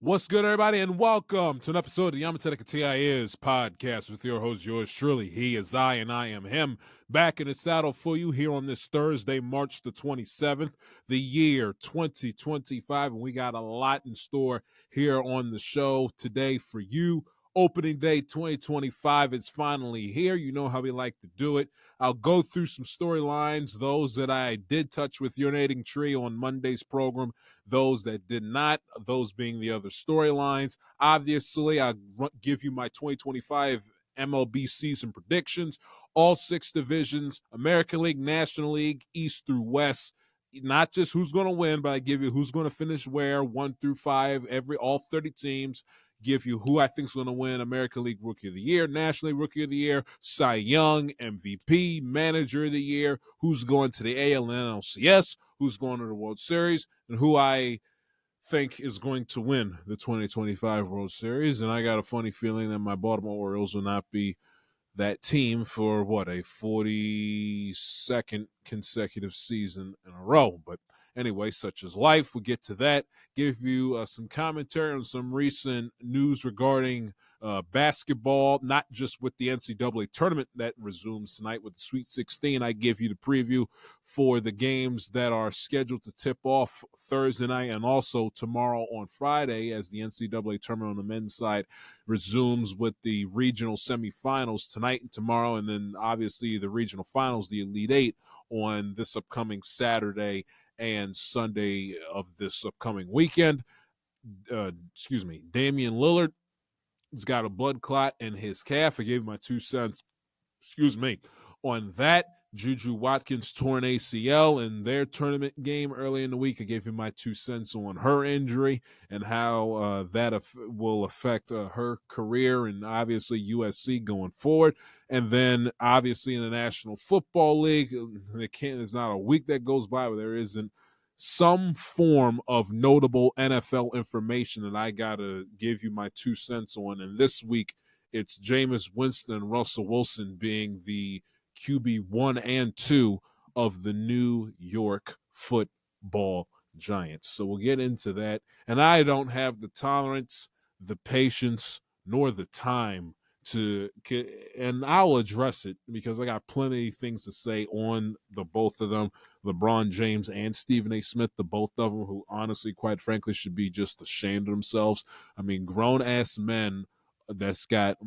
What's good, everybody, and welcome to an episode of the Yamateca TI's podcast with your host, yours truly. He is I, and I am him. Back in the saddle for you here on this Thursday, March the 27th, the year 2025, and we got a lot in store here on the show today for you. Opening day 2025 is finally here. You know how we like to do it. I'll go through some storylines, those that I did touch with Urinating Tree on Monday's program, those that did not, those being the other storylines. Obviously, I'll give you my 2025 MLB season predictions, all 6 divisions, American League, National League, East through West. Not just who's going to win, but I give you who's going to finish where, 1 through 5, all 30 teams. Give you who I think is going to win American League Rookie of the Year, National League Rookie of the Year, Cy Young, MVP, Manager of the Year, who's going to the AL and NLCS, who's going to the World Series, and who I think is going to win the 2025 World Series. And I got a funny feeling that my Baltimore Orioles will not be that team for, a 42nd consecutive season in a row. But anyway, such is life. We'll get to that. Give you some commentary on some recent news regarding basketball, not just with the NCAA tournament that resumes tonight with the Sweet 16. I give you the preview for the games that are scheduled to tip off Thursday night and also tomorrow on Friday as the NCAA tournament on the men's side resumes with the regional semifinals tonight and tomorrow, and then obviously the regional finals, the Elite Eight, on this upcoming Saturday and Sunday of this upcoming weekend. Damian Lillard has got a blood clot in his calf. I gave my 2 cents, on that. Juju Watkins torn ACL in their tournament game early in the week. I gave him my 2 cents on her injury and how that will affect her career and obviously USC going forward. And then obviously in the National Football League, there's not a week that goes by where there isn't some form of notable NFL information that I got to give you my 2 cents on. And this week, it's Jameis Winston and Russell Wilson being the QB 1 and 2 of the New York Football Giants. So we'll get into that. And I don't have the tolerance, the patience, nor the time and I'll address it because I got plenty of things to say on the both of them, LeBron James and Stephen A. Smith, the both of them, who honestly, quite frankly, should be just ashamed of themselves. I mean, grown-ass men that's got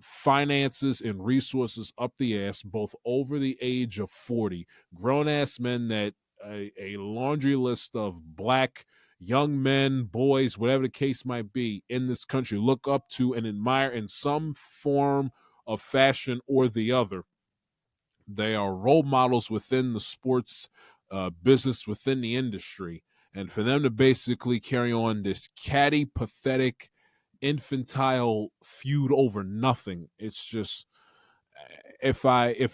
finances and resources up the ass, both over the age of 40, grown-ass men that a laundry list of black young men, boys, whatever the case might be, in this country look up to and admire in some form of fashion or the other. They are role models within the sports business, within the industry. And for them to basically carry on this catty, pathetic, infantile feud over nothing, it's just, if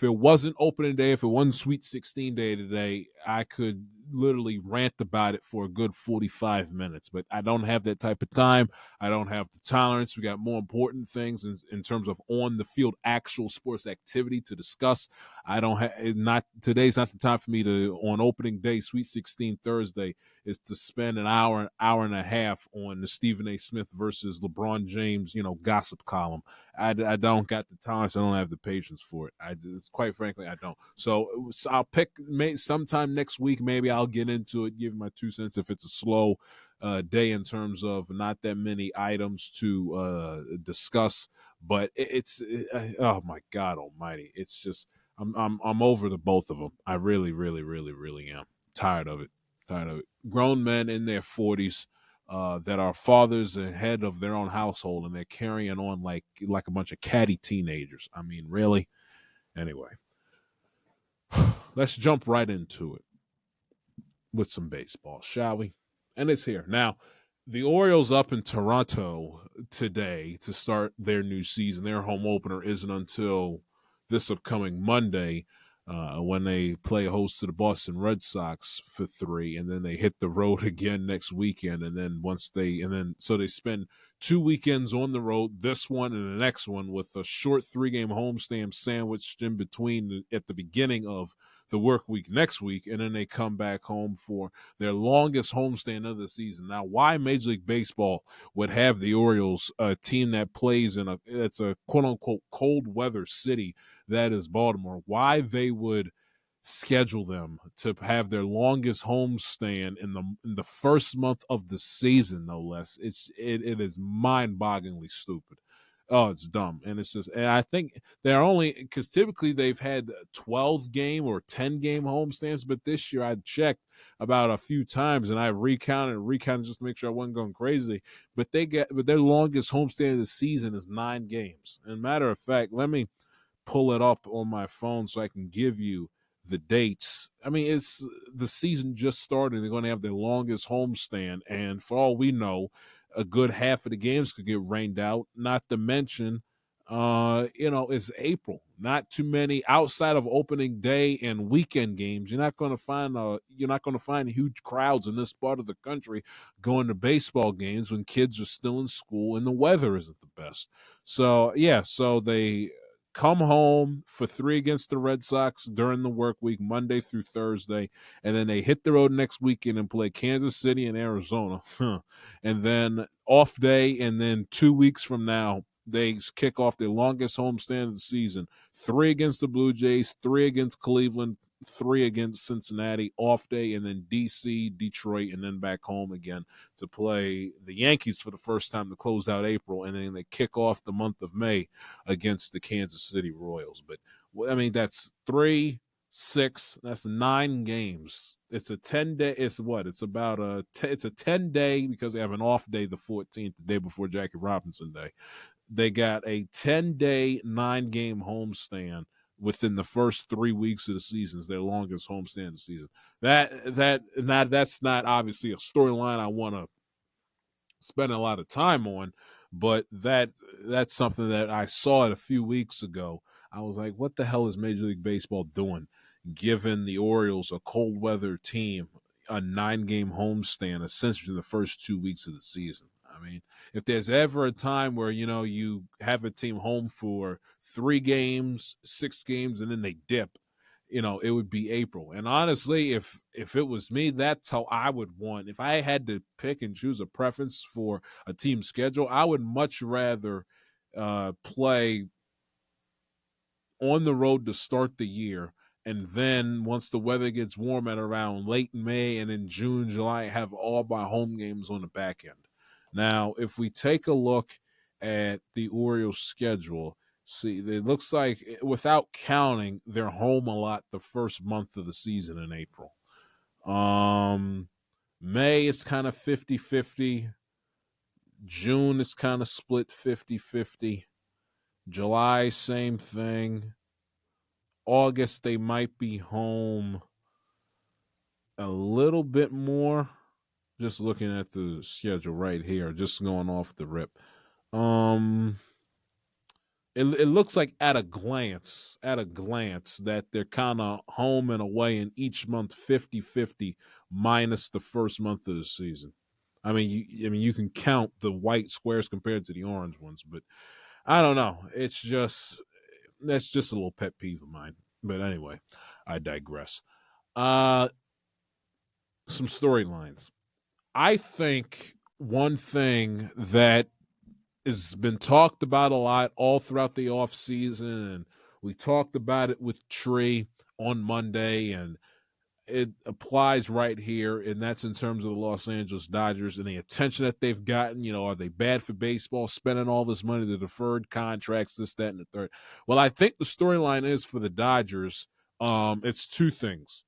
it wasn't opening day, if it wasn't Sweet 16 day today, I could literally rant about it for a good 45 minutes. But I don't have that type of time. I don't have the tolerance. We got more important things in terms of on the field actual sports activity to discuss. I don't have today's not the time for me to, on opening day, Sweet 16 Thursday, is to spend an hour and a half on the Stephen A. Smith versus LeBron James, gossip column. I don't got the tolerance. I don't have the patience for it. Quite frankly, I don't. So I'll pick sometime next week. Maybe I'll get into it, give my 2 cents if it's a slow day in terms of not that many items to discuss. But oh my God Almighty! It's just I'm over the both of them. I really, really, really, really am tired of it. Grown men in their 40s that are fathers and head of their own household, and they're carrying on like a bunch of catty teenagers. I mean, really? Anyway, let's jump right into it with some baseball, shall we? And it's here. Now, the Orioles up in Toronto today to start their new season. Their home opener isn't until this upcoming Monday, when they play host to the Boston Red Sox for 3, and then they hit the road again next weekend. And then so they spend 2 weekends on the road, this one and the next one, with a short 3-game homestand sandwiched in between at the beginning of the work week next week, and then they come back home for their longest homestand of the season. Now, why Major League Baseball would have the Orioles, a team that plays in it's a quote unquote cold weather city that is Baltimore, why they would schedule them to have their longest homestand in the first month of the season, no less. It is mind-bogglingly stupid. Oh, it's dumb. And it's just, and I think they're only, because typically they've had 12 game or 10 game homestands, but this year I checked about a few times and I recounted just to make sure I wasn't going crazy. But their longest homestand of the season is 9 games. And matter of fact, let me pull it up on my phone so I can give you the dates. I mean, it's the season just started. They're going to have their longest homestand, and for all we know, a good half of the games could get rained out. Not to mention, it's April. Not too many outside of opening day and weekend games. You're not going to find huge crowds in this part of the country going to baseball games when kids are still in school and the weather isn't the best. So yeah, so they come home for 3 against the Red Sox during the work week, Monday through Thursday, and then they hit the road next weekend and play Kansas City and Arizona. And then off day, and then 2 weeks from now, they kick off their longest homestand of the season. 3 against the Blue Jays, 3 against Cleveland, 3 against Cincinnati, off day, and then DC, Detroit, and then back home again to play the Yankees for the first time to close out April, and then they kick off the month of May against the Kansas City Royals. But I mean, that's 3, 6, that's 9 games. It's a 10-day. It's what? It's about it's a 10-day because they have an off day, the 14th, the day before Jackie Robinson Day. They got a 10-day, 9-game homestand within the first 3 weeks of the season. Is their longest homestand of the season. That's not obviously a storyline I want to spend a lot of time on, but that's something that I saw it a few weeks ago. I was like, what the hell is Major League Baseball doing, giving the Orioles, a cold weather team, a 9-game homestand essentially in the first 2 weeks of the season? I mean, if there's ever a time where, you have a team home for 3 games, 6 games, and then they dip, it would be April. And honestly, if it was me, that's how I would want. If I had to pick and choose a preference for a team schedule, I would much rather play on the road to start the year, and then once the weather gets warm at around late May and in June, July, have all my home games on the back end. Now, if we take a look at the Orioles schedule, see, it looks like, without counting, they're home a lot the first month of the season in April. May is kind of 50-50. June is kind of split 50-50. July, same thing. August, they might be home a little bit more. Just looking at the schedule right here, just going off the rip. It looks like at a glance that they're kind of home and away in each month 50-50 minus the first month of the season. I mean, you can count the white squares compared to the orange ones, but I don't know. That's just a little pet peeve of mine. But anyway, I digress. Some storylines. I think one thing that has been talked about a lot all throughout the offseason, and we talked about it with Tree on Monday, and it applies right here, and that's in terms of the Los Angeles Dodgers and the attention that they've gotten. Are they bad for baseball, spending all this money, the deferred contracts, this, that, and the third? Well, I think the storyline is for the Dodgers, it's 2 things.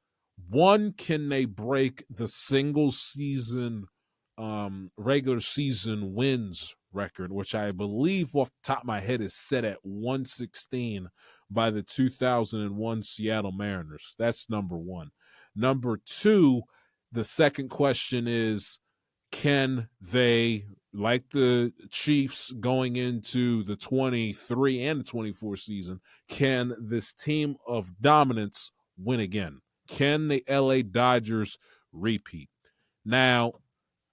One, can they break the single season regular season wins record, which I believe off the top of my head is set at 116 by the 2001 Seattle Mariners? That's number one. Number 2, the second question is, can they, like the Chiefs going into the 23 and the 24 season, can this team of dominance win again? Can the LA Dodgers repeat? Now,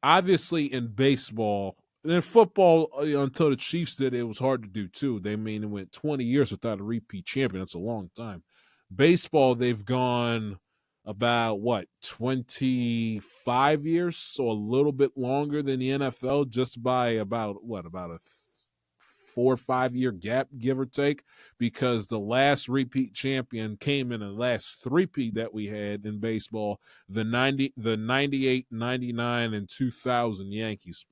obviously in baseball, and in football, until the Chiefs did it, was hard to do too. They went 20 years without a repeat champion. That's a long time. Baseball, they've gone about 25 years, so a little bit longer than the NFL, just by about a 4 or 5 year gap, give or take, because the last repeat champion came in the last three-peat that we had in baseball, the 98, 99, and 2000 Yankees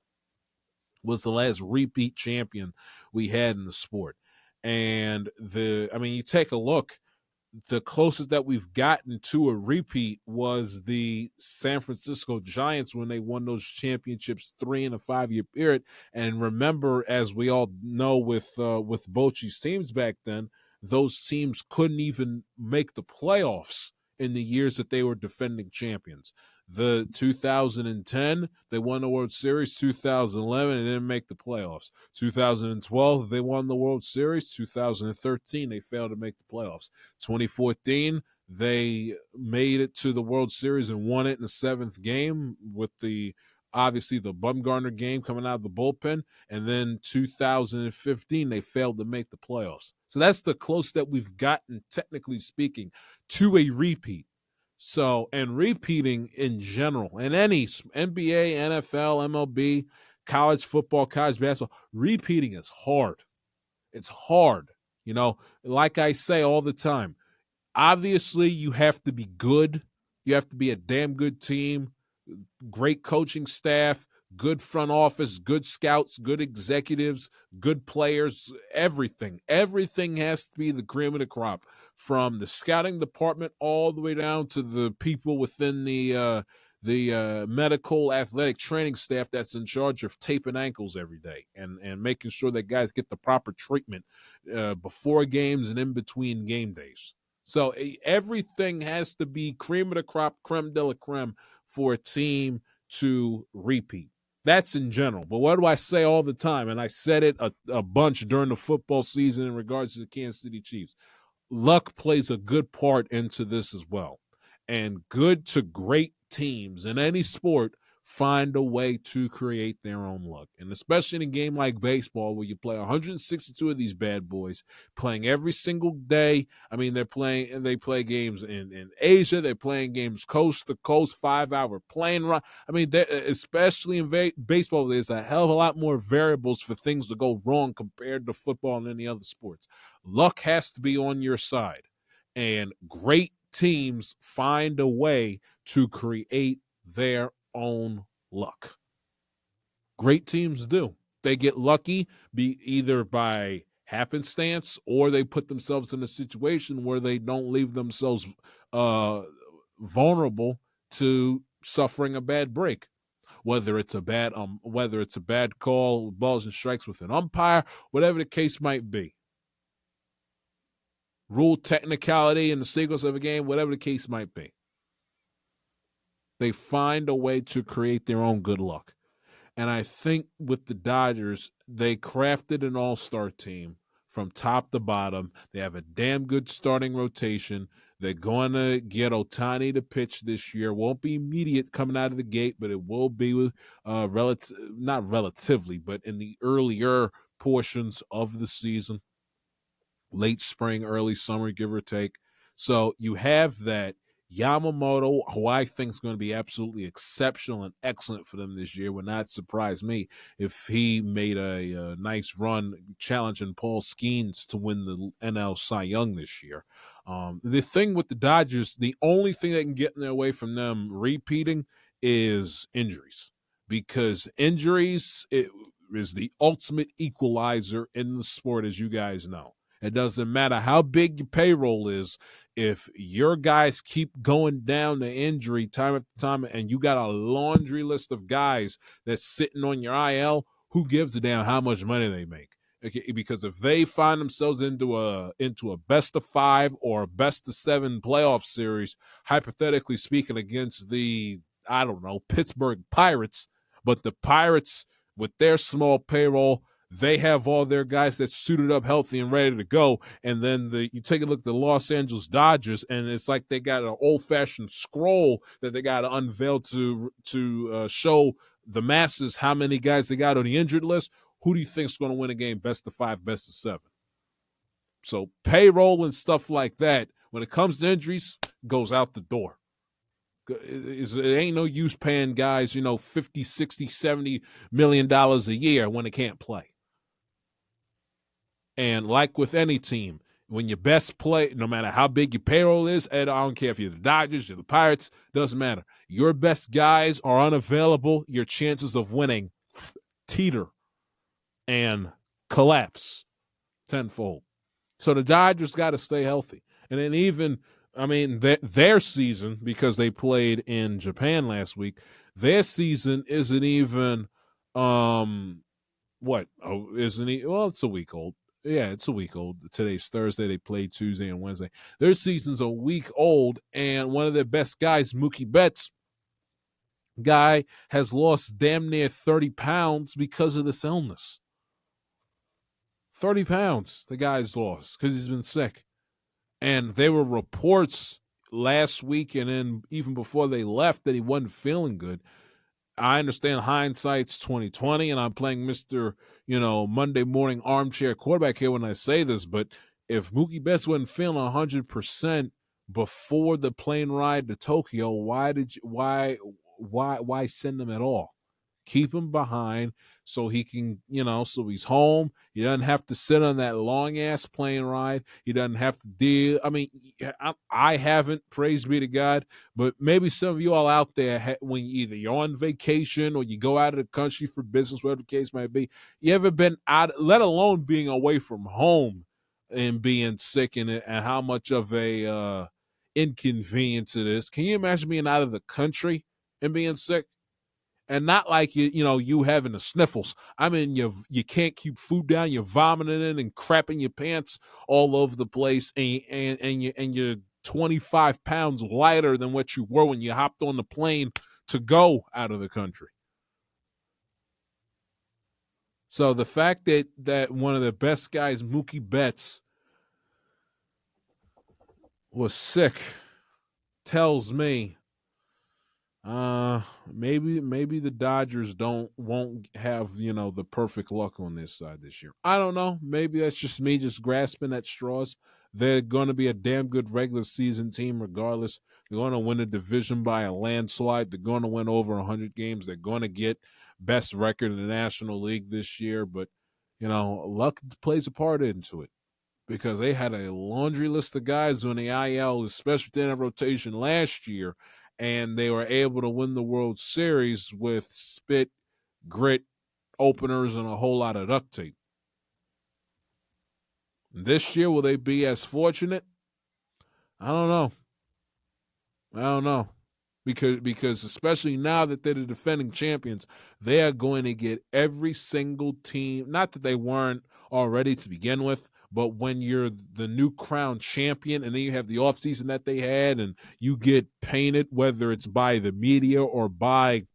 was the last repeat champion we had in the sport. And you take a look, the closest that we've gotten to a repeat was the San Francisco Giants when they won those championships 3 in a 5-year period. And remember, as we all know, with Bochy's teams back then, those teams couldn't even make the playoffs in the years that they were defending champions. The 2010, they won the World Series. 2011, they didn't make the playoffs. 2012, they won the World Series. 2013, they failed to make the playoffs. 2014, they made it to the World Series and won it in the 7th game with obviously the Bumgarner game coming out of the bullpen. And then 2015, they failed to make the playoffs. So that's the close that we've gotten, technically speaking, to a repeat. So, and repeating in general, in any NBA, NFL, MLB, college football, college basketball, repeating is hard. It's hard. Like I say all the time, obviously you have to be good. You have to be a damn good team, great coaching staff, good front office, good scouts, good executives, good players, everything. Everything has to be the cream of the crop, from the scouting department all the way down to the people within the medical athletic training staff that's in charge of taping ankles every day and making sure that guys get the proper treatment before games and in between game days. So everything has to be cream of the crop, creme de la creme, for a team to repeat. That's in general. But what do I say all the time? And I said it a bunch during the football season in regards to the Kansas City Chiefs. Luck plays a good part into this as well. And good to great teams in any sport find a way to create their own luck. And especially in a game like baseball, where you play 162 of these bad boys playing every single day. They play games in Asia. They're playing games coast to coast, 5-hour plane ride. Especially in baseball, there's a hell of a lot more variables for things to go wrong compared to football and any other sports. Luck has to be on your side. And great teams find a way to create their own luck. Great teams do. They get lucky, either by happenstance, or they put themselves in a situation where they don't leave themselves vulnerable to suffering a bad break. Whether it's a bad call, balls and strikes with an umpire, whatever the case might be. Rule technicality in the sequence of a game, whatever the case might be. They find a way to create their own good luck. And I think with the Dodgers, they crafted an all-star team from top to bottom. They have a damn good starting rotation. They're going to get Ohtani to pitch this year. Won't be immediate coming out of the gate, but it will be not relatively, but in the earlier portions of the season. Late spring, early summer, give or take. So you have that. Yamamoto, who I think is going to be absolutely exceptional and excellent for them this year, would not surprise me if he made a nice run challenging Paul Skeens to win the NL Cy Young this year. The thing with the Dodgers, the only thing that can get in their way from them repeating is injuries, because injuries is the ultimate equalizer in the sport, as you guys know. It doesn't matter how big your payroll is. If your guys keep going down to injury time after time, and you got a laundry list of guys that's sitting on your IL, who gives a damn how much money they make? Okay, because if they find themselves into a best of 5 or a best of 7 playoff series, hypothetically speaking, against the, Pittsburgh Pirates, but the Pirates with their small payroll, they have all their guys that's suited up, healthy, and ready to go. And then you take a look at the Los Angeles Dodgers, and it's like they got an old-fashioned scroll that they got to unveil to show the masses how many guys they got on the injured list. Who do you think is going to win a game best of 5, best of 7? So payroll and stuff like that, when it comes to injuries, goes out the door. It ain't no use paying guys, 50, 60, 70 million dollars a year when they can't play. And like with any team, when your best play, no matter how big your payroll is, and I don't care if you're the Dodgers, you're the Pirates, doesn't matter. Your best guys are unavailable, your chances of winning teeter and collapse tenfold. So the Dodgers got to stay healthy. And then even, their season, because they played in Japan last week, their season isn't even, isn't he? Well, it's a week old. Yeah, it's a week old. Today's Thursday. They played Tuesday and Wednesday. Their season's a week old, and one of their best guys, Mookie Betts, guy has lost damn near 30 pounds because of this illness. 30 pounds the guy's lost because he's been sick. And there were reports last week and then even before they left that he wasn't feeling good. I understand hindsight's 2020, and I'm playing Mr. Monday morning armchair quarterback here when I say this, but if Mookie Betts wasn't feeling 100% before the plane ride to Tokyo, why send him at all? Keep him behind so he can, so he's home. He doesn't have to sit on that long-ass plane ride. He doesn't have to deal. I haven't, praise be to God, but maybe some of you all out there, when either you're on vacation or you go out of the country for business, whatever the case might be, you ever been out, let alone being away from home and being sick and how much of a inconvenience it is. Can you imagine being out of the country and being sick? And not like you having the sniffles. You can't keep food down. You're vomiting in and crapping your pants all over the place, and you're 25 pounds lighter than what you were when you hopped on the plane to go out of the country. So the fact that one of the best guys, Mookie Betts, was sick tells me maybe the Dodgers won't have the perfect luck on this side this year. I don't know. Maybe that's just me just grasping at straws. They're going to be a damn good regular season team regardless. They're going to win the division by a landslide. They're going to win over 100 games. They're going to get best record in the National League this year. But luck plays a part into it, because they had a laundry list of guys on the IL, especially in the rotation last year, and they were able to win the World Series with spit, grit, openers, and a whole lot of duct tape. This year, will they be as fortunate? I don't know. Because especially now that they're the defending champions, they are going to get every single team, not that they weren't already to begin with, but when you're the new crown champion and then you have the offseason that they had and you get painted, whether it's by the media or by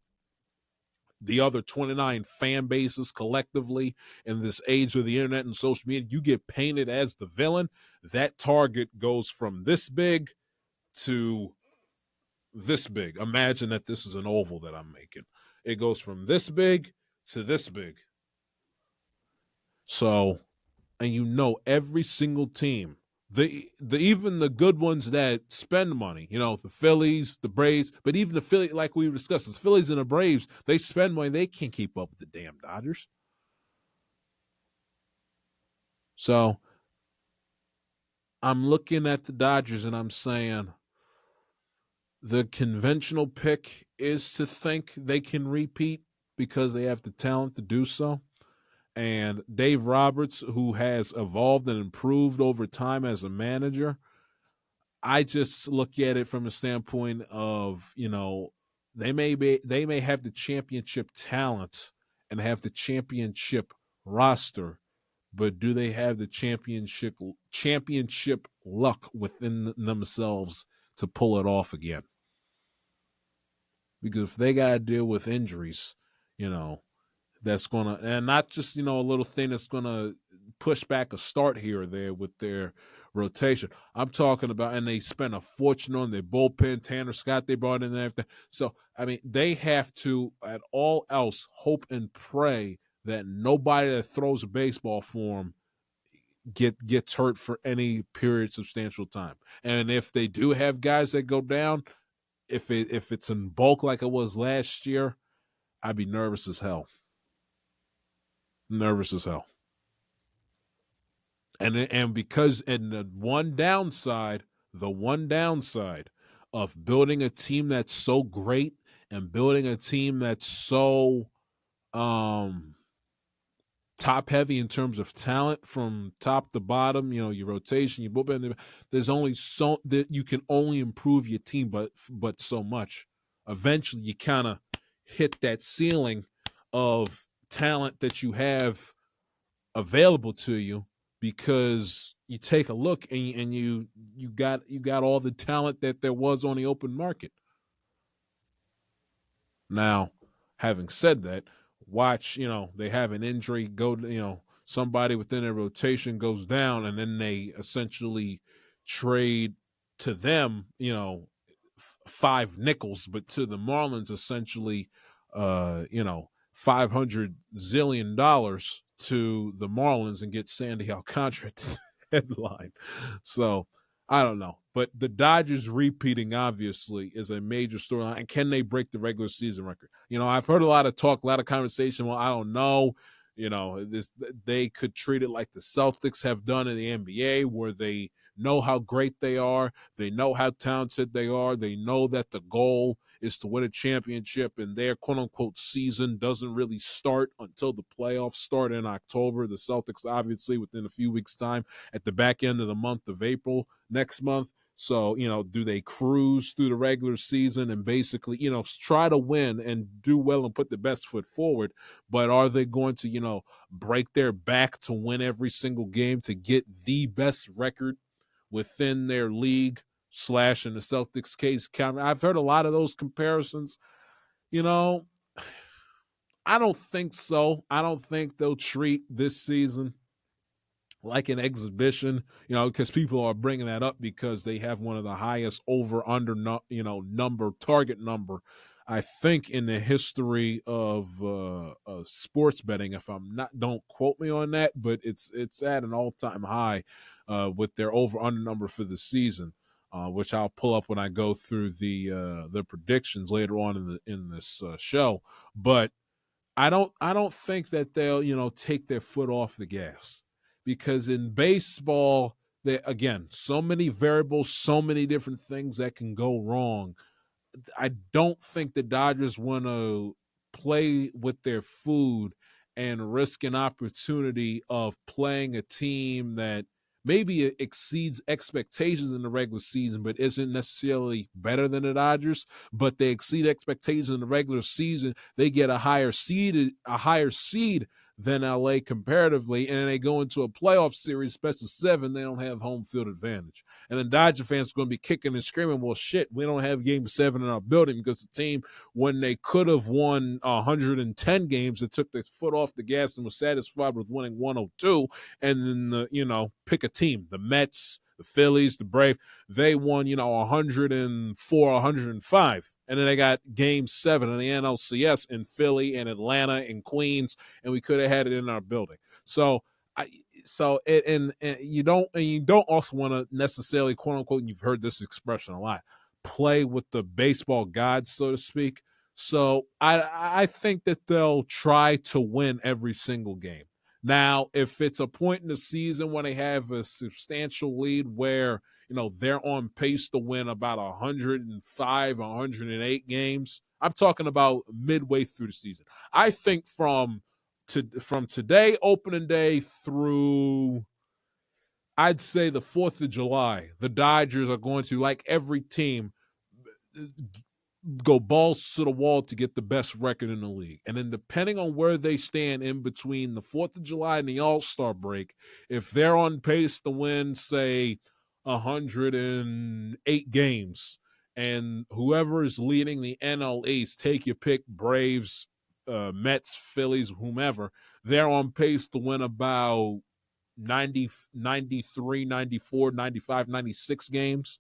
the other 29 fan bases collectively in this age of the internet and social media, you get painted as the villain. That target goes from this big to this big. Imagine that this is an oval that I'm making. It goes from this big to this big. So, and every single team, even the good ones that spend money, the Phillies, the Braves, but even the Phillies, like we discussed, the Phillies and the Braves, they spend money. They can't keep up with the damn Dodgers. So I'm looking at the Dodgers and I'm saying the conventional pick is to think they can repeat because they have the talent to do so. And Dave Roberts, who has evolved and improved over time as a manager, I just look at it from a standpoint of, they may have the championship talent and have the championship roster, but do they have the championship luck within themselves to pull it off again? Because if they got to deal with injuries, that's going to, and not just, a little thing that's going to push back a start here or there with their rotation. I'm talking about, and they spent a fortune on their bullpen. Tanner Scott, they brought in there. So, they have to, at all else, hope and pray that nobody that throws a baseball for them gets hurt for any period substantial time. And if they do have guys that go down, if it's in bulk like it was last year, I'd be nervous as hell. Nervous as hell. And because the one downside of building a team that's so great and building a team that's so top heavy in terms of talent from top to bottom, your rotation, your bullpen, there's only so that you can only improve your team, but so much. Eventually you kind of hit that ceiling of talent that you have available to you, because you take a look and you got all the talent that there was on the open market. Now, having said that, watch, they have an injury go, somebody within their rotation goes down, and then they essentially trade to them, five nickels, but to the Marlins essentially, $500 zillion to the Marlins and get Sandy Alcantara to the headline. So I don't know. But the Dodgers repeating obviously is a major storyline. And can they break the regular season record? I've heard a lot of talk, a lot of conversation. Well, I don't know. They could treat it like the Celtics have done in the NBA, where they know how great they are. They know how talented they are. They know that the goal is to win a championship, and their quote-unquote season doesn't really start until the playoffs start in October. The Celtics, obviously, within a few weeks' time, at the back end of the month of April next month. So, do they cruise through the regular season and basically, try to win and do well and put the best foot forward? But are they going to, break their back to win every single game to get the best record within their league / in the Celtics case? I've heard a lot of those comparisons. I don't think so. I don't think they'll treat this season like an exhibition, because people are bringing that up because they have one of the highest over-under, target number, I think, in the history of sports betting. If I'm not, don't quote me on that, but it's at an all-time high with their over-under number for the season, which I'll pull up when I go through the predictions later on in this show. But I don't think that they'll take their foot off the gas, because in baseball, again, so many variables, so many different things that can go wrong. I don't think the Dodgers want to play with their food and risk an opportunity of playing a team that maybe exceeds expectations in the regular season, but isn't necessarily better than the Dodgers. But they exceed expectations in the regular season. They get a higher seed than LA comparatively, and then they go into a playoff series, best of 7. They don't have home field advantage, and then Dodger fans are going to be kicking and screaming, well, shit, we don't have game 7 in our building, because the team, when they could have won 110 games, that took their foot off the gas and was satisfied with winning 102. And then pick a team, the Mets, the Phillies, the Braves, they won 104, 105, and then they got game 7 in the NLCS in Philly and Atlanta and Queens, and we could have had it in our building. So you don't also want to necessarily, quote unquote, and you've heard this expression a lot, play with the baseball gods, so to speak. So I think that they'll try to win every single game. Now, if it's a point in the season when they have a substantial lead where, they're on pace to win about 105, 108 games, I'm talking about midway through the season. I think from today, opening day, through, I'd say, the 4th of July, the Dodgers are going to, like every team, go balls to the wall to get the best record in the league. And then depending on where they stand in between the 4th of July and the All-Star break, if they're on pace to win, say, 108 games, and whoever is leading the NL East, take your pick, Braves, Mets, Phillies, whomever, they're on pace to win about 90, 93, 94, 95, 96 games.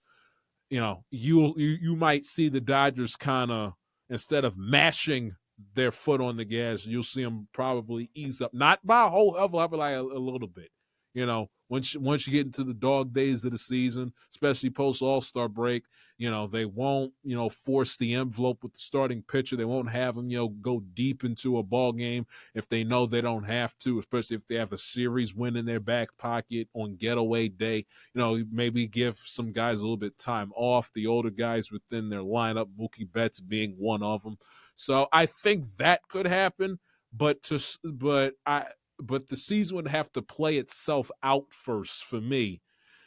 You might see the Dodgers kind of, instead of mashing their foot on the gas, you'll see them probably ease up, not by a whole hell of a lot, but like a little bit. Once you get into the dog days of the season, especially post All-Star break, they won't, force the envelope with the starting pitcher. They won't have them, go deep into a ball game if they know they don't have to, especially if they have a series win in their back pocket on getaway day. Maybe give some guys a little bit time off, the older guys within their lineup, Mookie Betts being one of them. So I think that could happen, but the season would have to play itself out first for me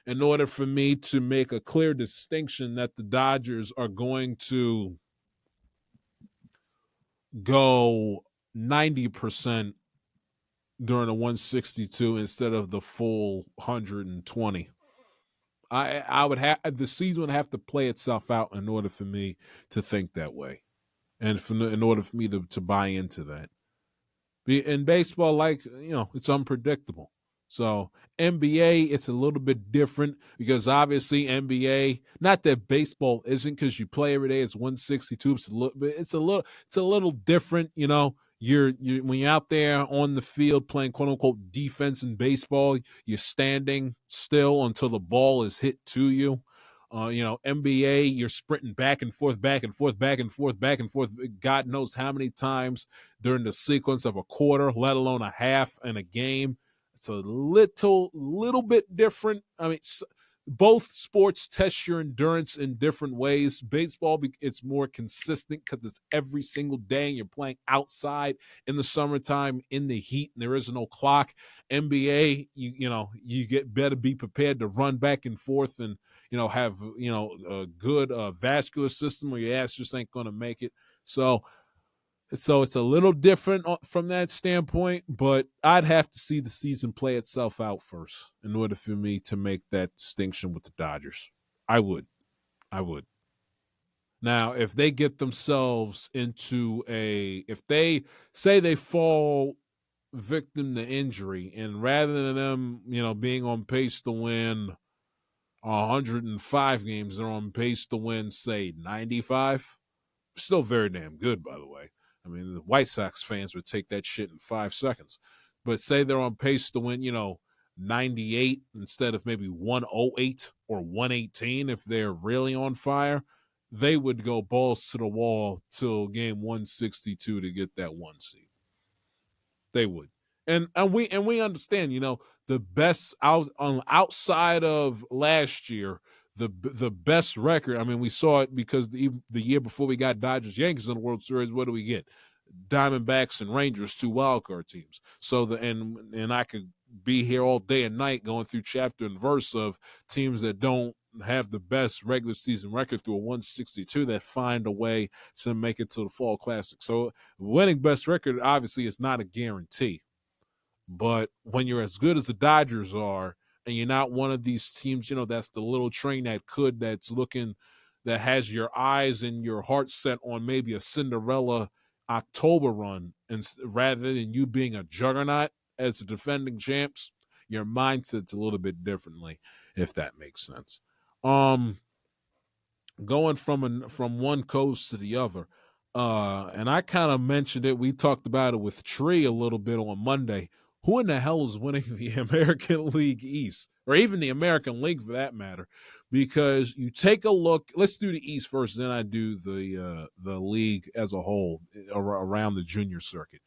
in order for me to make a clear distinction that the Dodgers are going to go 90% during a 162 instead of the full 120. I would have the season would have to play itself out in order for me to think that way, and in order for me to buy into that. In baseball, it's unpredictable. So NBA, it's a little bit different because obviously NBA, not that baseball isn't because you play every day. It's 162. It's a little different. You're when you're out there on the field playing quote unquote defense in baseball, you're standing still until the ball is hit to you. NBA, you're sprinting back and forth, back and forth, back and forth, back and forth. God knows how many times during the sequence of a quarter, let alone a half in a game. It's a little bit different. I mean, both sports test your endurance in different ways. Baseball, it's more consistent because it's every single day and you're playing outside in the summertime in the heat and there is no clock. NBA, you get better be prepared to run back and forth and have a good vascular system or your ass just ain't going to make it. So it's a little different from that standpoint, but I'd have to see the season play itself out first in order for me to make that distinction with the Dodgers. I would. Now, if they get themselves if they say they fall victim to injury, and rather than them, being on pace to win 105 games, they're on pace to win, say, 95. Still very damn good, by the way. I mean, the White Sox fans would take that shit in 5 seconds. But say they're on pace to win, 98 instead of maybe 108 or 118 if they're really on fire, they would go balls to the wall till game 162 to get that 1 seed. They would. And we understand, the best outside of last year, the best record. I mean, we saw it because the year before we got Dodgers Yankees in the World Series, what do we get? Diamondbacks and Rangers, 2 wildcard teams. So and I could be here all day and night going through chapter and verse of teams that don't have the best regular season record through a 162 that find a way to make it to the Fall Classic. So winning best record obviously is not a guarantee. But when you're as good as the Dodgers are, and you're not one of these teams, that's the little train that has your eyes and your heart set on maybe a Cinderella October run, and rather than you being a juggernaut as the defending champs, your mindset's a little bit differently, if that makes sense. Going from one coast to the other, and I kind of mentioned it. We talked about it with Tree a little bit on Monday. Who in the hell is winning the American League East, or even the American League for that matter? Because you take a look. Let's do the East first, then I do the league as a whole around the junior circuit.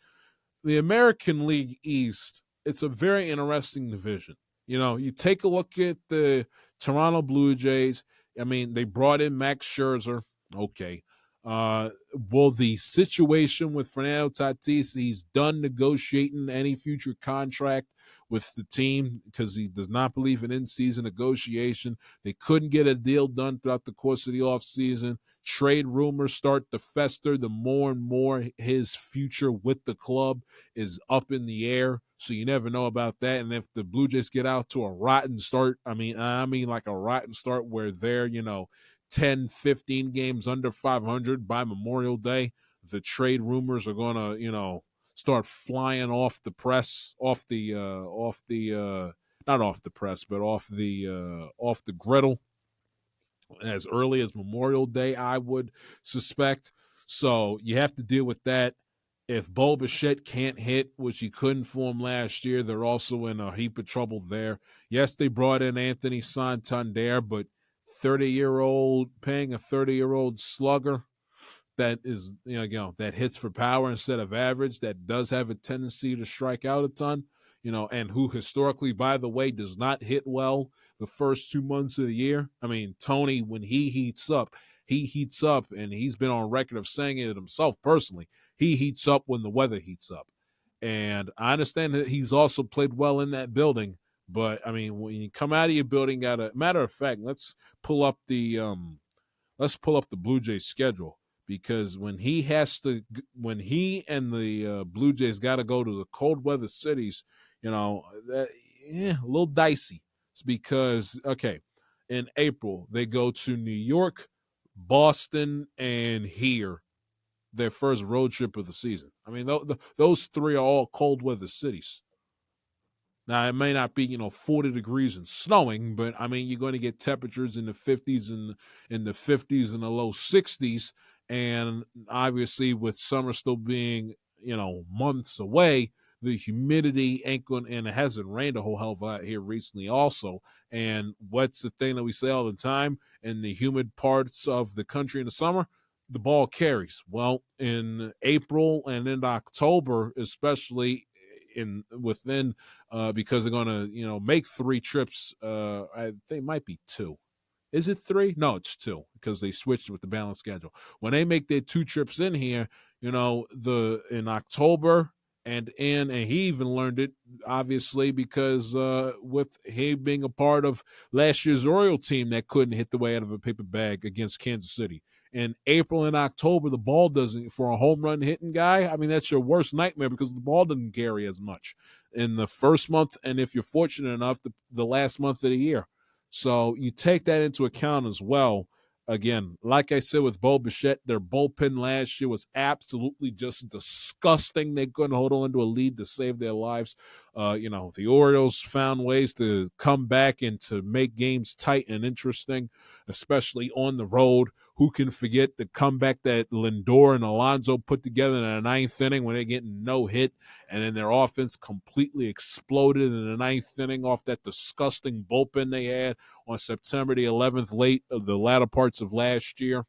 The American League East, it's a very interesting division. You take a look at the Toronto Blue Jays. I mean, they brought in Max Scherzer. Okay. Well, the situation with Fernando Tatis, he's done negotiating any future contract with the team because he does not believe in in-season negotiation. They couldn't get a deal done throughout the course of the offseason. Trade rumors start to fester. The more and more his future with the club is up in the air. So you never know about that. And if the Blue Jays get out to a rotten start, I mean like a rotten start where they're, 10, 15 games under 500 by Memorial Day, the trade rumors are going to, start flying off the press, not off the press, but off the griddle as early as Memorial Day, I would suspect. So you have to deal with that. If Bo Bichette can't hit, which he couldn't for him last year, they're also in a heap of trouble there. Yes, they brought in Anthony Santander, but 30-year-old paying a 30-year-old slugger that is that hits for power instead of average, that does have a tendency to strike out a ton, and who historically, by the way, does not hit well the first 2 months of the year. I mean, Tony, when he heats up, and he's been on record of saying it himself personally. He heats up when the weather heats up. And I understand that he's also played well in that building, but I mean, when you come out of your building, matter of fact, let's pull up the Blue Jays schedule, because when he and the Blue Jays got to go to the cold weather cities, a little dicey. It's because, okay, in April they go to New York, Boston, and here, their first road trip of the season. I mean, those three are all cold weather cities. Now, it may not be, 40 degrees and snowing, but I mean, you're going to get temperatures in the 50s and in the 50s and the low 60s. And obviously, with summer still being, months away, the humidity ain't going, and it hasn't rained a whole hell of a lot here recently also. And what's the thing that we say all the time in the humid parts of the country in the summer? The ball carries. Well, in April and in October, especially within because they're going to make 3 trips. They might be 2. Is it 3? No, it's 2, because they switched with the balanced schedule. When they make their 2 trips in here, in October and he even learned it, obviously, because with him being a part of last year's Oriole team that couldn't hit the way out of a paper bag against Kansas City. In April and October, the ball doesn't, for a home run hitting guy, I mean, that's your worst nightmare, because the ball doesn't carry as much in the first month, and if you're fortunate enough, the last month of the year. So you take that into account as well. Again, like I said with Bo Bichette, their bullpen last year was absolutely just disgusting. They couldn't hold on to a lead to save their lives. The Orioles found ways to come back and to make games tight and interesting, especially on the road. Who can forget the comeback that Lindor and Alonso put together in the 9th inning when they're getting no hit, and then their offense completely exploded in the 9th inning off that disgusting bullpen they had on September the 11th, late of the latter parts of last year.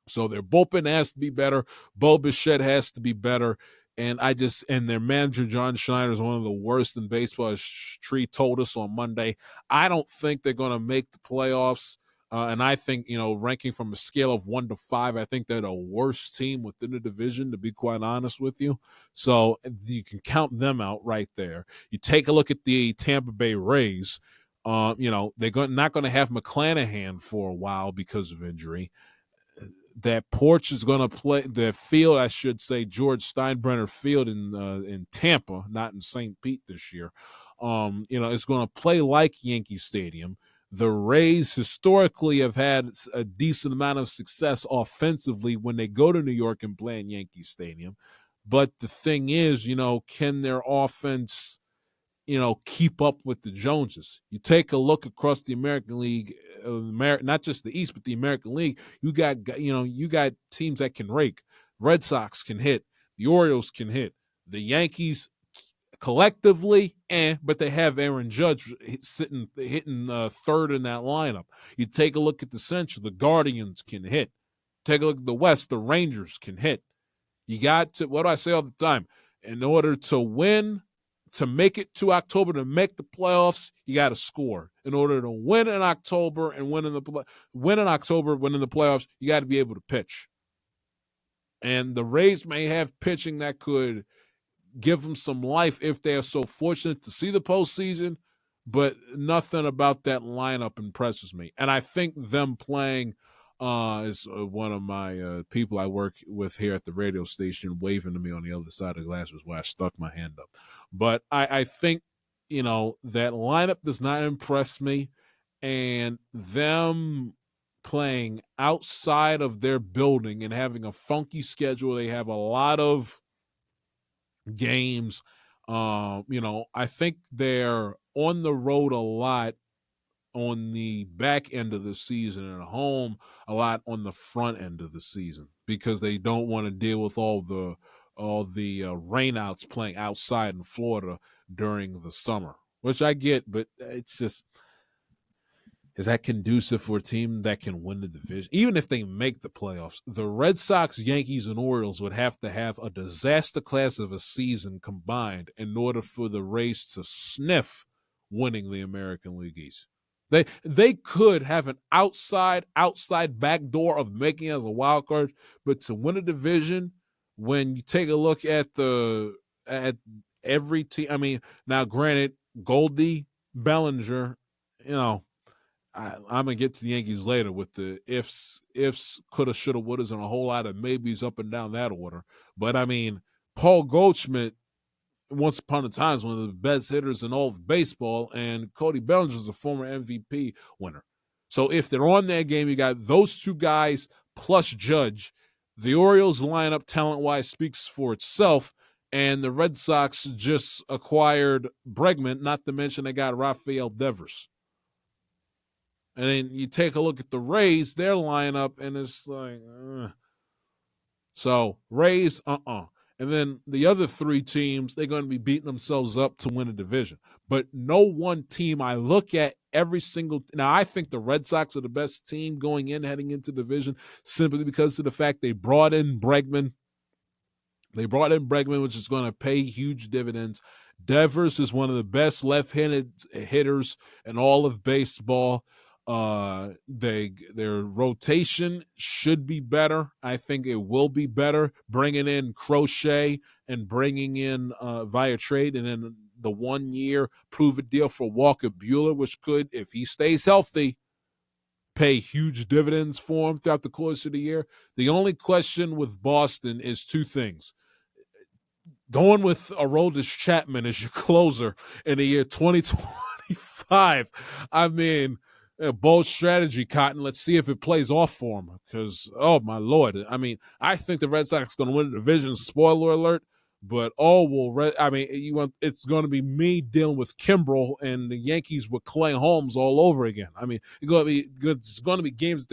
So their bullpen has to be better. Bo Bichette has to be better. And their manager, John Schneider, is one of the worst in baseball, as Tree told us on Monday. I don't think they're going to make the playoffs. And I think, ranking from a scale of 1 to 5, I think they're the worst team within the division, to be quite honest with you. So you can count them out right there. You take a look at the Tampa Bay Rays. They're not going to have McClanahan for a while because of injury. That Porch is going to play the field, I should say, George Steinbrenner Field in Tampa, not in St. Pete this year. It's going to play like Yankee Stadium. The Rays historically have had a decent amount of success offensively when they go to New York and play in Yankee Stadium. But the thing is, can their offense keep up with the Joneses? You take a look across the American League, not just the East, but the American League. You got teams that can rake. Red Sox can hit. The Orioles can hit. The Yankees collectively, but they have Aaron Judge hitting third in that lineup. You take a look at the Central. The Guardians can hit. Take a look at the West. The Rangers can hit. You got to, what do I say all the time? In order to win, to make it to October, to make the playoffs, you got to score. In order to win in October and win in the playoffs, you got to be able to pitch. And the Rays may have pitching that could give them some life if they are so fortunate to see the postseason, but nothing about that lineup impresses me. And I think them playing is one of my people I work with here at the radio station waving to me on the other side of the glass was where I stuck my hand up. But I think, that lineup does not impress me, and them playing outside of their building and having a funky schedule. They have a lot of games. I think they're on the road a lot on the back end of the season and at home a lot on the front end of the season because they don't want to deal with all the all the rainouts playing outside in Florida during the summer, which I get, but it's just, is that conducive for a team that can win the division? Even if they make the playoffs, the Red Sox, Yankees, and Orioles would have to have a disaster class of a season combined in order for the Rays to sniff winning the American League East. They could have an outside back door of making it as a wild card, but to win a division, when you take a look at at every team, I mean, now granted, Goldie, Bellinger, you know, I'm gonna get to the Yankees later with the ifs, coulda, shoulda, wouldas, and a whole lot of maybes up and down that order. But I mean, Paul Goldschmidt, once upon a time, is one of the best hitters in all of baseball, and Cody Bellinger is a former MVP winner. So if they're on that game, you got those two guys plus Judge. The Orioles lineup, talent-wise, speaks for itself, and the Red Sox just acquired Bregman, not to mention they got Rafael Devers. And then you take a look at the Rays, their lineup, and it's like, So Rays, And then the other three teams, they're going to be beating themselves up to win a division. But no one team I look at every single – now, I think the Red Sox are the best team heading into the division simply because of the fact they brought in Bregman. Which is going to pay huge dividends. Devers is one of the best left-handed hitters in all of baseball. Their rotation should be better. I think it will be better. Bringing in Crochet and bringing in via trade, and then the 1 year prove-it deal for Walker Buehler, which could, if he stays healthy, pay huge dividends for him throughout the course of the year. The only question with Boston is two things. Going with Aroldis Chapman as your closer in the year 2025. I mean, bold strategy, Cotton. Let's see if it plays off for him. Because, oh, my Lord. I mean, I think the Red Sox are going to win the division. Spoiler alert. But, it's going to be me dealing with Kimbrel and the Yankees with Clay Holmes all over again. I mean, it's going to be games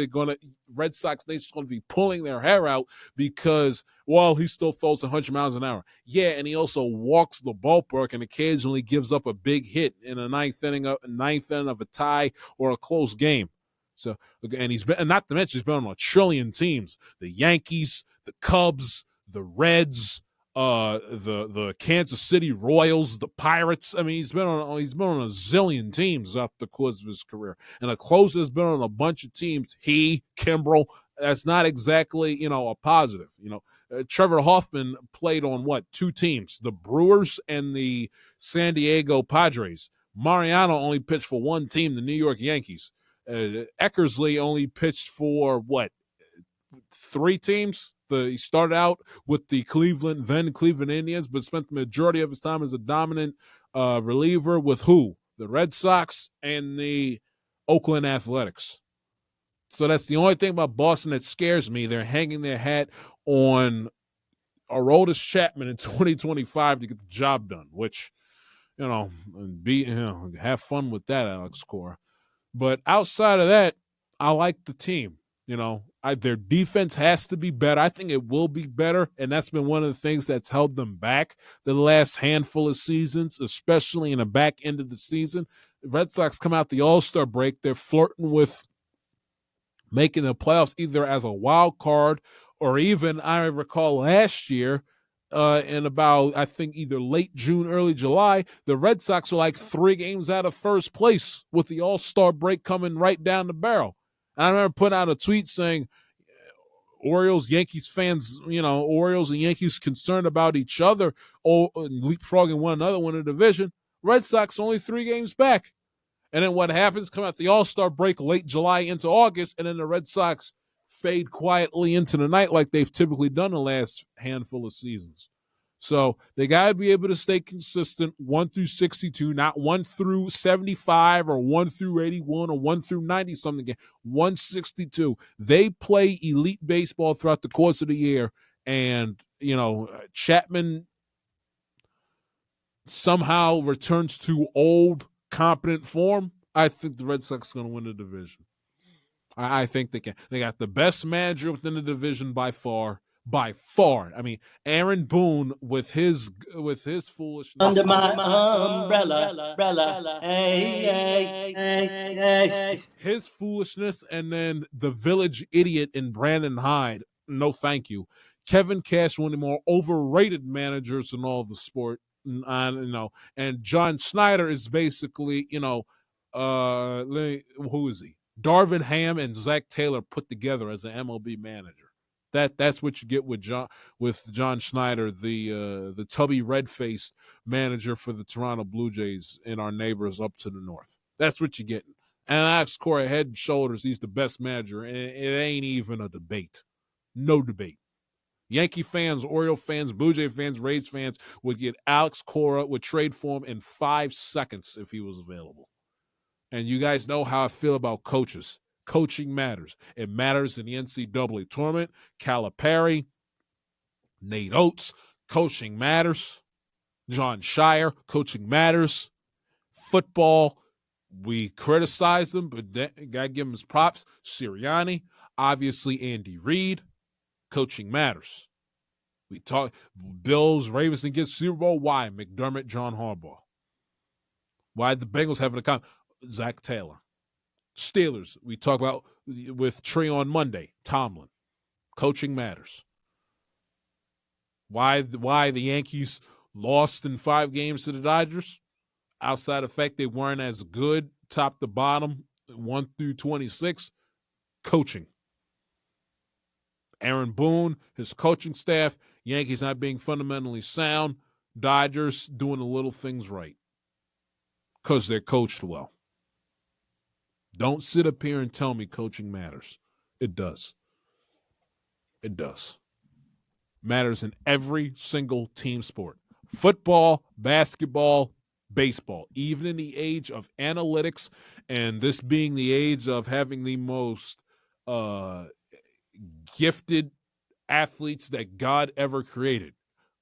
Red Sox Nation's going to be pulling their hair out because, well, he still throws 100 miles an hour. Yeah, and he also walks the ballpark and occasionally gives up a big hit in a ninth inning of a tie or a close game. So, and not to mention, he's been on a trillion teams: the Yankees, the Cubs, the Reds, the Kansas City Royals, the Pirates. I mean, he's been on a zillion teams throughout the course of his career, and a closer has been on a bunch of teams. Kimbrel, that's not exactly a positive. Trevor Hoffman played on two teams, the Brewers and the San Diego Padres. Mariano only pitched for one team, the New York Yankees. Eckersley only pitched for three teams. He started out with the Cleveland Indians, but spent the majority of his time as a dominant reliever with who? The Red Sox and the Oakland Athletics. So that's the only thing about Boston that scares me. They're hanging their hat on Aroldis Chapman in 2025 to get the job done, which, have fun with that, Alex Cora. But outside of that, I like the team. Their defense has to be better. I think it will be better, and that's been one of the things that's held them back the last handful of seasons, especially in the back end of the season. The Red Sox come out the All-Star break. They're flirting with making the playoffs either as a wild card or even, I recall last year, in about, I think, either late June, early July, the Red Sox were like 3 games out of first place with the All-Star break coming right down the barrel. And I remember putting out a tweet saying, Orioles, Yankees fans, Orioles and Yankees concerned about each other, leapfrogging one another, win a division. Red Sox only 3 games back. And then what happens? Come out the All-Star break late July into August, and then the Red Sox fade quietly into the night like they've typically done the last handful of seasons. So they got to be able to stay consistent 1 through 62, not 1 through 75 or 1 through 81 or 1 through 90-something. 162. They play elite baseball throughout the course of the year, and, Chapman somehow returns to old, competent form. I think the Red Sox are going to win the division. I think they can. They got the best manager within the division by far. by far. I mean, Aaron Boone with his foolishness under my umbrella, hey. his foolishness, and then the village idiot in Brandon Hyde. No, thank you. Kevin Cash, one of the more overrated managers in all of the sport. And John Schneider is basically, who is he? Darvin Ham and Zach Taylor put together as an MLB manager. That's what you get with John Schneider, the tubby red-faced manager for the Toronto Blue Jays and our neighbors up to the north. That's what you get. And Alex Cora, head and shoulders, he's the best manager, and it ain't even a debate. No debate. Yankee fans, Oriole fans, Blue Jay fans, Rays fans would get Alex Cora, would trade for him in 5 seconds if he was available. And you guys know how I feel about coaches. Coaching matters. It matters in the NCAA tournament. Calipari, Nate Oates, coaching matters. John Shire, coaching matters. Football, we criticize them, but gotta give him his props. Sirianni, obviously Andy Reid, coaching matters. We talk Bills, Ravens didn't get Super Bowl. Why? McDermott, John Harbaugh. Why the Bengals having a Zach Taylor. Steelers, we talk about with Trey on Monday. Tomlin, coaching matters. Why the Yankees lost in 5 games to the Dodgers? Outside of the fact they weren't as good top to bottom, 1 through 26, coaching. Aaron Boone, his coaching staff, Yankees not being fundamentally sound, Dodgers doing the little things right because they're coached well. Don't sit up here and tell me coaching matters. It does. It does. Matters in every single team sport. Football, basketball, baseball. Even in the age of analytics, and this being the age of having the most gifted athletes that God ever created,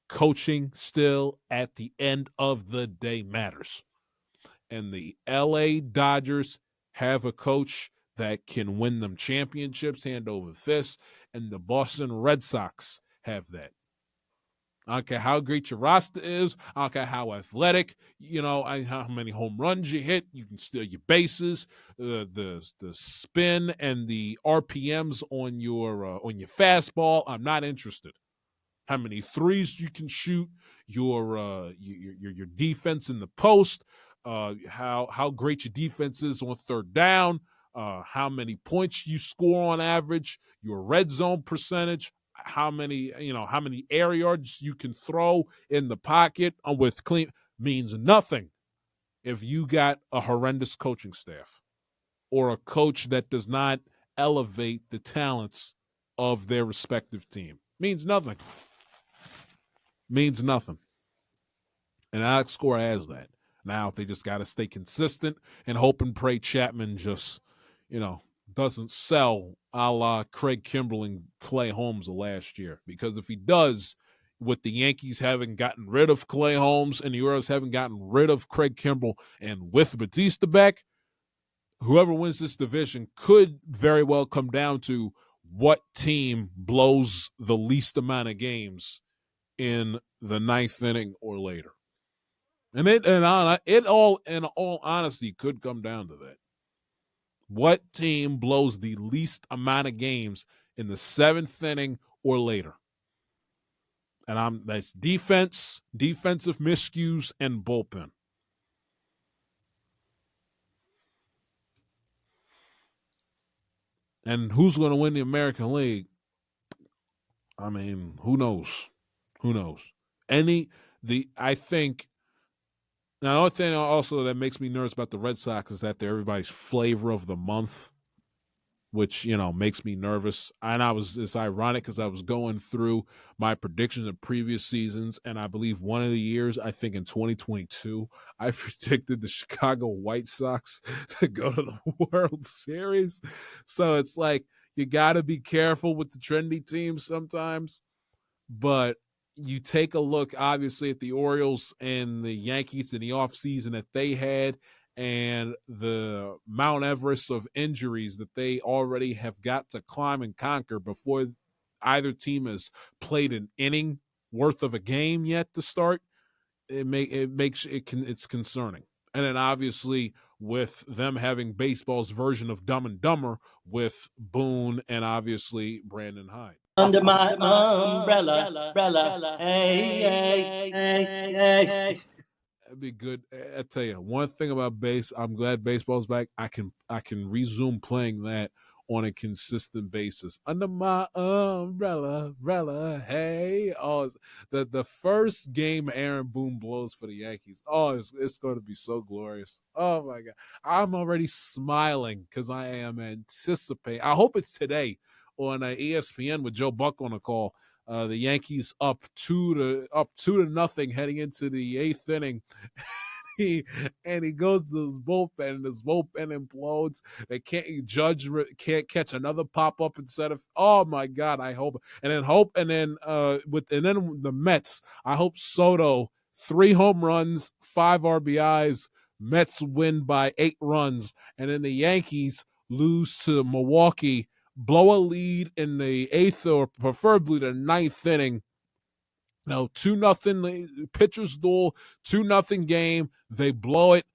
coaching still at the end of the day matters. And the LA Dodgers have a coach that can win them championships hand over fist, and the Boston Red Sox have that. I don't care how great your roster is. I don't care how athletic, how many home runs you hit. You can steal your bases, the spin and the RPMs on your fastball. I'm not interested. How many threes you can shoot, your defense in the post, how great your defense is on third down, how many points you score on average, your red zone percentage, how many air yards you can throw in the pocket with clean, means nothing if you got a horrendous coaching staff or a coach that does not elevate the talents of their respective team. Means nothing. Means nothing. And Alex Cora has that. Now they just got to stay consistent and hope and pray Chapman just, doesn't sell a la Craig Kimbrell and Clay Holmes of last year. Because if he does, with the Yankees having gotten rid of Clay Holmes and the Orioles having gotten rid of Craig Kimbrell, and with Batista back, whoever wins this division could very well come down to what team blows the least amount of games in the 9th inning or later. And it all, in all honesty, could come down to that. What team blows the least amount of games in the 7th inning or later? And that's defense, defensive miscues, and bullpen. And who's going to win the American League? I mean, who knows? Who knows? I think. Now, the only thing also that makes me nervous about the Red Sox is that they're everybody's flavor of the month, which, makes me nervous. And it's ironic because I was going through my predictions of previous seasons, and I believe one of the years, I think in 2022, I predicted the Chicago White Sox to go to the World Series. So it's like, you got to be careful with the trendy teams sometimes. But you take a look, obviously, at the Orioles and the Yankees in the offseason that they had, and the Mount Everest of injuries that they already have got to climb and conquer before either team has played an inning worth of a game yet to start, it's concerning. And then obviously with them having baseball's version of Dumb and Dumber with Boone and obviously Brandon Hyde. Under my umbrella, hey. That'd be good. I tell you, one thing about bass, I'm glad baseball's back. I can resume playing that on a consistent basis. Under my umbrella, hey. Oh, the first game Aaron Boone blows for the Yankees. Oh, it's going to be so glorious. Oh my God, I'm already smiling because I am anticipating. I hope it's today on ESPN with Joe Buck on the call. The Yankees up two to nothing heading into the eighth inning. he goes to his bullpen, and his bullpen implodes. They can't catch another pop up instead of. Oh my God! I hope, and then the Mets. I hope Soto 3 home runs, 5 RBIs. Mets win by 8 runs, and then the Yankees lose to Milwaukee. Blow a lead in the 8th or preferably the 9th inning. Now 2-0 pitcher's duel, 2-0 game. They blow it.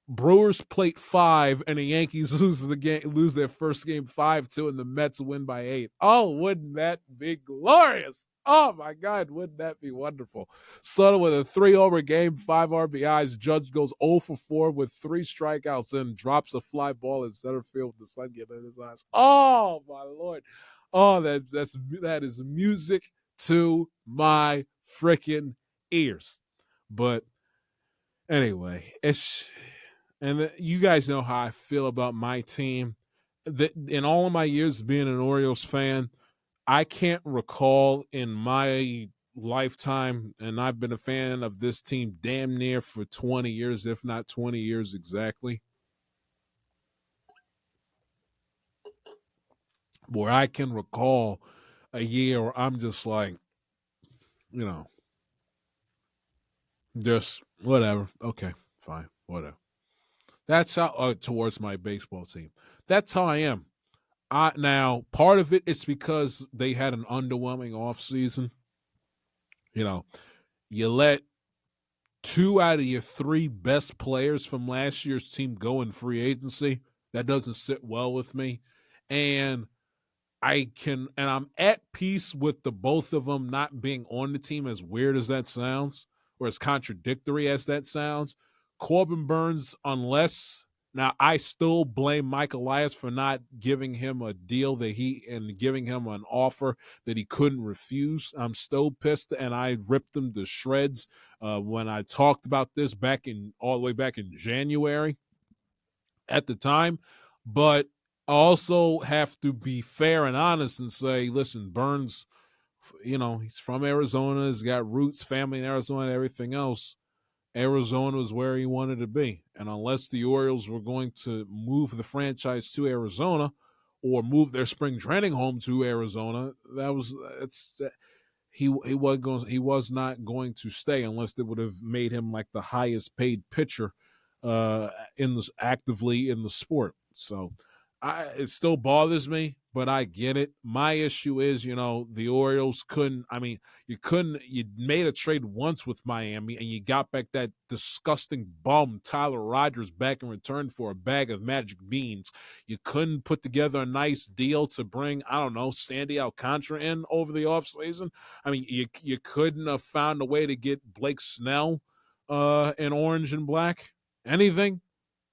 Brewers plate 5, and the Yankees lose their first game 5-2, and the Mets win by 8. Oh, wouldn't that be glorious? Oh my God, wouldn't that be wonderful? Soto with a 3-homer game, 5 RBIs. Judge goes 0 for 4 with 3 strikeouts and drops a fly ball in center field with the sun getting in his eyes. Oh my Lord! Oh, that is music to my freaking ears. But anyway, you guys know how I feel about my team. In all of my years being an Orioles fan, I can't recall in my lifetime, and I've been a fan of this team damn near for 20 years, if not 20 years exactly, where I can recall a year where I'm just like, just whatever. Okay, fine, whatever. That's how towards my baseball team. That's how I am. Now, part of it is because they had an underwhelming offseason. You let 2 out of your 3 best players from last year's team go in free agency. That doesn't sit well with me. And I'm at peace with the both of them not being on the team, as weird as that sounds, or as contradictory as that sounds. Corbin Burns, now I still blame Mike Elias for not giving him a deal and giving him an offer that he couldn't refuse. I'm still pissed, and I ripped him to shreds when I talked about this all the way back in January at the time. But I also have to be fair and honest and say, listen, Burns, he's from Arizona. He's got roots, family in Arizona, everything else. Arizona was where he wanted to be. And unless the Orioles were going to move the franchise to Arizona or move their spring training home to Arizona, he was not going to stay unless they would have made him like the highest paid pitcher actively in the sport. So it still bothers me, but I get it. My issue is, the Orioles you made a trade once with Miami and you got back that disgusting bum Tyler Rogers back in return for a bag of magic beans. You couldn't put together a nice deal to bring, Sandy Alcantara in over the offseason. You couldn't have found a way to get Blake Snell in orange and black. Anything?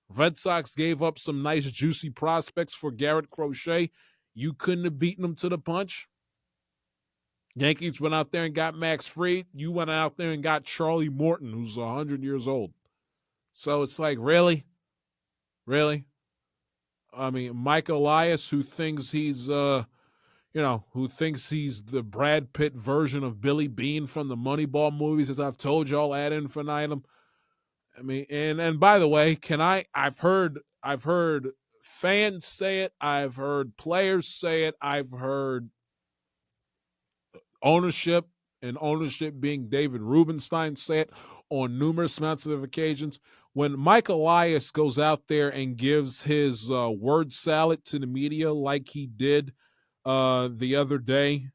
Red Sox gave up some nice, juicy prospects for Garrett Crochet. You couldn't have beaten them to the punch. Yankees went out there and got Max Fried. You went out there and got Charlie Morton, who's 100 years old. So it's like, really? Really? Mike Elias, who thinks he's, who thinks he's the Brad Pitt version of Billy Bean from the Moneyball movies, as I've told y'all ad infinitum. And by the way, I've heard fans say it, I've heard players say it, I've heard ownership being David Rubenstein say it on numerous amounts of occasions. When Mike Elias goes out there and gives his word salad to the media like he did the other day,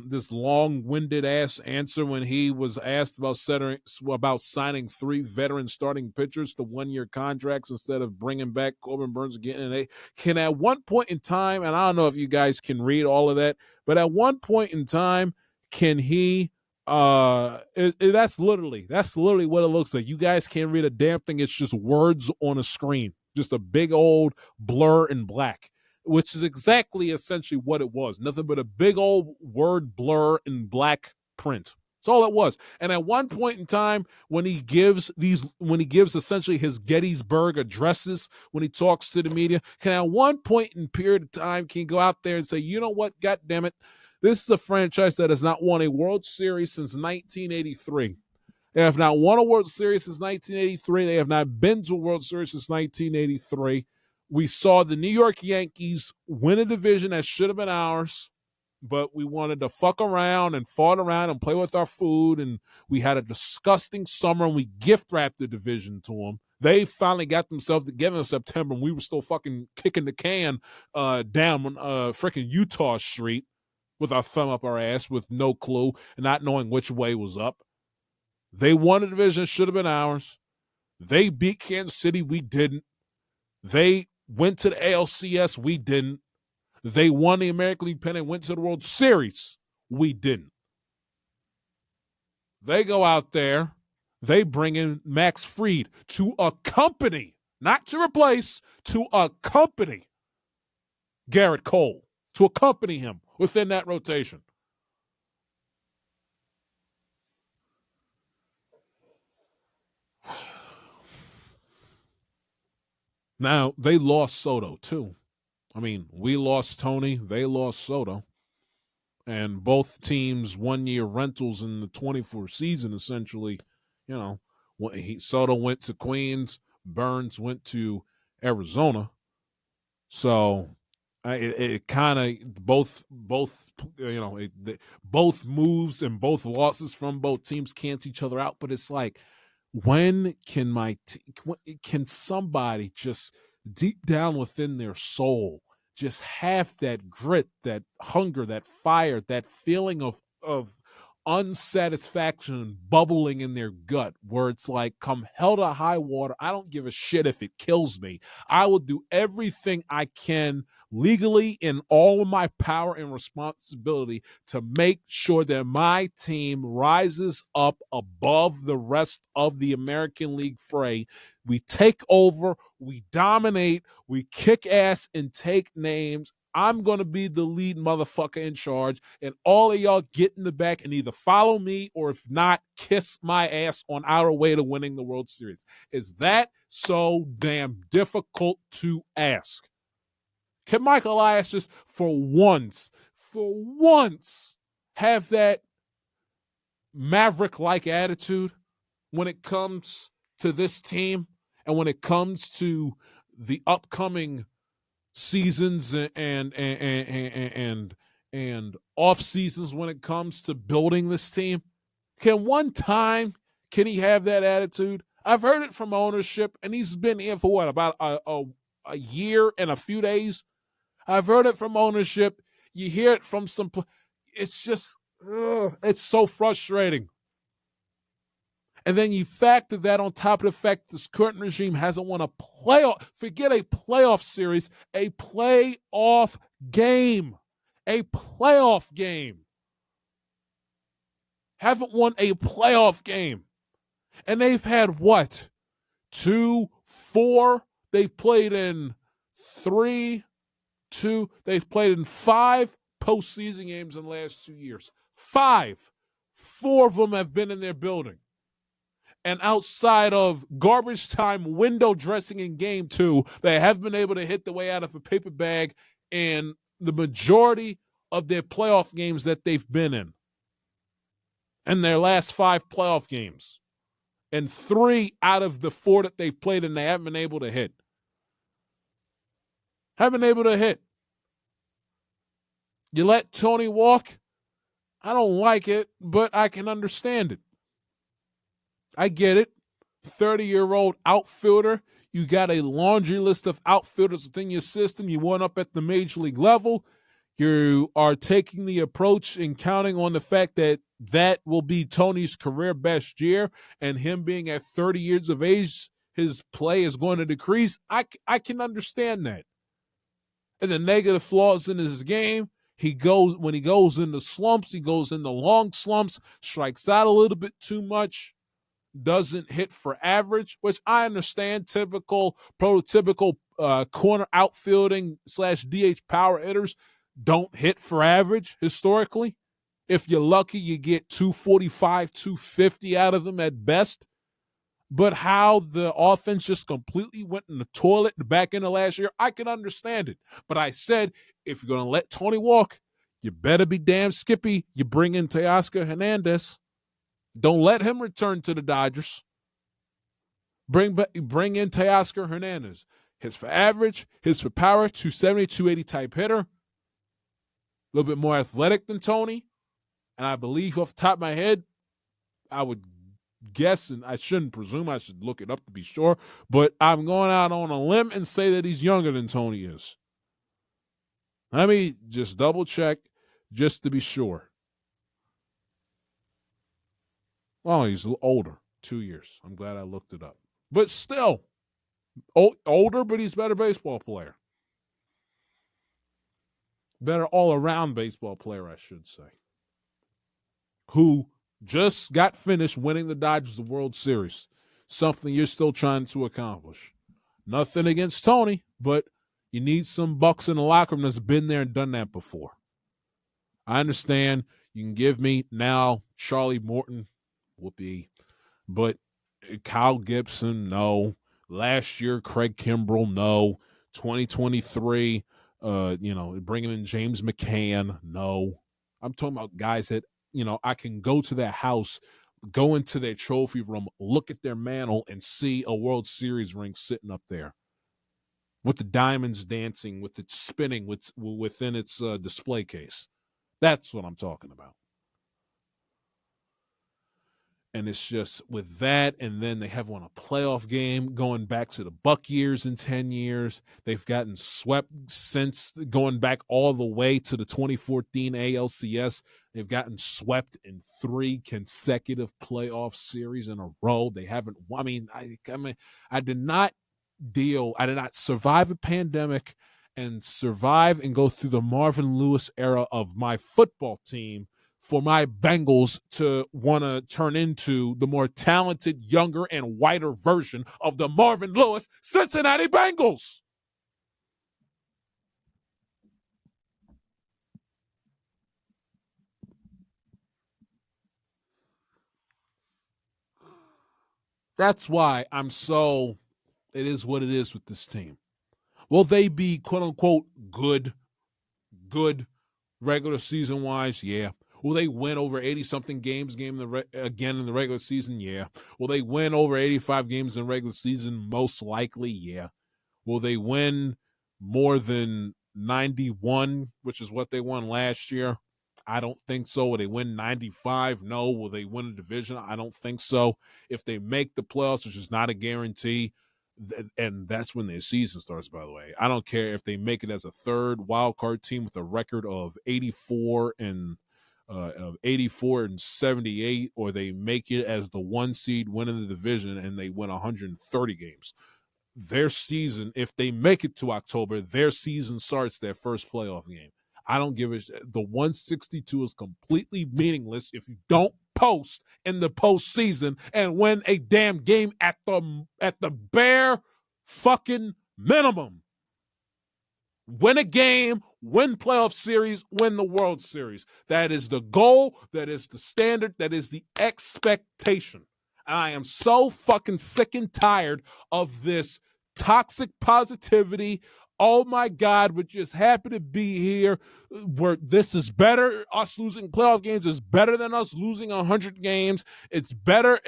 this long-winded ass answer when he was asked about signing 3 veteran starting pitchers to 1-year contracts instead of bringing back Corbin Burns again. And they can at one point in time, and I don't know if you guys can read all of that, but at one point in time, can he? That's literally what it looks like. You guys can't read a damn thing. It's just words on a screen, just a big old blur in black, which is exactly essentially what it was. Nothing but a big old word blur in black print. That's all it was. And at one point in time, when he gives essentially his Gettysburg addresses, when he talks to the media, can at one point in period of time, can he go out there and say, you know what, God damn it, this is a franchise that has not won a World Series since 1983. They have not won a World Series since 1983. They have not been to a World Series since 1983. We saw the New York Yankees win a division that should have been ours, but we wanted to fuck around and fought around and play with our food, and we had a disgusting summer, and we gift-wrapped the division to them. They finally got themselves together in September, and we were still fucking kicking the can down freaking Utah Street with our thumb up our ass with no clue and not knowing which way was up. They won a division that should have been ours. They beat Kansas City. We didn't. They went to the ALCS. We didn't. They won the American League pennant, went to the World Series. We didn't. They go out there. They bring in Max Fried to accompany, not to replace, to accompany Garrett Cole, to accompany him within that rotation. Now, they lost Soto, too. I mean, we lost Tony. They lost Soto. And both teams 1-year rentals in the 24 season, essentially. You know, Soto went to Queens. Burns went to Arizona. So it kind of both both moves and both losses from both teams cancel each other out. But it's like, when can somebody just deep down within their soul just have that grit, that hunger, that fire, that feeling of unsatisfaction bubbling in their gut, where it's like, come hell to high water, I don't give a shit if it kills me. I will do everything I can legally in all of my power and responsibility to make sure that my team rises up above the rest of the American League fray. We take over, we dominate, we kick ass and take names. I'm going to be the lead motherfucker in charge, and all of y'all get in the back and either follow me or, if not, kiss my ass on our way to winning the World Series. Is that so damn difficult to ask? Can Mike Elias just for once, have that Maverick-like attitude when it comes to this team and when it comes to the upcoming seasons and off seasons when it comes to building this team? Can he have that attitude? I've heard it from ownership, and he's been in for what, about a year and a few days. I've heard it from ownership. You hear it from some. It's just, it's so frustrating. And then you factor that on top of the fact this current regime hasn't won a playoff, forget a playoff series, a playoff game. A playoff game. Haven't won a playoff game. And they've had what? 2, 4. They've played in 3, 2. They've played in 5 postseason games in the last 2 years. 5. 4 of them have been in their building. And outside of garbage time window dressing in game 2, they have been able to hit the way out of a paper bag in the majority of their playoff games that they've been in their last 5 playoff games. And 3 out of the 4 that they've played in, they haven't been able to hit. You let Tony walk? I don't like it, but I can understand it. I get it. 30-year-old outfielder. You got a laundry list of outfielders within your system. You went up at the major league level. You are taking the approach and counting on the fact that that will be Tony's career best year, and him being at 30 years of age, his play is going to decrease. I can understand that. And the negative flaws in his game, when he goes into slumps, he goes into long slumps, strikes out a little bit too much, doesn't hit for average, which I understand. Prototypical corner outfielding / DH power hitters don't hit for average historically. If you're lucky, you get 245, 250 out of them at best. But how the offense just completely went in the toilet the back end of last year, I can understand it. But I said, if you're going to let Tony walk, you better be damn skippy. You bring in Teoscar Hernandez. Don't let him return to the Dodgers. Bring in Teoscar Hernandez. Hits for average, hits for power, 270, 280 type hitter. A little bit more athletic than Tony. And I believe off the top of my head, I would guess, and I shouldn't presume, I should look it up to be sure, but I'm going out on a limb and say that he's younger than Tony is. Let me just double check just to be sure. Well, he's older, 2 years. I'm glad I looked it up. But still, older, but he's a better baseball player. Better all-around baseball player, I should say. Who just got finished winning the Dodgers the World Series. Something you're still trying to accomplish. Nothing against Tony, but you need some bucks in the locker room that's been there and done that before. I understand you can give me now Charlie Morton, whoopee, but Kyle Gibson, no. Last year, Craig Kimbrell, no. 2023, bringing in James McCann, no. I'm talking about guys that, I can go to their house, go into their trophy room, look at their mantle, and see a World Series ring sitting up there with the diamonds dancing, with it spinning within its display case. That's what I'm talking about. And it's just with that, and then they have won a playoff game going back to the Buck years in 10 years. They've gotten swept since going back all the way to the 2014 ALCS. They've gotten swept in 3 consecutive playoff series in a row. They haven't. I mean, I did not survive a pandemic and survive and go through the Marvin Lewis era of my football team for my Bengals to want to turn into the more talented, younger, and whiter version of the Marvin Lewis Cincinnati Bengals. That's why it is what it is with this team. Will they be, quote-unquote, good regular season-wise? Yeah. Will they win over 80-something games again in the regular season? Yeah. Will they win over 85 games in the regular season? Most likely, yeah. Will they win more than 91, which is what they won last year? I don't think so. Will they win 95? No. Will they win a division? I don't think so. If they make the playoffs, which is not a guarantee, and that's when their season starts, by the way. I don't care if they make it as a third wild card team with a record of 84 and 78, or they make it as the 1 seed winning the division and they win 130 games. Their season, if they make it to October, their season starts their first playoff game. I don't give a shit. The 162 is completely meaningless if you don't post in the postseason and win a damn game at the bare fucking minimum. Win a game, win playoff series, win the World Series. That is the goal. That is the standard. That is the expectation. And I am so fucking sick and tired of this toxic positivity. Oh my God, we're just happy to be here. This is better. Us losing playoff games is better than us losing 100 games. It's better.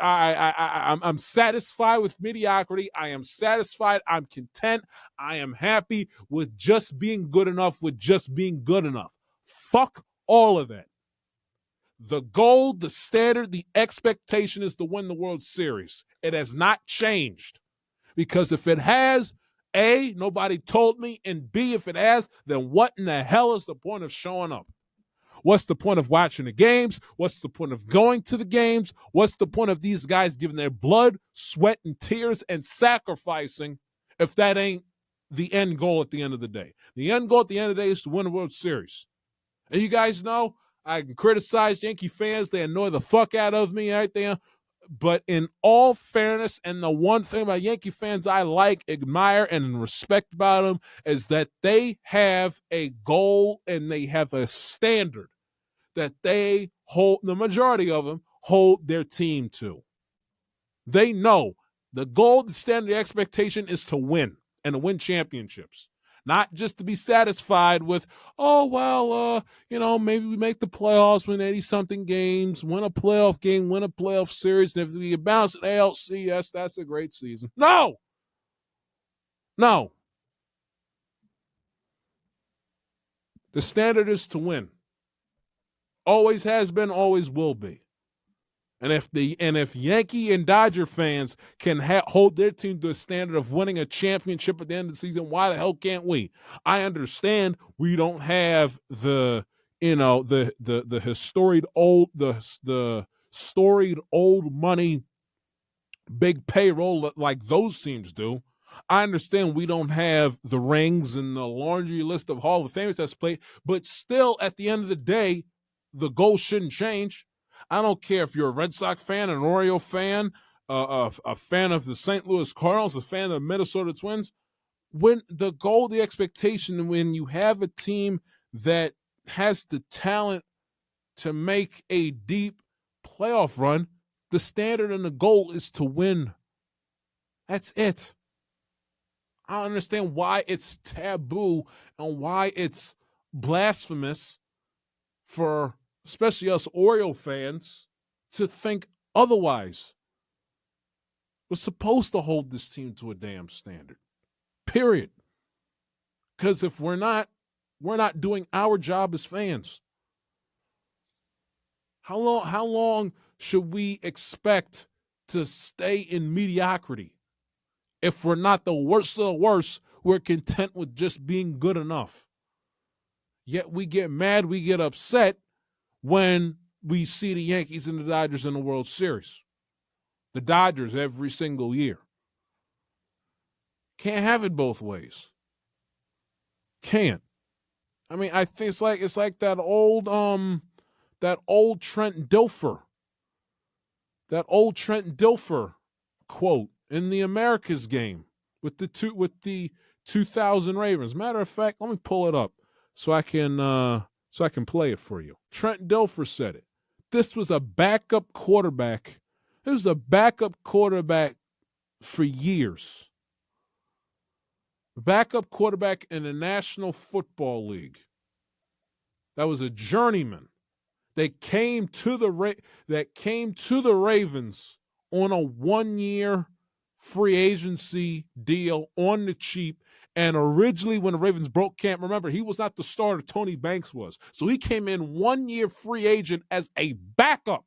I'm satisfied with mediocrity. I am satisfied. I'm content. I am happy with just being good enough. Fuck all of that. The goal, the standard, the expectation is to win the World Series. It has not changed. Because if it has, A, nobody told me, and B, if it has, then what in the hell is the point of showing up? What's the point of watching the games? What's the point of going to the games? What's the point of these guys giving their blood, sweat, and tears and sacrificing if that ain't the end goal at the end of the day? The end goal at the end of the day is to win a World Series. And you guys know I can criticize Yankee fans. They annoy the fuck out of me right there. But in all fairness, and the one thing about Yankee fans I like, admire, and respect about them is that they have a goal and they have a standard that they hold, the majority of them hold their team to. They know the goal, the standard, the expectation is to win and to win championships. Not just to be satisfied with, oh, well, maybe we make the playoffs, win 80-something games, win a playoff game, win a playoff series, and if we bounce at ALC, yes, that's a great season. No. The standard is to win. Always has been, always will be. And if Yankee and Dodger fans can hold their team to a standard of winning a championship at the end of the season, why the hell can't we? I understand we don't have the storied old money big payroll like those teams do. I understand we don't have the rings and the laundry list of Hall of Famers that's played, but still at the end of the day, the goal shouldn't change. I don't care if you're a Red Sox fan, an Oriole fan, a fan of the St. Louis Cardinals, a fan of the Minnesota Twins. When the goal, the expectation, when you have a team that has the talent to make a deep playoff run, the standard and the goal is to win. That's it. I don't understand why it's taboo and why it's blasphemous for especially us Oriole fans to think otherwise. We're supposed to hold this team to a damn standard. Period. Because if we're not doing our job as fans. How long should we expect to stay in mediocrity? If we're not the worst of the worst, we're content with just being good enough. Yet we get mad, we get upset when we see the Yankees and the Dodgers in the World Series. The Dodgers every single year. Can't have it both ways. Can't. I mean, I think it's like that old Trent Dilfer. That old Trent Dilfer quote in the Americas game with the 2000 Ravens. Matter of fact, let me pull it up so I can play it for you. Trent Dilfer said it. This was a backup quarterback. It was a backup quarterback for years. Backup quarterback in the National Football League. That was a journeyman. That came to the Ravens on a 1-year free agency deal on the cheap. And originally when the Ravens broke camp, remember, he was not the starter, Tony Banks was. So he came in 1-year free agent as a backup.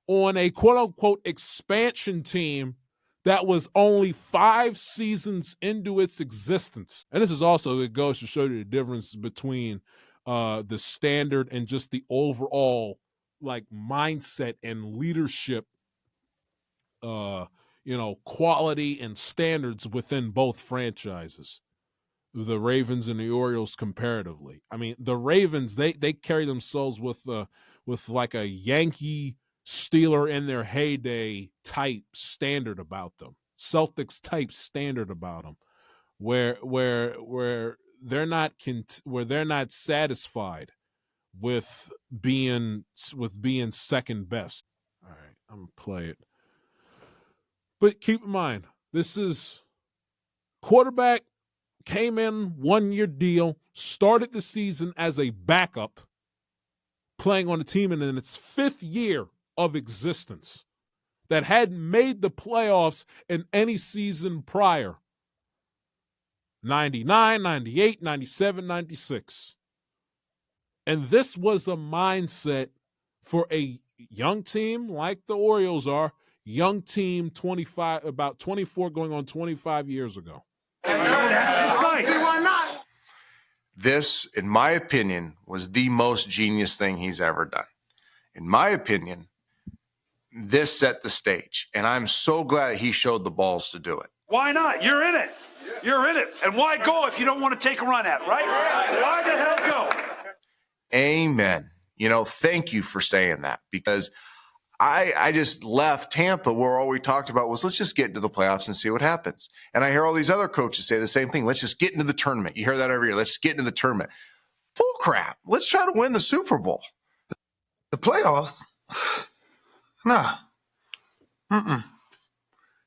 On a quote-unquote expansion team that was only 5 seasons into its existence. And this is also, it goes to show you the difference between the standard and just the overall mindset and leadership, quality and standards within both franchises. The Ravens and the Orioles comparatively. I mean, the Ravens, they carry themselves with like a Yankee Steeler in their heyday type standard about them, Celtics type standard about them, where they're not satisfied with being second best. All right, I'm gonna play it, but keep in mind this is quarterback came in 1-year deal, started the season as a backup, playing on the team in its 5th year of existence that hadn't made the playoffs in any season prior. 99, 98, 97, 96. And this was the mindset for a young team like the Orioles are. young team, about 24 going on 25 years ago. That's the site. See why not? This, in my opinion, was the most genius thing he's ever done. In my opinion, this set the stage, and I'm so glad he showed the balls to do it. Why not? You're in it. You're in it. And why go if you don't want to take a run at it, right? Why the hell go? Amen. Thank you for saying that, because I just left Tampa where all we talked about was let's just get into the playoffs and see what happens. And I hear all these other coaches say the same thing. Let's just get into the tournament. You hear that every year. Let's get into the tournament. Bull crap. Let's try to win the Super Bowl. The playoffs? Nah.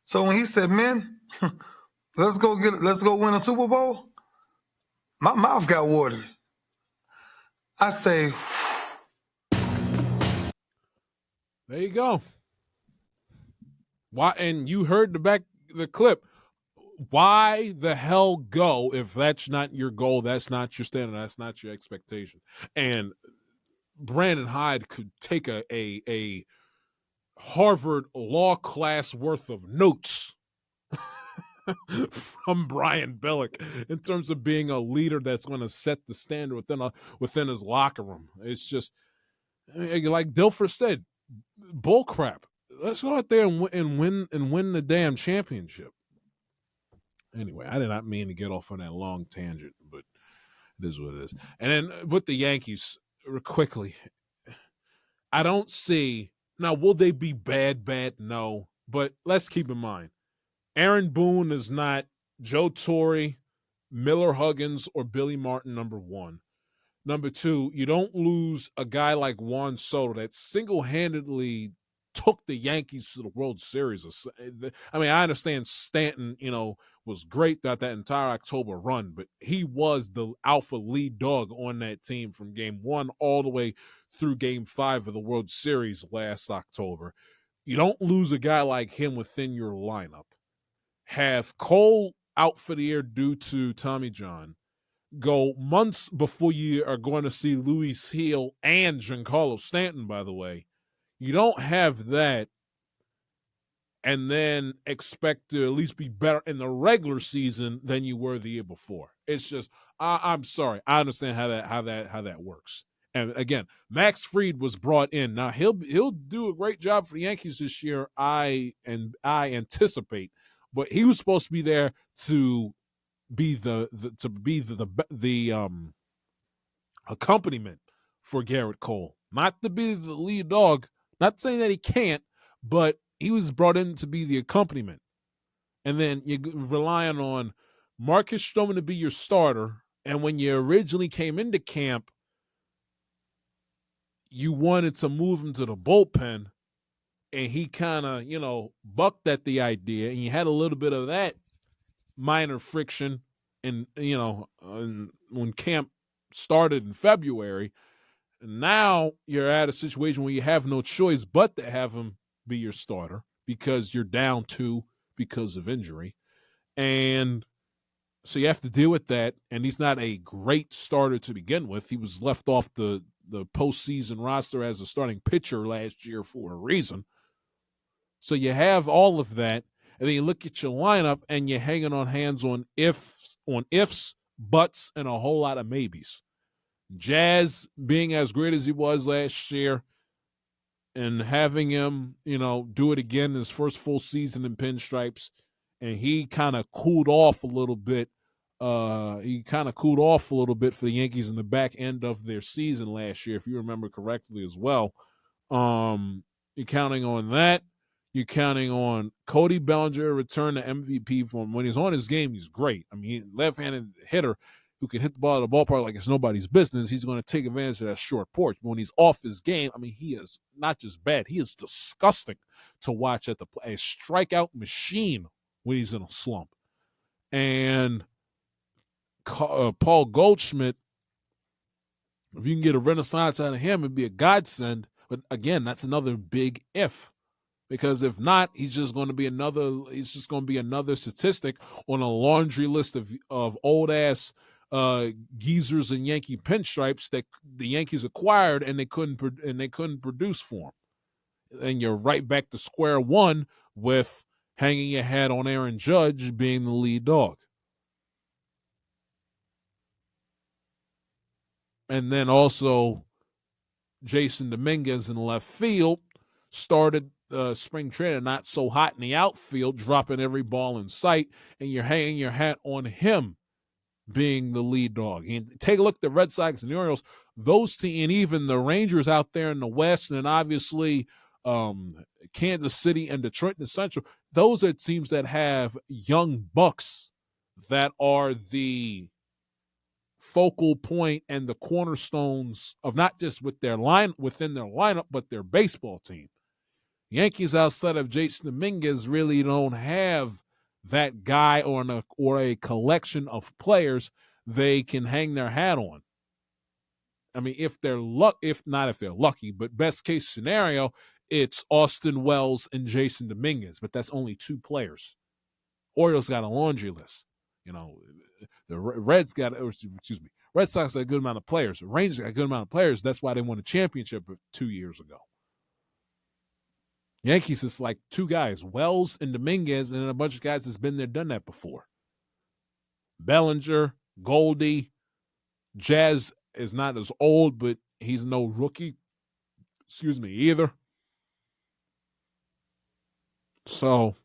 So when he said, "Man, let's go win a Super Bowl," my mouth got watered. I say, there you go. Why? And you heard the clip. Why the hell go if that's not your goal? That's not your standard. That's not your expectation. And Brandon Hyde could take a Harvard law class worth of notes from Brian Billick in terms of being a leader that's going to set the standard within his locker room. It's just like Dilfer said, bull crap. Let's go out there and win the damn championship. Anyway, I did not mean to get off on that long tangent, but it is what it is. And then with the Yankees, quickly, I don't see now. Will they be bad? No, but let's keep in mind, Aaron Boone is not Joe Torre, Miller Huggins, or Billy Martin, number one. Number two, you don't lose a guy like Juan Soto that single-handedly took the Yankees to the World Series. I mean, I understand Stanton, was great throughout that entire October run, but he was the alpha lead dog on that team from game 1 all the way through game 5 of the World Series last October. You don't lose a guy like him within your lineup. Have Cole out for the year due to Tommy John. Go months before you are going to see Luis Gil and Giancarlo Stanton, by the way. You don't have that and then expect to at least be better in the regular season than you were the year before. It's just, I'm sorry. I understand how that works. And again, Max Fried was brought in. Now he'll do a great job for the Yankees this year. I anticipate, but he was supposed to be there to be the accompaniment for Garrett Cole, not to be the lead dog. Not saying that he can't, but he was brought in to be the accompaniment. And then you're relying on Marcus Stroman to be your starter. And when you originally came into camp, you wanted to move him to the bullpen, and he kind of, bucked at the idea, and you had a little bit of that minor friction and when camp started in February. Now you're at a situation where you have no choice but to have him be your starter because you're down 2 because of injury. And so you have to deal with that. And he's not a great starter to begin with. He was left off the postseason roster as a starting pitcher last year for a reason. So you have all of that. And then you look at your lineup and you're hanging on hands on ifs, buts, and a whole lot of maybes. Jazz being as great as he was last year and having him, do it again in his first full season in pinstripes, and he kind of cooled off a little bit. For the Yankees in the back end of their season last year, if you remember correctly as well. You're counting on that. You're counting on Cody Bellinger return to MVP form. When he's on his game, he's great. I mean, left-handed hitter who can hit the ball at the ballpark like it's nobody's business. He's going to take advantage of that short porch. But when he's off his game, I mean, he is not just bad. He is disgusting to watch at the play. A strikeout machine when he's in a slump. And Paul Goldschmidt, if you can get a renaissance out of him, it'd be a godsend. But again, that's another big if. Because if not, he's just going to be another statistic on a laundry list of old ass geezers and Yankee pinstripes that the Yankees acquired and they couldn't produce for him. and you're right back to square one with hanging your hat on Aaron Judge being the lead dog. And then also Jason Dominguez in left field started spring training not so hot in the outfield, dropping every ball in sight, and you're hanging your hat on him being the lead dog. And take a look at the Red Sox and the Orioles, those teams, and even the Rangers out there in the West, and obviously Kansas City and Detroit in the Central. Those are teams that have young bucks that are the focal point and the cornerstones of not just within their lineup, but their baseball team. Yankees, outside of Jason Dominguez, really don't have that guy or a collection of players they can hang their hat on. I mean, if they're lucky, but best case scenario, it's Austin Wells and Jason Dominguez, but that's only two players. Orioles got a laundry list. You know, the Red Sox got a good amount of players. The Rangers got a good amount of players. That's why they won a championship 2 years ago. Yankees is like two guys, Wells and Dominguez, and then a bunch of guys that's been there, done that before. Bellinger, Goldie, Jazz is not as old, but he's no rookie. Either. So,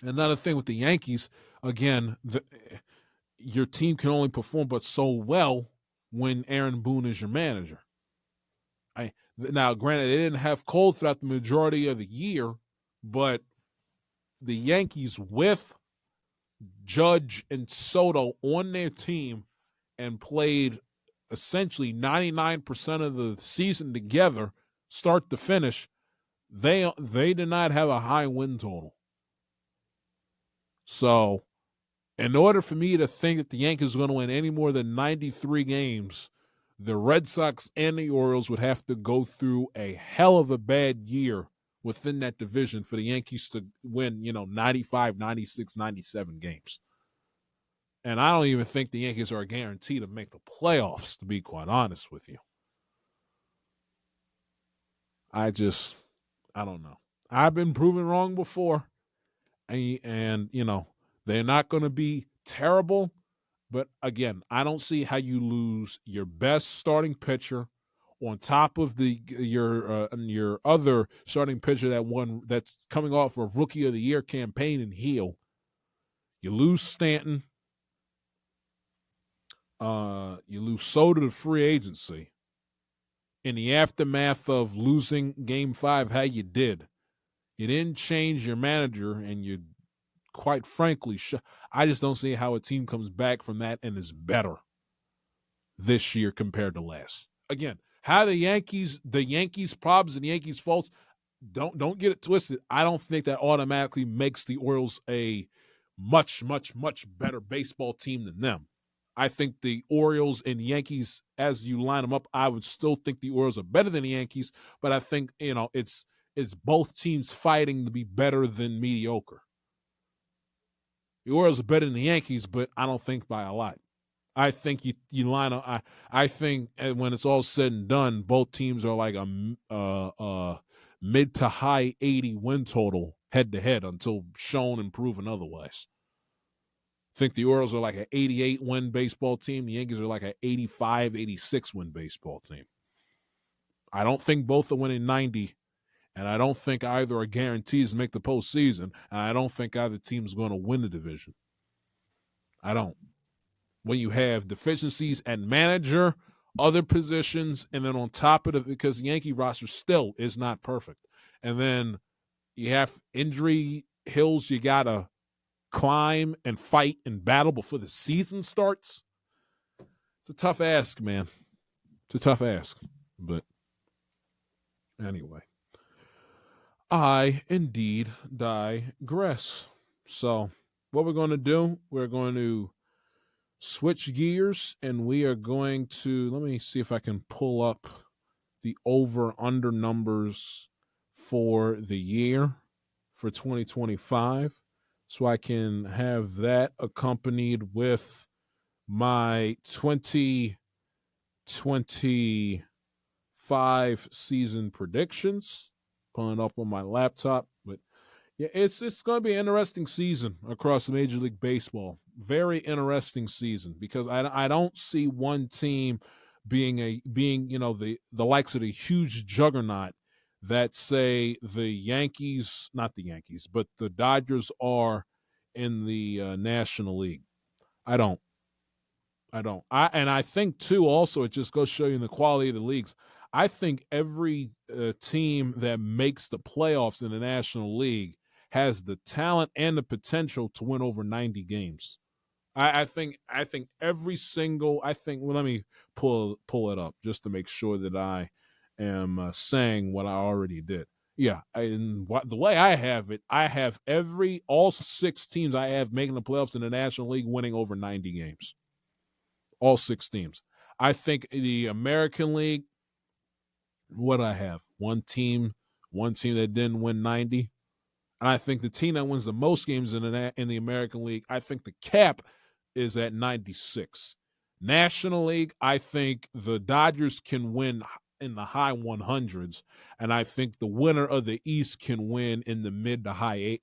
another thing with the Yankees, again, your team can only perform but so well when Aaron Boone is your manager. Now, granted, they didn't have Cole throughout the majority of the year, but the Yankees with Judge and Soto on their team and played essentially 99% of the season together, start to finish, they did not have a high win total. So, in order for me to think that the Yankees are going to win any more than 93 games, the Red Sox and the Orioles would have to go through a hell of a bad year within that division for the Yankees to win, 95, 96, 97 games. And I don't even think the Yankees are a guarantee to make the playoffs, to be quite honest with you. I don't know. I've been proven wrong before. And they're not going to be terrible. But again, I don't see how you lose your best starting pitcher on top of your other starting pitcher that's coming off a Rookie of the Year campaign in Heel. You lose Stanton. You lose Soto to free agency. In the aftermath of losing Game 5, how you did. You didn't change your manager, and you quite frankly, I just don't see how a team comes back from that and is better this year compared to last. Again, how the Yankees problems and the Yankees faults, don't get it twisted. I don't think that automatically makes the Orioles a much, much, much better baseball team than them. I think the Orioles and Yankees, as you line them up, I would still think the Orioles are better than the Yankees, but I think, it's both teams fighting to be better than mediocre. The Orioles are better than the Yankees, but I don't think by a lot. I think you line up. I think when it's all said and done, both teams are like a mid to high 80 win total head to head until shown and proven otherwise. I think the Orioles are like an 88 win baseball team. The Yankees are like an 85, 86 win baseball team. I don't think both are winning 90. And I don't think either are guarantees to make the postseason. And I don't think either team is going to win the division. I don't. When you have deficiencies at manager, other positions, and then on top of it, because the Yankee roster still is not perfect. And then you have injury hills you got to climb and fight and battle before the season starts. It's a tough ask, man. It's a tough ask. But anyway. I indeed digress. So, what we're going to do, we're going to switch gears, and we are going to, let me see if I can pull up the over-under numbers for the year for 2025, so I can have that accompanied with my 2025 season predictions. pulling it up on my laptop. But yeah, it's going to be an interesting season across Major League Baseball. Very interesting season because I don't see one team being the likes of the huge juggernaut that say the Yankees, not the Yankees, but the Dodgers are in the National League. I don't. I think too. Also, it just goes to show you the quality of the leagues. I think every team that makes the playoffs in the National League has the talent and the potential to win over 90 games. I think every single. Well, let me pull it up just to make sure that I am saying what I already did. Yeah, the way I have it, I have all 6 teams I have making the playoffs in the National League winning over 90 games. All 6 teams. I think the American League, what I have, one team that didn't win 90. And I think the team that wins the most games in the American League, I think the cap is at 96. National League, I think the Dodgers can win in the high 100s, and I think the winner of the East can win in the mid to high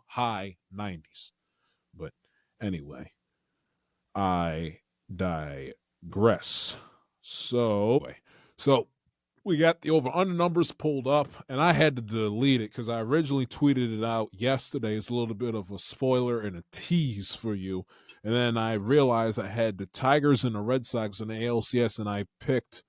high 90s. But anyway, I digress. So we got the over-under numbers pulled up, and I had to delete it because I originally tweeted it out yesterday. It's a little bit of a spoiler and a tease for you. And then I realized I had the Tigers and the Red Sox in the ALCS, and I picked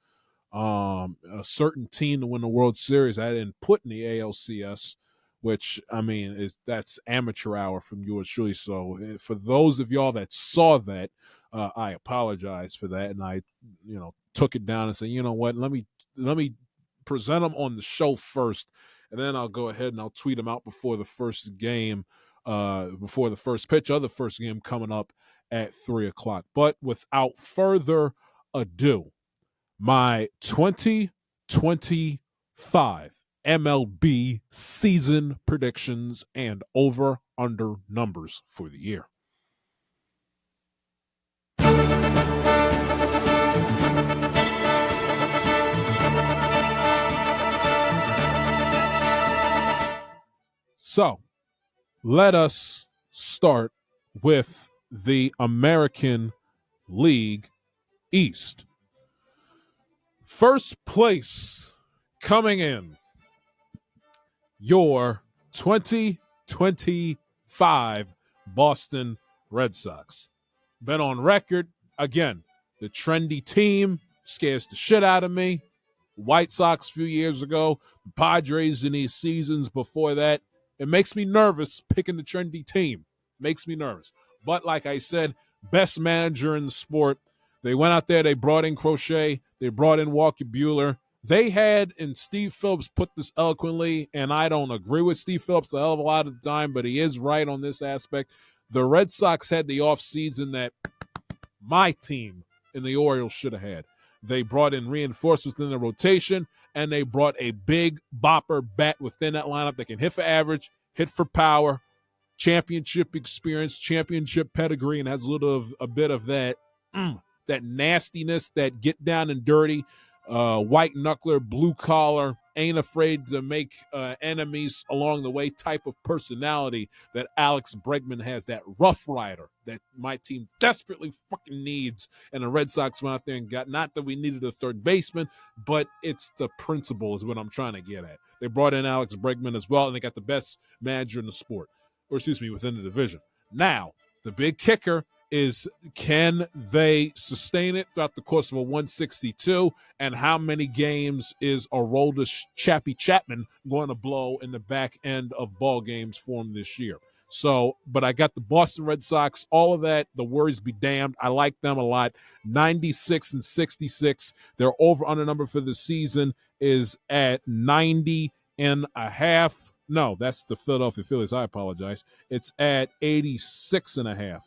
a certain team to win the World Series. I didn't put in the ALCS, which, I mean, that's amateur hour from yours truly. So for those of y'all that saw that, I apologize for that. And I, took it down and said, you know what, let me present them on the show first, and then I'll go ahead and I'll tweet them out before the first game, before the first pitch of the first game coming up at 3:00. But without further ado, my 2025 MLB season predictions and over-under numbers for the year. So, let us start with the American League East. First place coming in, your 2025 Boston Red Sox. Been on record, again, the trendy team scares the shit out of me. White Sox a few years ago, the Padres in these seasons before that. It makes me nervous picking the trendy team. Makes me nervous. But like I said, best manager in the sport. They went out there, they brought in Crochet, they brought in Walker Buehler. They had, and Steve Phillips put this eloquently, and I don't agree with Steve Phillips a hell of a lot of the time, but he is right on this aspect. The Red Sox had the offseason that my team and the Orioles should have had. They brought in reinforcements in the rotation, and they brought a big bopper bat within that lineup that can hit for average, hit for power, championship experience, championship pedigree, and has a bit of that that nastiness, that get down and dirty, white knuckler, blue collar, ain't afraid to make enemies along the way type of personality that Alex Bregman has, that Rough Rider that my team desperately fucking needs. And the Red Sox went out there and got, not that we needed a third baseman, but it's the principle is what I'm trying to get at. They brought in Alex Bregman as well, and they got the best manager in the sport, within the division. Now, the big kicker is, can they sustain it throughout the course of a 162, and how many games is Aroldis Chappie Chapman going to blow in the back end of ball games for him this year? So, but I got the Boston Red Sox, all of that, the worries be damned. I like them a lot. 96-66. Their over-under number for the season is at 90.5. No, that's the Philadelphia Phillies. I apologize. It's at 86.5.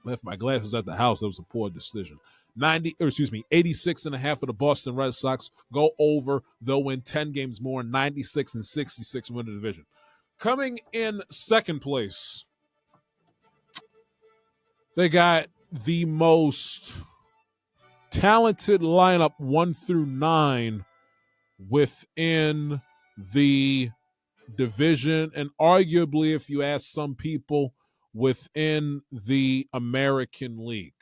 Left my glasses at the house. That was a poor decision. 86.5 for the Boston Red Sox. Go over. They'll win 10 games more. 96-66 win the division. Coming in second place, they got the most talented lineup 1 through 9 within the division, and arguably, if you ask some people, within the American League.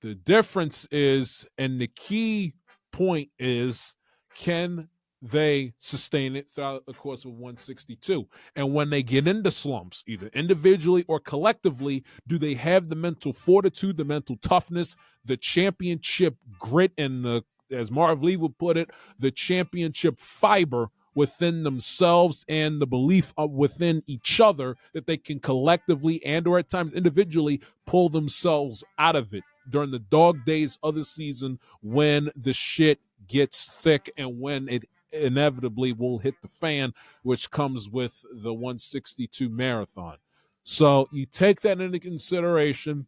The difference is, and the key point is, can they sustain it throughout the course of 162? And when they get into slumps, either individually or collectively, do they have the mental fortitude, the mental toughness, the championship grit, and the, as Marv Lee would put it, the championship fiber within themselves and the belief within each other that they can collectively and or at times individually pull themselves out of it during the dog days of the season when the shit gets thick and when it inevitably will hit the fan, which comes with the 162 marathon. So you take that into consideration.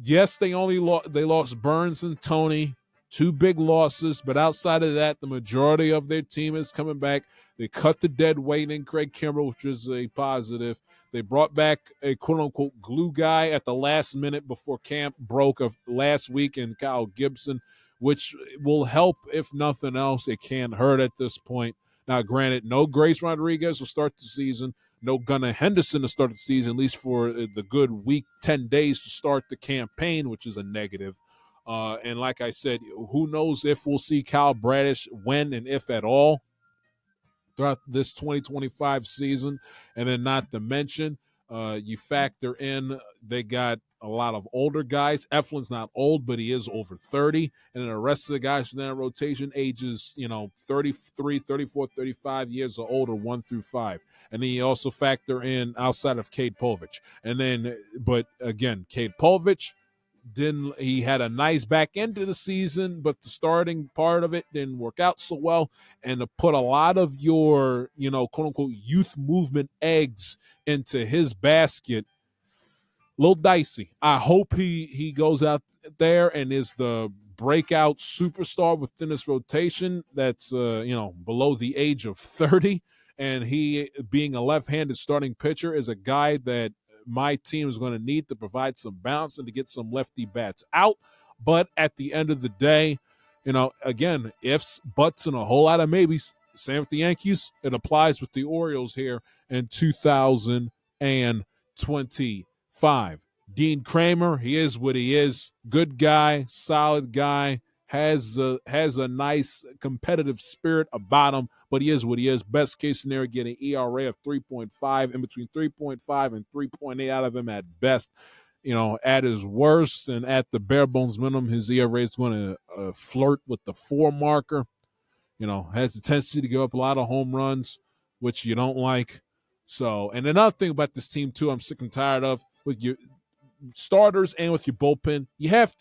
Yes, they lost Burns and Tony, two big losses, but outside of that, the majority of their team is coming back. They cut the dead weight in Craig Kimbrell, which is a positive. They brought back a quote-unquote glue guy at the last minute before camp broke of last week in Kyle Gibson, which will help if nothing else. It can't hurt at this point. Now, granted, no Grace Rodriguez will start the season. No Gunnar Henderson to start the season, at least for the good week, 10 days to start the campaign, which is a negative. And like I said, who knows if we'll see Kyle Bradish, when and if at all, throughout this 2025 season. And then not to mention, you factor in they got a lot of older guys. Eflin's not old, but he is over 30. And then the rest of the guys from that rotation ages, 33, 34, 35 years or older, 1 through 5. And then you also factor in outside of Cade Povich. And then, but again, Cade Povich, he had a nice back end to the season, but the starting part of it didn't work out so well. And to put a lot of your, quote unquote youth movement eggs into his basket, a little dicey. I hope he goes out there and is the breakout superstar within this rotation that's below the age of 30. And he, being a left-handed starting pitcher, is a guy that my team is going to need to provide some balance and to get some lefty bats out. But at the end of the day, again, ifs, buts, and a whole lot of maybes. Same with the Yankees. It applies with the Orioles here in 2025. Dean Kramer, he is what he is. Good guy, solid guy. Has a nice competitive spirit about him, but he is what he is. Best case scenario, get an ERA of 3.5, in between 3.5 and 3.8 out of him at best. At his worst and at the bare bones minimum, his ERA is going to flirt with the 4 marker. Has the tendency to give up a lot of home runs, which you don't like. So, and another thing about this team too, I'm sick and tired of, with your starters and with your bullpen, you have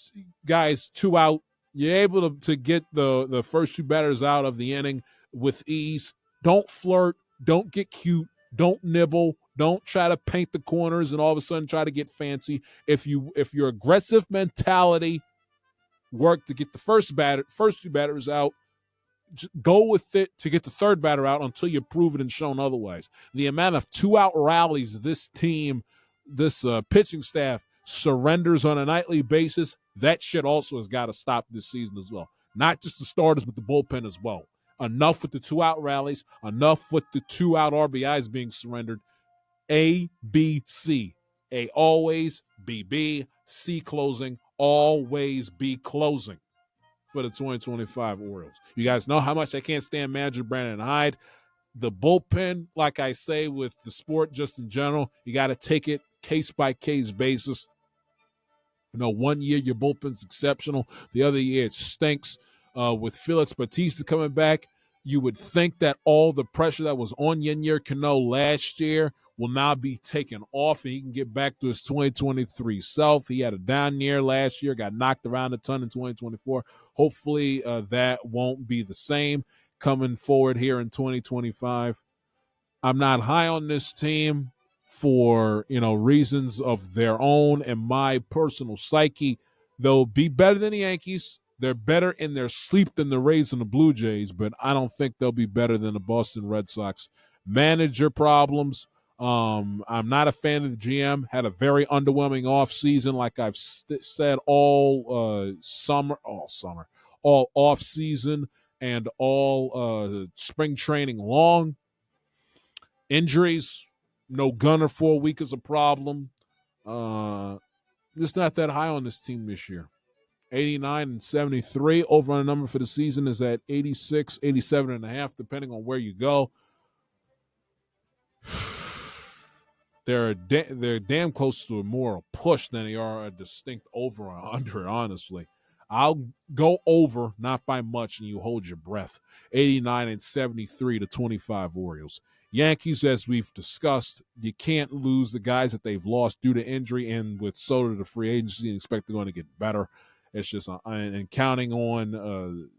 guys 2 out. You're able to get the first 2 batters out of the inning with ease. Don't flirt. Don't get cute. Don't nibble. Don't try to paint the corners and all of a sudden try to get fancy. If your aggressive mentality worked to get the first 2 batters out, go with it to get the 3rd batter out until you're proven and shown otherwise. The amount of 2-out rallies this team, this pitching staff surrenders on a nightly basis, that shit also has got to stop this season as well. Not just the starters, but the bullpen as well. Enough with the 2-out rallies. Enough with the 2-out RBIs being surrendered. A, B, C. A always, B, B, C closing, always be closing for the 2025 Orioles. You guys know how much I can't stand manager Brandon Hyde. The bullpen, like I say with the sport just in general, you got to take it case-by-case basis. 1 year your bullpen's exceptional. The other year it stinks. With Felix Bautista coming back, you would think that all the pressure that was on Yennier Cano last year will now be taken off and he can get back to his 2023 self. He had a down year last year, got knocked around a ton in 2024. Hopefully that won't be the same coming forward here in 2025. I'm not high on this team for, reasons of their own and my personal psyche. They'll be better than the Yankees. They're better in their sleep than the Rays and the Blue Jays, but I don't think they'll be better than the Boston Red Sox. Manager problems. I'm not a fan of the GM. Had a very underwhelming offseason, like I've said all off season. and all spring training long. Injuries, no Gunner for a week is a problem. Just not that high on this team this year. 89 and 73. Over on a number for the season is at 86, 87 and a half, depending on where you go. They're damn close to a more push than they are a distinct over or under, honestly. I'll go over, not by much, and you hold your breath. 89 and 73 to 25 Orioles. Yankees, as we've discussed, you can't lose the guys that they've lost due to injury, and with Soto to free agency, and expect they're going to get better. It's just and counting on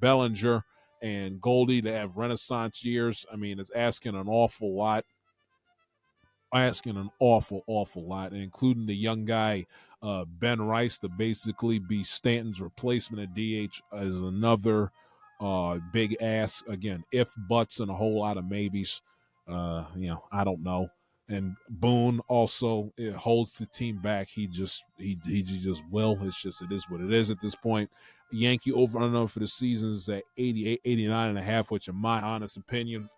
Bellinger and Goldie to have renaissance years. I mean, it's asking an awful lot. Awful lot, including the young guy Ben Rice to basically be Stanton's replacement at DH as another big ass. Again, if, buts, and a whole lot of maybes. I don't know. And Boone also holds the team back. He just will. It is what it is at this point. Yankee over under for the season is at 88, 89 and a half, which in my honest opinion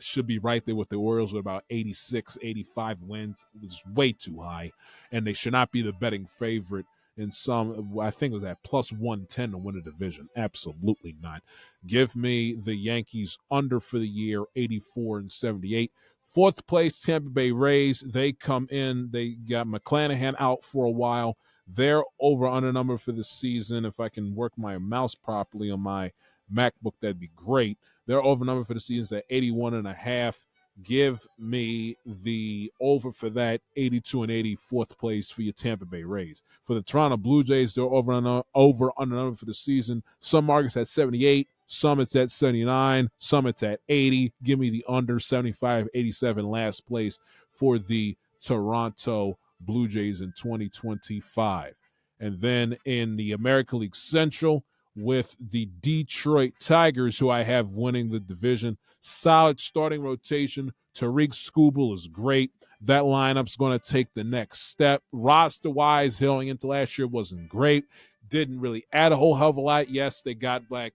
should be right there with the Orioles with about 86, 85 wins. It was way too high, and they should not be the betting favorite in some. I think it was at plus 110 to win a division. Absolutely not. Give me the Yankees under for the year, 84 and 78. Fourth place, Tampa Bay Rays. They come in. They got McClanahan out for a while. They're over under number for the season. If I can work my mouse properly on my MacBook, that'd be great. Their over number for the season is at 81 and a half. Give me the over for that, 82 and 80, fourth place for your Tampa Bay Rays. For the Toronto Blue Jays, they're over under number for the season. Some markets at 78, some it's at 79, some it's at 80. Give me the under, 75, 87, last place for the Toronto Blue Jays in 2025. And then in the American League Central, with the Detroit Tigers, who I have winning the division. Solid starting rotation. Tariq Skubal is great. That lineup's going to take the next step. Roster-wise, going into last year wasn't great. Didn't really add a whole hell of a lot. Yes, they got back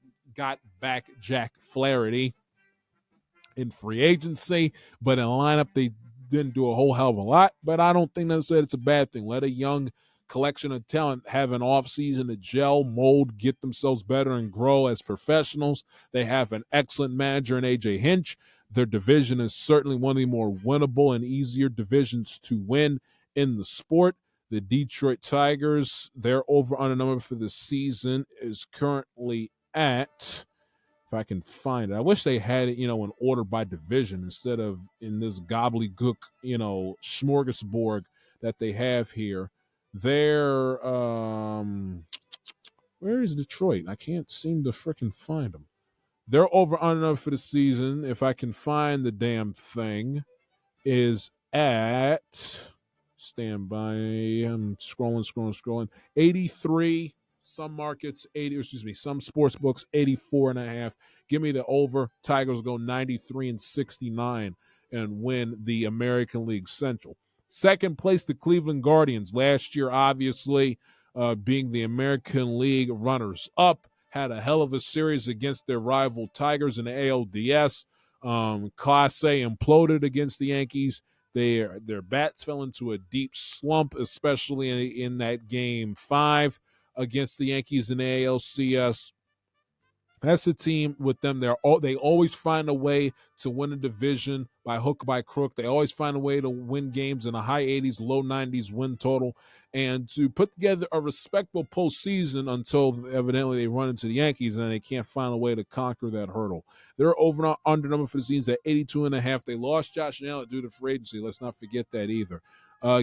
Jack Flaherty in free agency, but in a lineup, they didn't do a whole hell of a lot. But I don't think necessarily it's a bad thing. Let a young collection of talent have an offseason to gel, mold, get themselves better, and grow as professionals. They have an excellent manager in A.J. Hinch. Their division is certainly one of the more winnable and easier divisions to win in the sport. The Detroit Tigers, their over-under number for the season is currently at, if I can find it, I wish they had it, in order by division instead of in this gobbledygook, smorgasbord that they have here. They're where is Detroit? I can't seem to freaking find them. They're over under for the season, if I can find the damn thing, is at, stand by, I'm scrolling, 83, some markets, some sports books, 84 and a half. Give me the over. Tigers go 93 and 69 and win the American League Central. Second place, the Cleveland Guardians. Last year, obviously, being the American League runners-up, had a hell of a series against their rival Tigers in the ALDS. Class A imploded against the Yankees. Their bats fell into a deep slump, especially in that Game 5 against the Yankees in the ALCS. That's a team with them. They always find a way to win a division by hook or by crook. They always find a way to win games in the high 80s, low 90s win total, and to put together a respectable postseason until evidently they run into the Yankees and they can't find a way to conquer that hurdle. They're over and under number for the season at 82 and a half. They lost Josh Allen due to free agency. Let's not forget that either.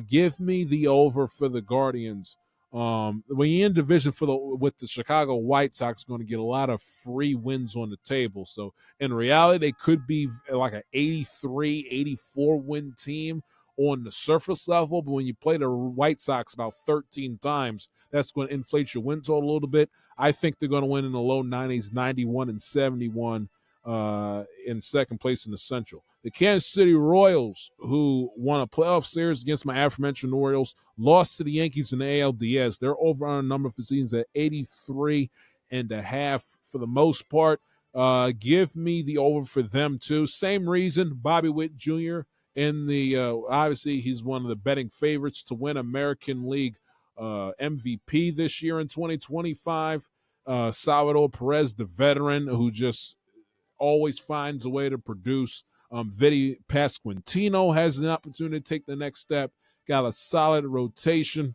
Give me the over for the Guardians. When you're in division with the Chicago White Sox, going to get a lot of free wins on the table. So in reality, they could be like an 83, 84 win team on the surface level. But when you play the White Sox about 13 times, that's going to inflate your win total a little bit. I think they're going to win in the low 90s, 91 and 71 in second place in the Central. The Kansas City Royals, who won a playoff series against my aforementioned Orioles, lost to the Yankees in the ALDS. They're over on a number for seasons at 83 1.5 for the most part. Give me the over for them too. Same reason, Bobby Witt Jr. in the obviously he's one of the betting favorites to win American League MVP this year in 2025. Salvador Perez, the veteran who just always finds a way to produce. Vidi Pasquantino has an opportunity to take the next step. Got a solid rotation.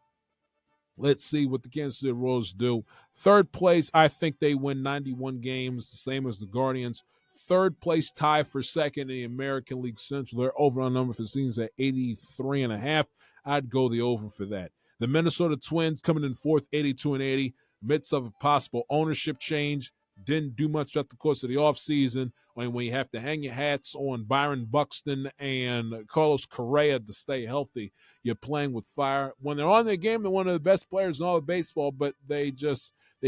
Let's see what the Kansas City Royals do. Third place, I think they win 91 games, the same as the Guardians. Third place tie for second in the American League Central. Their over-on number for the season is at 83.5. I'd go the over for that. The Minnesota Twins coming in fourth, 82-80, midst of a possible ownership change. Didn't do much throughout the course of the offseason. When you have to hang your hats on Byron Buxton and Carlos Correa to stay healthy, you're playing with fire. When they're on their game, they're one of the best players in all of baseball, but they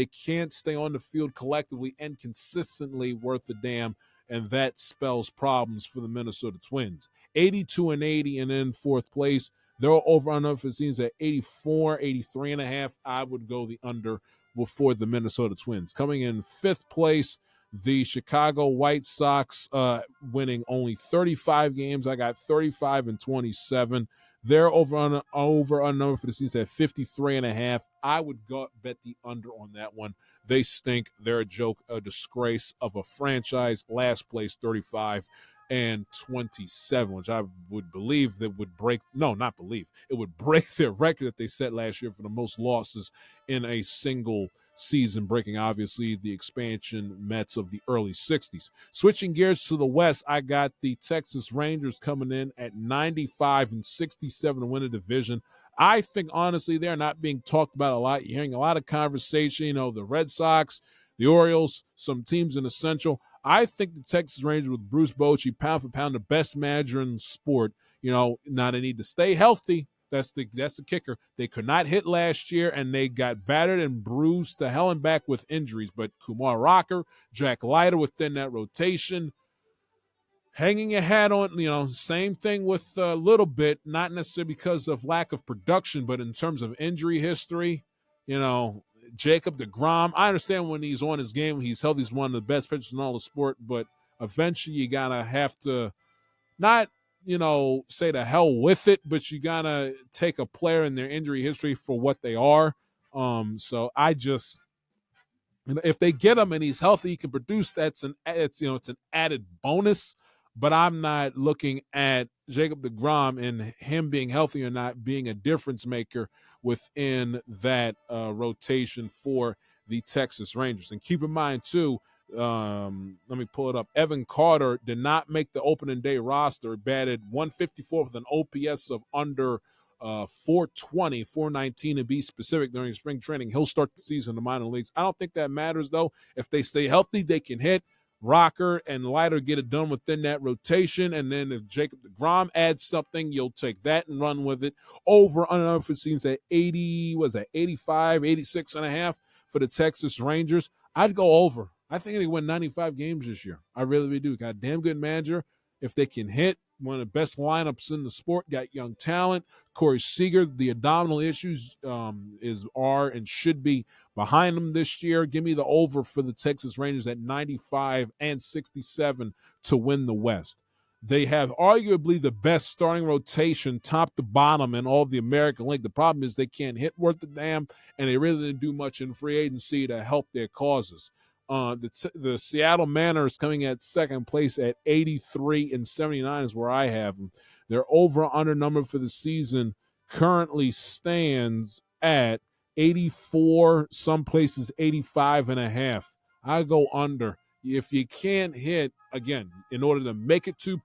can't stay on the field collectively and consistently worth a damn, and that spells problems for the Minnesota Twins. 82-80 and in fourth place. They're over on for seasons at 84, 83.5. I would go the under before the Minnesota Twins. Coming in fifth place, the Chicago White Sox winning only 35 games. I got 35-27. They're over on number for the season at 53.5. I would bet the under on that one. They stink. They're a joke, a disgrace of a franchise. Last place, 35-27, which I would believe that would break. No, not believe. It would break their record that they set last year for the most losses in a single season, breaking obviously the expansion Mets of the early 60s. Switching gears to the West, I got the Texas Rangers coming in at 95-67 to win the division. I think, honestly, they're not being talked about a lot. You're hearing a lot of conversation, the Red Sox, the Orioles, some teams in the Central. I think the Texas Rangers with Bruce Bochy, pound for pound, the best manager in the sport. Now they need to stay healthy. That's the kicker. They could not hit last year, and they got battered and bruised to hell and back with injuries. But Kumar Rocker, Jack Leiter within that rotation, hanging your hat on, same thing with a little bit, not necessarily because of lack of production, but in terms of injury history, Jacob deGrom. I understand when he's on his game, he's healthy, he's one of the best pitchers in all the sport, but eventually you gotta have to not say the hell with it, but you gotta take a player in their injury history for what they are. So I just, if they get him and he's healthy, he can produce. It's an added bonus. But I'm not looking at Jacob deGrom and him being healthy or not being a difference maker within that rotation for the Texas Rangers. And keep in mind too, let me pull it up. Evan Carter did not make the opening day roster. Batted 154 with an OPS of under 420, 419 to be specific during spring training. He'll start the season in the minor leagues. I don't think that matters though. If they stay healthy, they can hit. Rocker and Leiter get it done within that rotation, and then if Jacob deGrom adds something, you'll take that and run with it. Over under for seasons at 85, 86.5 for the Texas Rangers. I'd go over. I think they win 95 games this year. I really do. Got a damn good manager. If they can hit, one of the best lineups in the sport, got young talent. Corey Seager, the abdominal issues are and should be behind them this year. Give me the over for the Texas Rangers at 95-67 to win the West. They have arguably the best starting rotation, top to bottom, in all of the American League. The problem is they can't hit worth a damn, and they really didn't do much in free agency to help their causes. The Seattle Mariners coming at second place at 83-79 is where I have them. Their over-under number for the season currently stands at 84, some places 85.5. I go under. If you can't hit, again, in order to make it to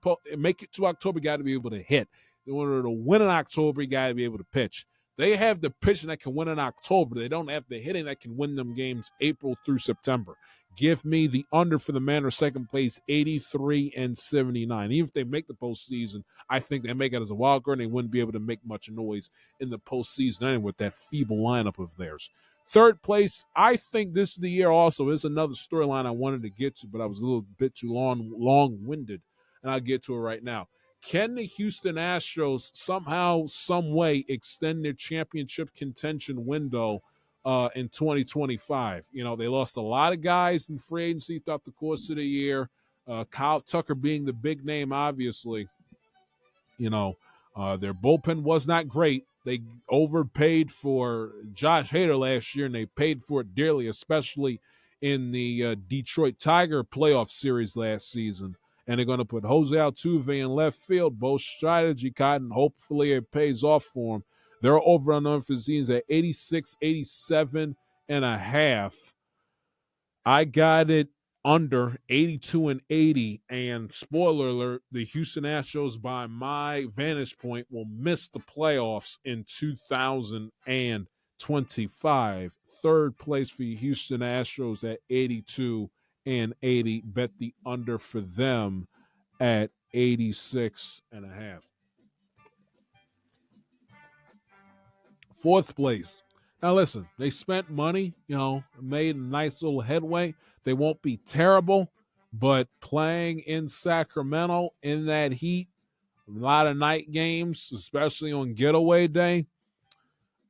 October, you got to be able to hit. In order to win in October, you got to be able to pitch. They have the pitching that can win in October. They don't have the hitting that can win them games April through September. Give me the under for the Mariners second place, 83-79. Even if they make the postseason, I think they make it as a wild card, and they wouldn't be able to make much noise in the postseason anyway with that feeble lineup of theirs. Third place, I think this is the year also. There's another storyline I wanted to get to, but I was a little bit too long-winded, and I'll get to it right now. Can the Houston Astros somehow, some way extend their championship contention window in 2025. They lost a lot of guys in free agency throughout the course of the year. Kyle Tucker being the big name, obviously. Their bullpen was not great. They overpaid for Josh Hader last year, and they paid for it dearly, especially in the Detroit Tiger playoff series last season. And they're going to put Jose Altuve in left field, both strategy cotton. Hopefully it pays off for them. They're over on the seasons at 86, 87 and a half. I got it under 82 and 80. And spoiler alert, the Houston Astros, by my vantage point, will miss the playoffs in 2025. Third place for the Houston Astros at 82 and 80. Bet the under for them at 86 and a half. Fourth place. Now listen, they spent money, made a nice little headway. They won't be terrible, but playing in Sacramento in that heat, a lot of night games, especially on getaway day,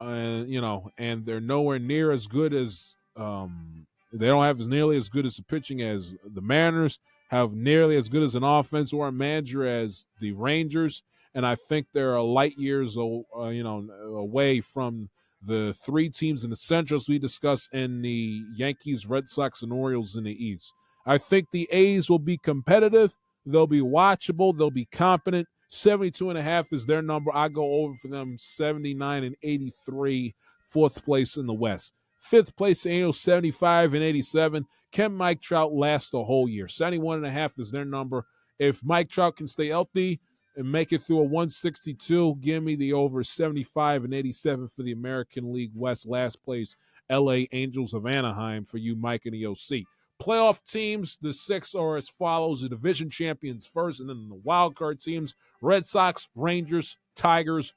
and they're nowhere near as good as they don't have as nearly as good as the pitching as the Mariners, have nearly as good as an offense or a manager as the Rangers, and I think they're a light years away from the three teams in the Centrals we discussed, and the Yankees, Red Sox, and Orioles in the East. I think the A's will be competitive. They'll be watchable. They'll be competent. 72 and a half is their number. I go over for them 79 and 83, fourth place in the West. Fifth place, the Angels, 75 and 87. Can Mike Trout last the whole year? 71 and a half is their number. If Mike Trout can stay healthy and make it through a 162, give me the over 75 and 87 for the American League West. Last place, LA Angels of Anaheim for you, Mike and the OC. Playoff teams, the six are as follows. The division champions first, and then the wild card teams, Red Sox, Rangers, Tigers,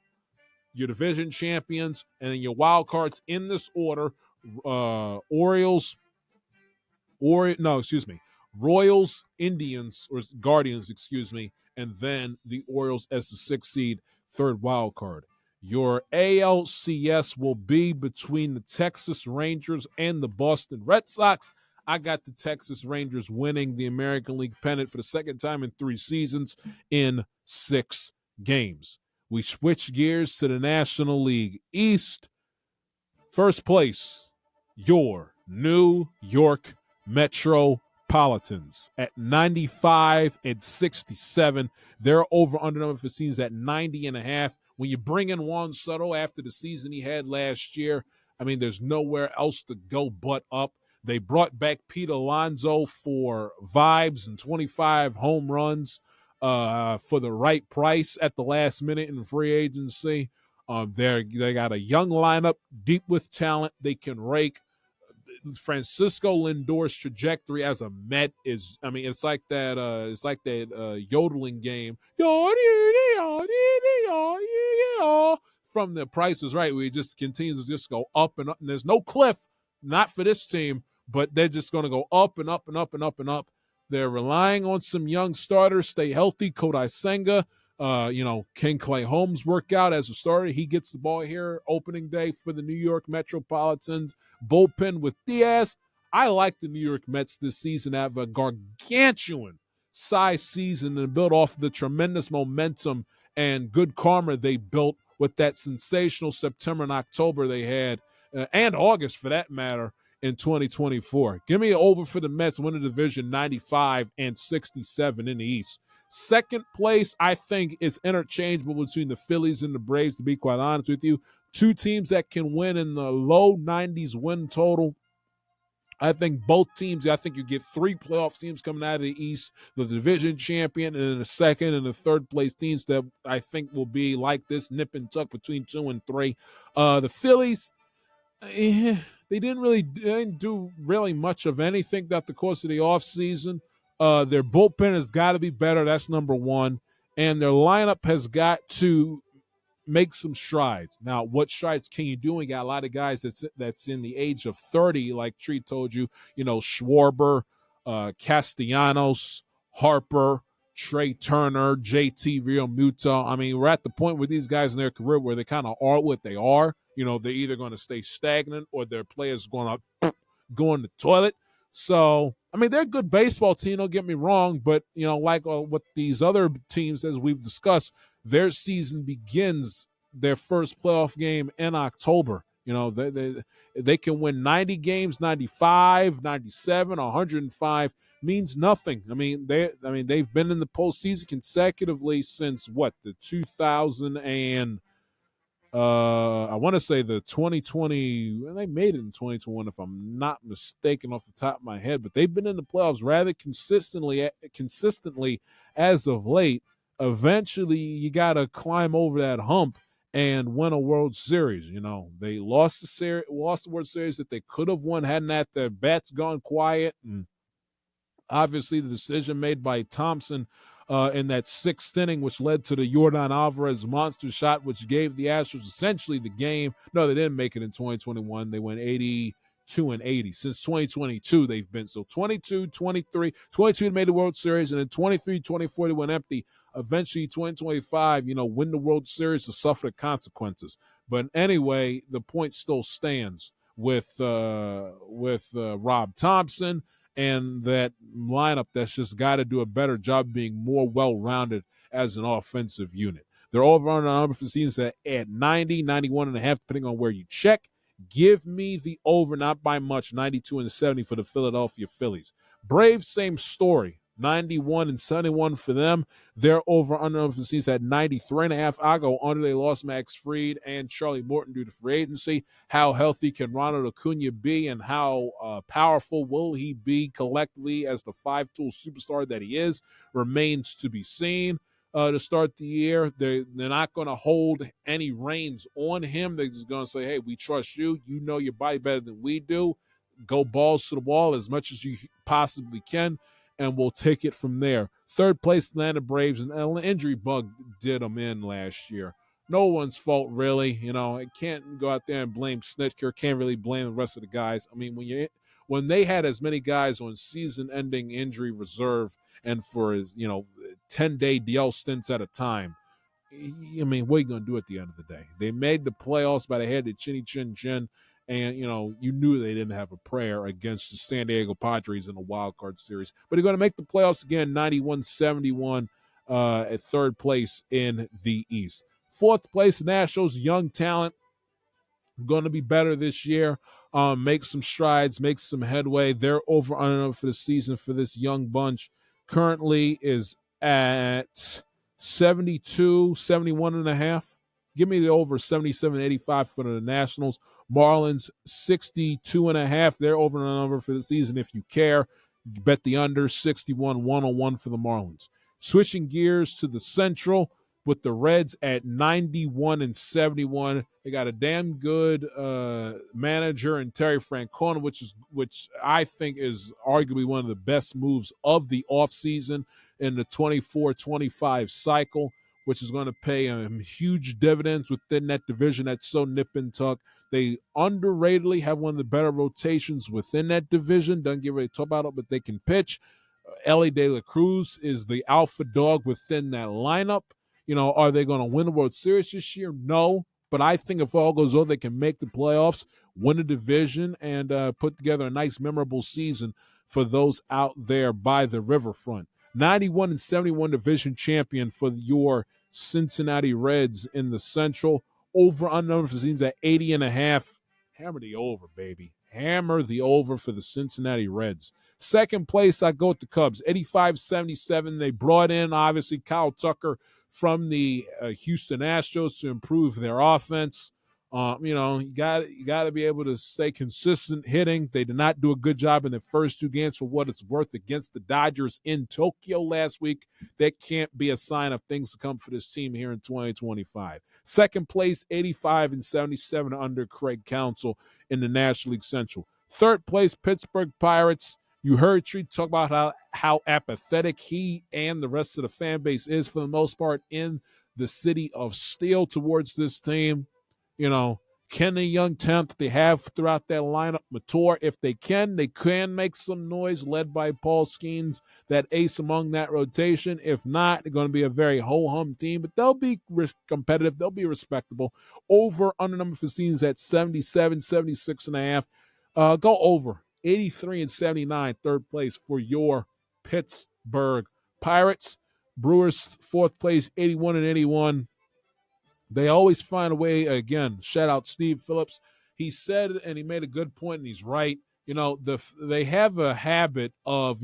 your division champions, and then your wild cards in this order, Royals, Indians, or Guardians, and then the Orioles as the sixth seed, third wild card. Your ALCS will be between the Texas Rangers and the Boston Red Sox. I got the Texas Rangers winning the American League pennant for the second time in 3 seasons in 6 games. We switch gears to the National League East. First place, your New York Metropolitans at 95 and 67. They're over under number for seasons at 90 and a half. When you bring in Juan Soto after the season he had last year, there's nowhere else to go but up. They brought back Pete Alonso for vibes and 25 home runs for the right price at the last minute in free agency. They got a young lineup, deep with talent. They can rake. Francisco Lindor's trajectory as a Met is, it's like that yodeling game. From The Price is Right, where he just continues to just go up and up, and there's no cliff, not for this team, but they're just going to go up and up and up and up and up. They're relying on some young starters, stay healthy. Kodai Senga, can Clay Holmes work out as a starter? He gets the ball here opening day for the New York Metropolitans. Bullpen with Diaz. I like the New York Mets this season. Have a gargantuan size season and build off the tremendous momentum and good karma they built with that sensational September and October they had, and August for that matter, in 2024. Give me an over for the Mets, win the division 95 and 67 in the East. Second place, I think, is interchangeable between the Phillies and the Braves, to be quite honest with you. 2 teams that can win in the low 90s win total. I think both teams, you get 3 playoff teams coming out of the East, the division champion, and then the second and the third place teams that I think will be like this, nip and tuck between 2 and 3. The Phillies, they didn't do really much of anything throughout the course of the offseason. Their bullpen has got to be better. That's number one. And their lineup has got to make some strides. Now, what strides can you do? We got a lot of guys that's in the age of 30, like Tree told you, Schwarber, Castellanos, Harper, Trey Turner, JT Realmuto. I mean, we're at the point with these guys in their career where they kind of are what they are. You know, they're either going to stay stagnant or their players going to go in the toilet. So, I mean, they're a good baseball team, don't get me wrong, but, you know, like what these other teams, as we've discussed, their season begins their first playoff game in October. You know, they can win 90 games, 95, 97, 105 means nothing. I mean, they've been in the postseason consecutively since what, the 2000 and I want to say the 2020. Well, they made it in 2021, if I'm not mistaken, off the top of my head. But they've been in the playoffs rather consistently as of late. Eventually, you got to climb over that hump and win a World Series. You know, they lost the World Series that they could have won hadn't that their bats gone quiet. And obviously, the decision made by Thompson in that sixth inning, which led to the Yordan Alvarez monster shot, which gave the Astros essentially the game. No, they didn't make it in 2021. They went 82 and 80. Since 2022, they've been so 22, 23, 22 made the World Series, and then 23, 24 they went empty. Eventually, 2025, you know, win the World Series to suffer the consequences. But anyway, the point still stands with Rob Thompson and that lineup that's just got to do a better job being more well-rounded as an offensive unit. They're over on the number for seasons at 90, 91 and a half, depending on where you check. Give me the over, not by much, 92 and 70 for the Philadelphia Phillies. Braves, same story. 91 and 71 for them. They're over under for season at 93 and a half. I go under. They lost Max Fried and Charlie Morton due to free agency. How healthy can Ronald Acuna be, and how powerful will he be collectively as the five-tool superstar that he is remains to be seen. To start the year, they're not going to hold any reins on him. They're just going to say, hey, we trust you. You know your body better than we do. Go balls to the wall as much as you possibly can, and we'll take it from there. Third place, Atlanta Braves, and an injury bug did them in last year. No one's fault, really. You know, I can't go out there and blame Snitker. Can't really blame the rest of the guys. I mean, when they had as many guys on season-ending injury reserve and for his, 10-day DL stints at a time, I mean, what are you going to do at the end of the day? They made the playoffs by the head of Chinny Chin Chin. And, you knew they didn't have a prayer against the San Diego Padres in the wild card series. But they're going to make the playoffs again, 91-71 at third place in the East. Fourth place, the Nationals, young talent, going to be better this year. Make some strides, make some headway. They're over under for the season for this young bunch. Currently is at 72, 71 and a half. Give me the over 77-85 for the Nationals. Marlins 62 and a half. They're over the number for the season if you care. Bet the under 61-101 for the Marlins. Switching gears to the Central with the Reds at 91 and 71. They got a damn good manager in Terry Francona, which I think is arguably one of the best moves of the offseason in the 24-25 cycle, which is going to pay huge dividends within that division that's so nip and tuck. They underratedly have one of the better rotations within that division. Doesn't get ready to talk about it, but they can pitch. Ellie De La Cruz is the alpha dog within that lineup. Are they going to win the World Series this year? No. But I think if all goes well, they can make the playoffs, win a division, and put together a nice, memorable season for those out there by the riverfront. 91 and 71 division champion for your Cincinnati Reds in the Central. Over under for seasons at 80 and a half. Hammer the over, baby. Hammer the over for the Cincinnati Reds. Second place, I go with the Cubs. 85-77. They brought in, obviously, Kyle Tucker from the Houston Astros to improve their offense. You got to be able to stay consistent hitting. They did not do a good job in the first two games for what it's worth against the Dodgers in Tokyo last week. That can't be a sign of things to come for this team here in 2025. Second place, 85 and 77 under Craig Counsell in the National League Central. Third place, Pittsburgh Pirates. You heard Tree talk about how apathetic he and the rest of the fan base is for the most part in the city of steel towards this team. can the young talent that they have throughout that lineup mature? If they can make some noise, led by Paul Skeens, that ace among that rotation. If not, they're going to be a very ho-hum team, but they'll be competitive. They'll be respectable. Over under number for seasons at 77, 76.5. Go over 83 and 79, third place for your Pittsburgh Pirates. Brewers, fourth place, 81 and 81. They always find a way. Again, shout out Steve Phillips. He said, and he made a good point, and he's right. They have a habit of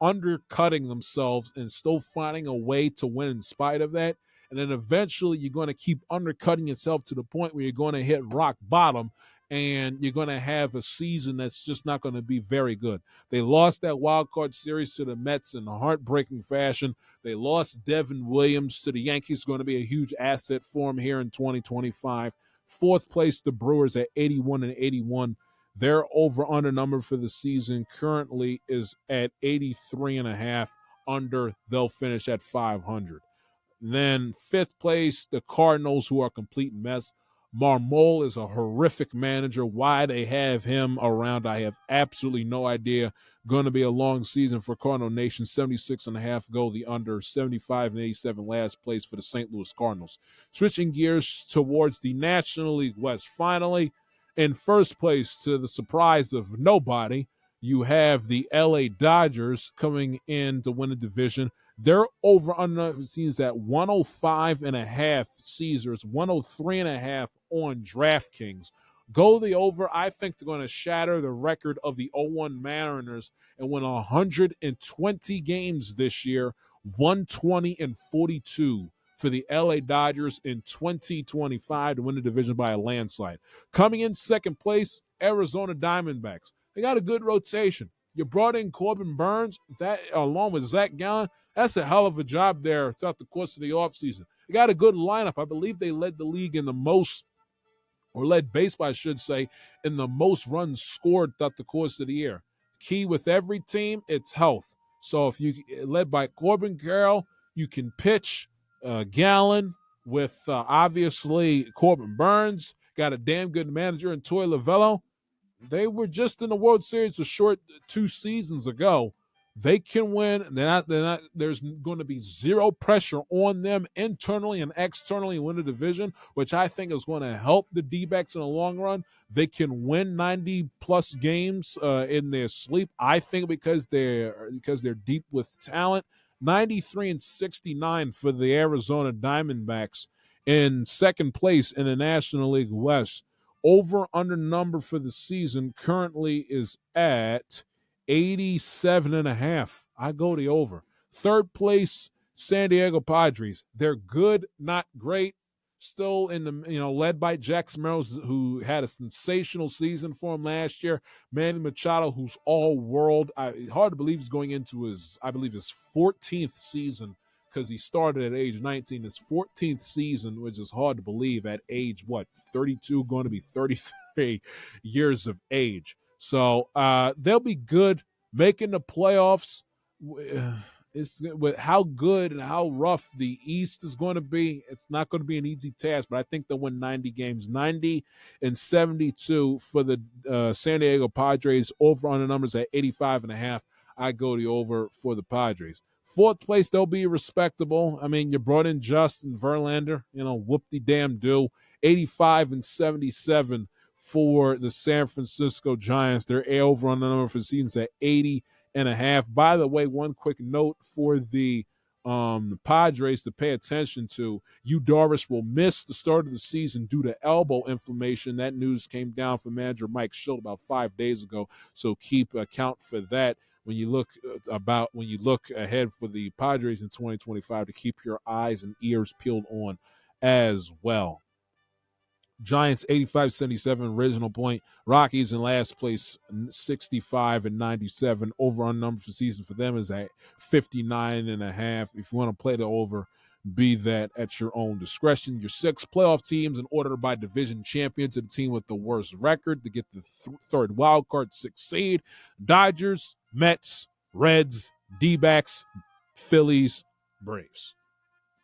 undercutting themselves and still finding a way to win in spite of that. And then eventually you're going to keep undercutting yourself to the point where you're going to hit rock bottom, and you're going to have a season that's just not going to be very good. They lost that wild card series to the Mets in a heartbreaking fashion. They lost Devin Williams to the Yankees, going to be a huge asset for him here in 2025. Fourth place, the Brewers at 81 and 81. Their over-under number for the season currently is at 83.5. Under, they'll finish at 500. Then fifth place, the Cardinals, who are a complete mess. Marmol is a horrific manager. Why they have him around, I have absolutely no idea. Going to be a long season for Cardinal Nation. 76.5 go the under. 75 and 87 last place for the St. Louis Cardinals. Switching gears towards the National League West. Finally, in first place, to the surprise of nobody, you have the LA Dodgers coming in to win the division. They're over under seasons at 105.5 Caesars, 103.5 on DraftKings. Go the over. I think they're going to shatter the record of the 0-1 Mariners and win 120 games this year, 120-42 for the LA Dodgers in 2025 to win the division by a landslide. Coming in second place, Arizona Diamondbacks. They got a good rotation. You brought in Corbin Burns, that along with Zach Gallen. That's a hell of a job there throughout the course of the offseason. They got a good lineup. I believe they led the league in the most, or led baseball, I should say, in the most runs scored throughout the course of the year. Key with every team, it's health. So if you led by Corbin Carroll, you can pitch Gallen with obviously Corbin Burns. Got a damn good manager in Toy Lavello. They were just in the World Series a short 2 seasons ago. They can win. There's going to be zero pressure on them internally and externally win the division, which I think is going to help the D-backs in the long run. They can win 90-plus games in their sleep, I think, because they're deep with talent. 93 and 69 for the Arizona Diamondbacks in second place in the National League West. Over under number for the season currently is at 87.5. I go the over. Third place, San Diego Padres. They're good, not great. Still in the, led by Jack Smerls, who had a sensational season for him last year. Manny Machado, who's all world. Hard to believe he's going into his 14th season, because he started at age 19, his 14th season, which is hard to believe at age, 32, going to be 33 years of age. So they'll be good making the playoffs. It's with how good and how rough the East is going to be. It's not going to be an easy task, but I think they'll win 90 games. 90 and 72 for the San Diego Padres. Over on the numbers at 85.5. I go the over for the Padres. Fourth place, they'll be respectable. I mean, you brought in Justin Verlander, whoop-de-damn-do. 85 and 77 for the San Francisco Giants. They're over on the number for seasons at 80.5. By the way, one quick note for the Padres to pay attention to. Yu Darvish will miss the start of the season due to elbow inflammation. That news came down from manager Mike Schilt about 5 days ago, so keep account for that when you look ahead for the Padres in 2025, to keep your eyes and ears peeled on as well. Giants 85-77 original point. Rockies in last place 65 and 97. Over on number for season for them is at 59.5. If you want to play the over, be that at your own discretion. Your 6 playoff teams in order by division champion to the team with the worst record to get the third wild card 6th seed. Dodgers, Mets, Reds, D-backs, Phillies, Braves.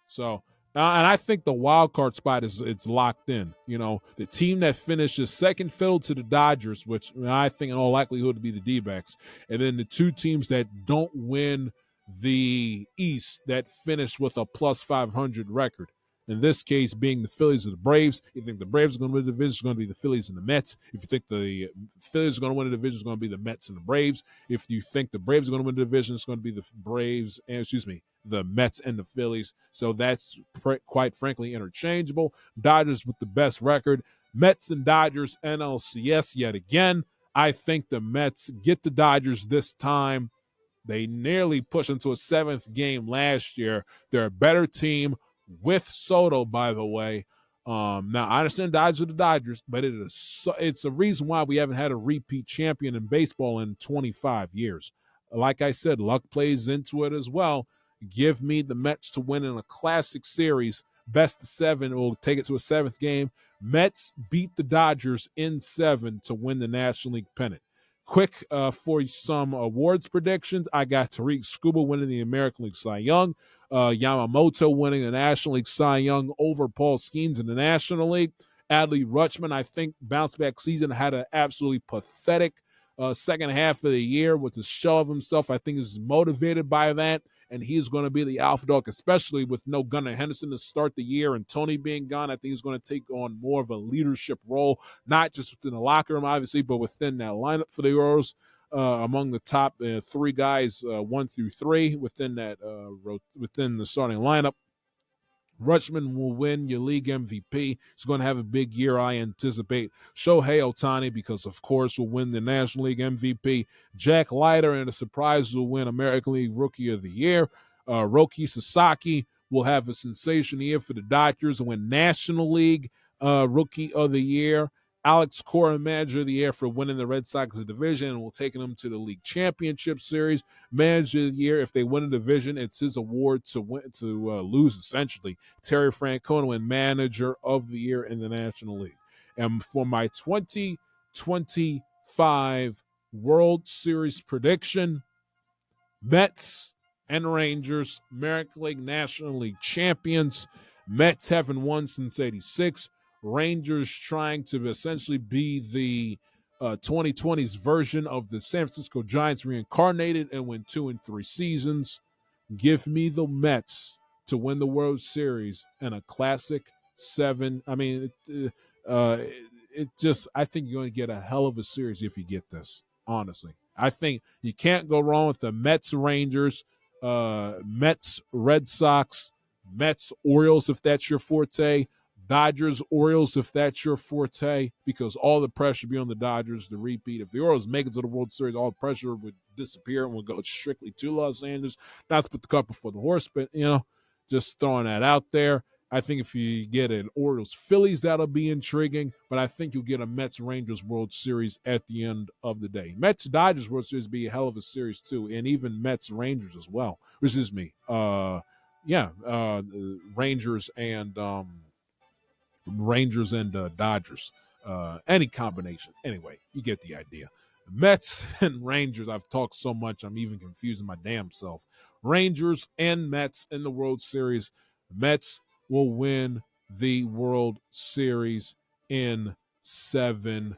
So And I think the wild card spot it's locked in. You know, the team that finishes second fiddle to the Dodgers, which I think in all likelihood to be the D-backs, and then the two teams that don't win the East that finish with a plus 500 record. In this case, being the Phillies or the Braves. If you think the Braves are going to win the division, it's going to be the Phillies and the Mets. If you think the Phillies are going to win the division, it's going to be the Mets and the Braves. If you think the Braves are going to win the division, it's going to be the the Mets and the Phillies. So that's quite frankly interchangeable. Dodgers with the best record. Mets and Dodgers NLCS yet again. I think the Mets get the Dodgers this time. They nearly pushed into a seventh game last year. They're a better team with Soto, by the way. Now, I understand Dodgers are the Dodgers, but it's a reason why we haven't had a repeat champion in baseball in 25 years. Like I said, luck plays into it as well. Give me the Mets to win in a classic series. Best of seven will take it to a seventh game. Mets beat the Dodgers in 7 to win the National League pennant. Quick for some awards predictions. I got Tariq Skubal winning the American League Cy Young. Yamamoto winning the National League Cy Young over Paul Skeens in the National League. Adley Rutschman, I think, bounce back season, had an absolutely pathetic second half of the year with the shell of himself. I think he's motivated by that, and he's going to be the alpha dog, especially with no Gunnar Henderson to start the year and Tony being gone. I think he's going to take on more of a leadership role, not just within the locker room, obviously, but within that lineup for the Orioles. Among the top 3 guys, 1 through 3 within that within the starting lineup. Rutschman will win your league MVP. He's going to have a big year, I anticipate. Shohei Ohtani, because, of course, will win the National League MVP. Jack Leiter, and a surprise, will win American League Rookie of the Year. Roki Sasaki will have a sensational year for the Dodgers and win National League Rookie of the Year. Alex Cora, Manager of the Year, for winning the Red Sox division and will take them to the League Championship Series. Manager of the Year, if they win a division, it's his award to lose, essentially. Terry Francona win Manager of the Year in the National League. And for my 2025 World Series prediction, Mets and Rangers, American League, National League champions. Mets haven't won since '86. Rangers trying to essentially be the 2020's version of the San Francisco Giants reincarnated and win 2 and 3 seasons. Give me the Mets to win the World Series and a classic 7. I mean, I think you're going to get a hell of a series if you get this, honestly. I think you can't go wrong with the Mets Rangers, Mets Red Sox, Mets Orioles if that's your forte, Dodgers, Orioles, if that's your forte, because all the pressure be on the Dodgers to repeat. If the Orioles make it to the World Series, all the pressure would disappear and would go strictly to Los Angeles. Not to put the cart before the horse, but, just throwing that out there. I think if you get an Orioles-Phillies, that'll be intriguing, but I think you'll get a Mets-Rangers World Series at the end of the day. Mets-Dodgers World Series be a hell of a series, too, and even Mets-Rangers as well. Excuse me. Rangers and Dodgers. Any combination. Anyway, you get the idea. Mets and Rangers, I've talked so much, I'm even confusing my damn self. Rangers and Mets in the World Series. Mets will win the World Series in 7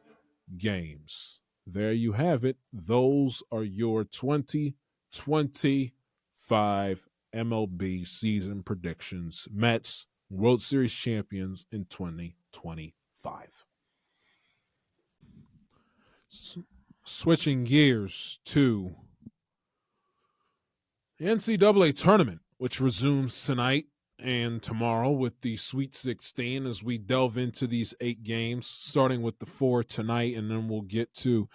games. There you have it. Those are your 2025 MLB season predictions. Mets, World Series champions in 2025. Switching gears to the NCAA tournament, which resumes tonight and tomorrow with the Sweet 16 as we delve into these 8 games, starting with the 4 tonight, and then we'll get to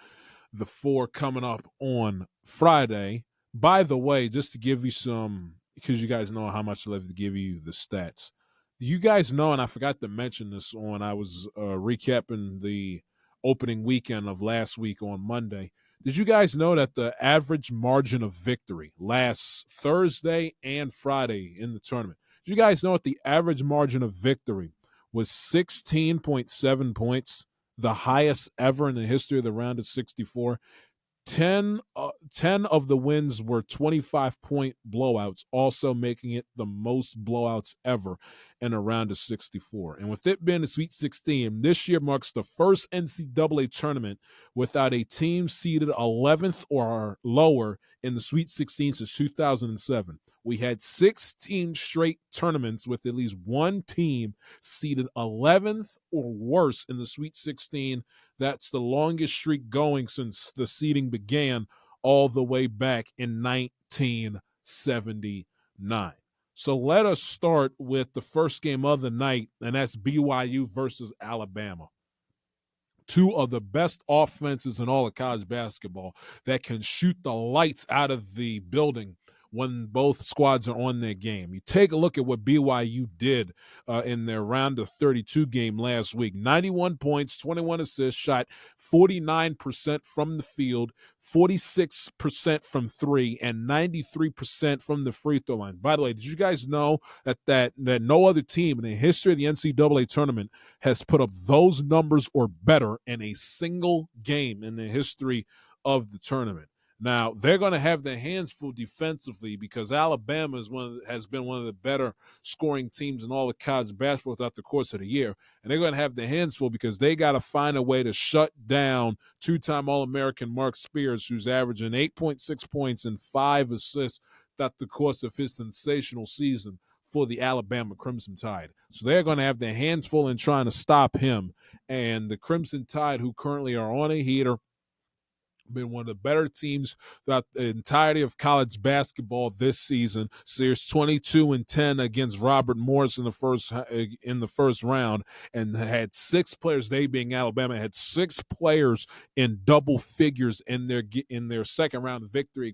the 4 coming up on Friday. By the way, just to give you some, because you guys know how much I love to give you the stats. You guys know, and I forgot to mention this when I was recapping the opening weekend of last week on Monday. Did you guys know that the average margin of victory last Thursday and Friday in the tournament? Did you guys know that the average margin of victory was 16.7 points, the highest ever in the history of the round of 64? 10 of the wins were 25-point blowouts, also making it the most blowouts ever in a round of 64. And with it being the Sweet 16, this year marks the first NCAA tournament without a team seeded 11th or lower in the Sweet 16 since 2007. We had 16 straight tournaments with at least one team seeded 11th or worse in the Sweet 16. That's the longest streak going since the seeding began all the way back in 1979. So let us start with the first game of the night, and that's BYU versus Alabama. Two of the best offenses in all of college basketball that can shoot the lights out of the building when both squads are on their game. You take a look at what BYU did in their round of 32 game last week. 91 points, 21 assists, shot 49% from the field, 46% from three, and 93% from the free throw line. By the way, did you guys know that no other team in the history of the NCAA tournament has put up those numbers or better in a single game in the history of the tournament? Now, they're going to have their hands full defensively because Alabama has been one of the better scoring teams in all of college basketball throughout the course of the year. And they're going to have their hands full because they got to find a way to shut down two-time All-American Mark Spears, who's averaging 8.6 points and 5 assists throughout the course of his sensational season for the Alabama Crimson Tide. So they're going to have their hands full in trying to stop him. And the Crimson Tide, who currently are on a heater, been one of the better teams throughout the entirety of college basketball this season. Series 22-10 against Robert Morris in the first round, and had 6 players. They being Alabama had 6 players in double figures in their second round victory.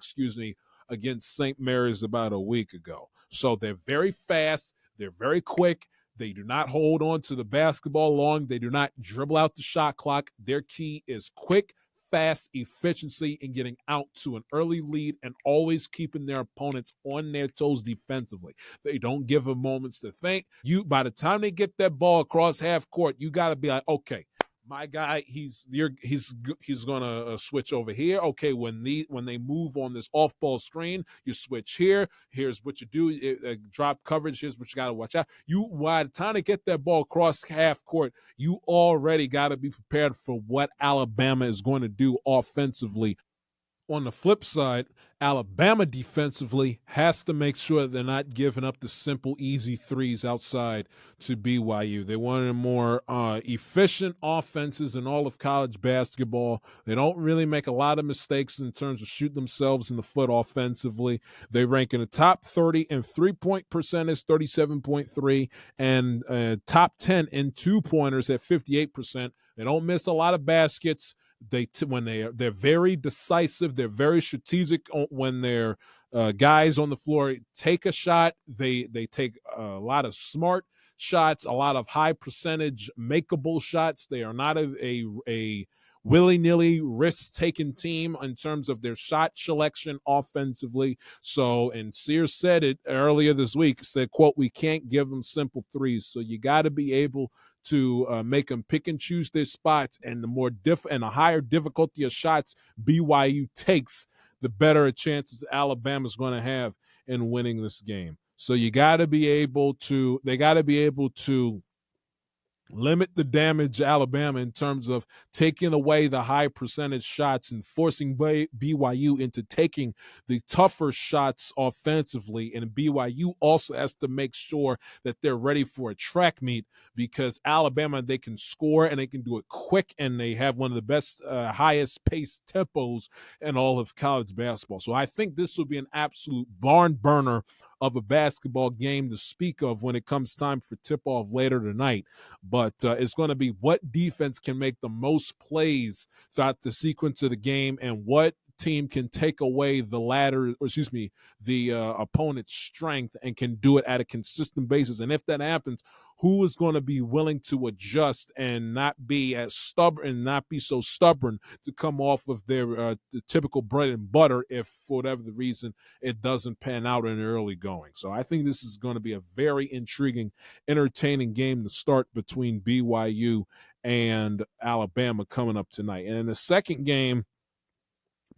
Against St. Mary's about a week ago. So they're very fast. They're very quick. They do not hold on to the basketball long. They do not dribble out the shot clock. Their key is quick, fast efficiency in getting out to an early lead and always keeping their opponents on their toes defensively. They don't give them moments to think. By the time they get that ball across half court, you got to be like, okay, my guy, he's gonna switch over here. Okay, when they move on this off-ball screen, you switch here. Here's what you do: drop coverage. Here's what you got to watch out. By the time to get that ball across half court, you already got to be prepared for what Alabama is going to do offensively. On the flip side, Alabama defensively has to make sure they're not giving up the simple, easy threes outside to BYU. They're one of the more efficient offenses in all of college basketball. They don't really make a lot of mistakes in terms of shooting themselves in the foot offensively. They rank in the top 30 in three-point percentage, 37.3, and top 10 in two-pointers at 58%. They don't miss a lot of baskets. They're very decisive. They're very strategic when they're guys on the floor take a shot. They take a lot of smart shots, a lot of high percentage makeable shots. They are not a willy-nilly risk-taking team in terms of their shot selection offensively. So, and Sears said it earlier this week, said, quote, "We can't give them simple threes." So you got to be able to make them pick and choose their spots, and the higher difficulty of shots BYU takes, the better a chances Alabama's going to have in winning this game. So they got to be able to limit the damage Alabama in terms of taking away the high percentage shots and forcing BYU into taking the tougher shots offensively. And BYU also has to make sure that they're ready for a track meet, because Alabama, they can score and they can do it quick, and they have one of the best, highest paced tempos in all of college basketball. So I think this will be an absolute barn burner of a basketball game to speak of when it comes time for tip-off later tonight. But it's going to be what defense can make the most plays throughout the sequence of the game, and what team can take away the opponent's strength and can do it at a consistent basis. And if that happens, who is going to be willing to adjust and not be as stubborn and not be so stubborn to come off of their the typical bread and butter if for whatever the reason it doesn't pan out in the early going. So I think this is going to be a very intriguing, entertaining game to start between BYU and Alabama coming up tonight. And in the second game,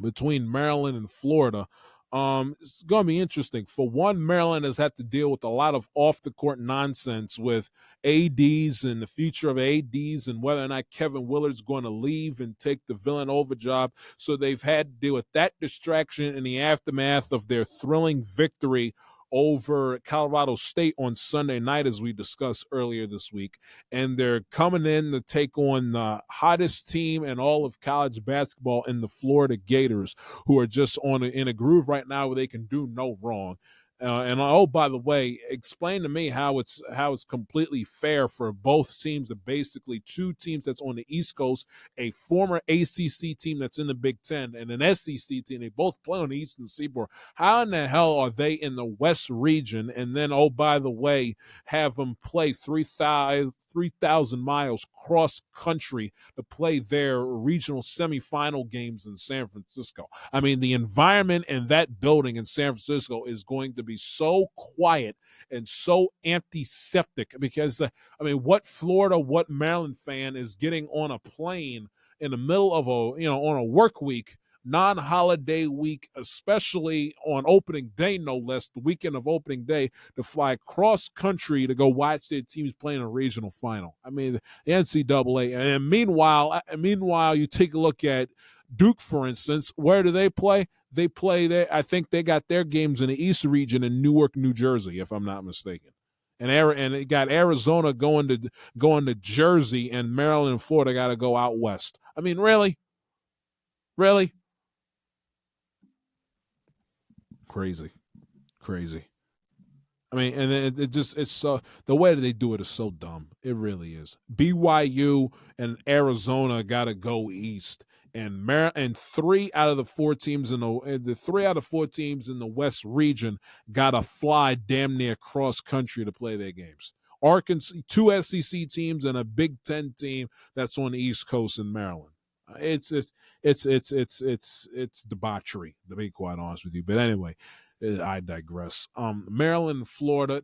between Maryland and Florida. It's going to be interesting. For one, Maryland has had to deal with a lot of off-the-court nonsense with ADs and the future of ADs and whether or not Kevin Willard's going to leave and take the Villanova job. So they've had to deal with that distraction in the aftermath of their thrilling victory over Colorado State on Sunday night, as we discussed earlier this week. And they're coming in to take on the hottest team in all of college basketball in the Florida Gators, who are just in a groove right now where they can do no wrong. And oh, by the way, explain to me how it's completely fair for both teams, basically two teams that's on the East Coast, a former ACC team that's in the Big Ten, and an SEC team. They both play on the Eastern Seaboard. How in the hell are they in the West region? And then, oh, by the way, have them play 3,000 miles cross country to play their regional semifinal games in San Francisco. I mean, the environment in that building in San Francisco is going to be so quiet and so antiseptic because, what Florida, what Maryland fan is getting on a plane in the middle of on a work week, non-holiday week, especially on opening day, no less, the weekend of opening day, to fly cross country to go watch their teams playing a regional final. I mean, the NCAA. And meanwhile, you take a look at Duke, for instance. Where do they play? They play there. I think they got their games in the East region in Newark, New Jersey, if I'm not mistaken. And it got Arizona going to Jersey, and Maryland and Florida got to go out west. I mean, really? Crazy. I mean, and it's so, the way that they do it is so dumb. It really is. BYU and Arizona got to go east, and 3 out of the 4 teams in the West region got to fly damn near cross country to play their games. Arkansas, 2 SEC teams and a Big Ten team that's on the East Coast in Maryland. It's debauchery, to be quite honest with you. But anyway, I digress. Maryland, Florida.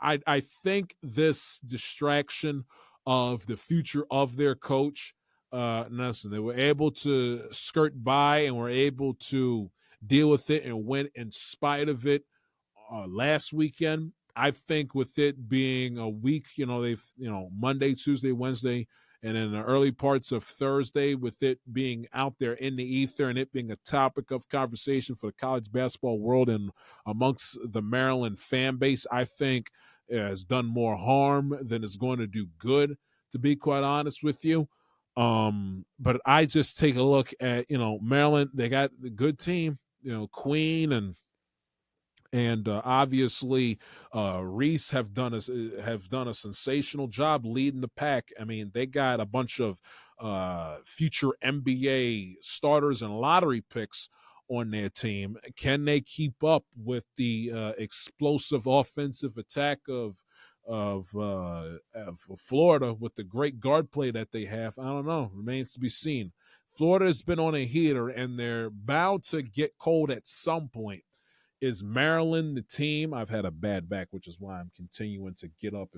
I think this distraction of the future of their coach, listen, they were able to skirt by and were able to deal with it and win in spite of it last weekend. I think with it being a week, they've Monday, Tuesday, Wednesday, and in the early parts of Thursday, with it being out there in the ether and it being a topic of conversation for the college basketball world and amongst the Maryland fan base, I think it has done more harm than it's going to do good, to be quite honest with you. But I just take a look at, Maryland, they got a good team, Queen and obviously Reese have done a sensational job leading the pack. I mean, they got a bunch of future NBA starters and lottery picks on their team. Can they keep up with the explosive offensive attack of Florida with the great guard play that they have? I don't know. Remains to be seen. Florida has been on a heater, and they're bound to get cold at some point. Is Maryland the team? I've had a bad back, which is why I'm continuing to get up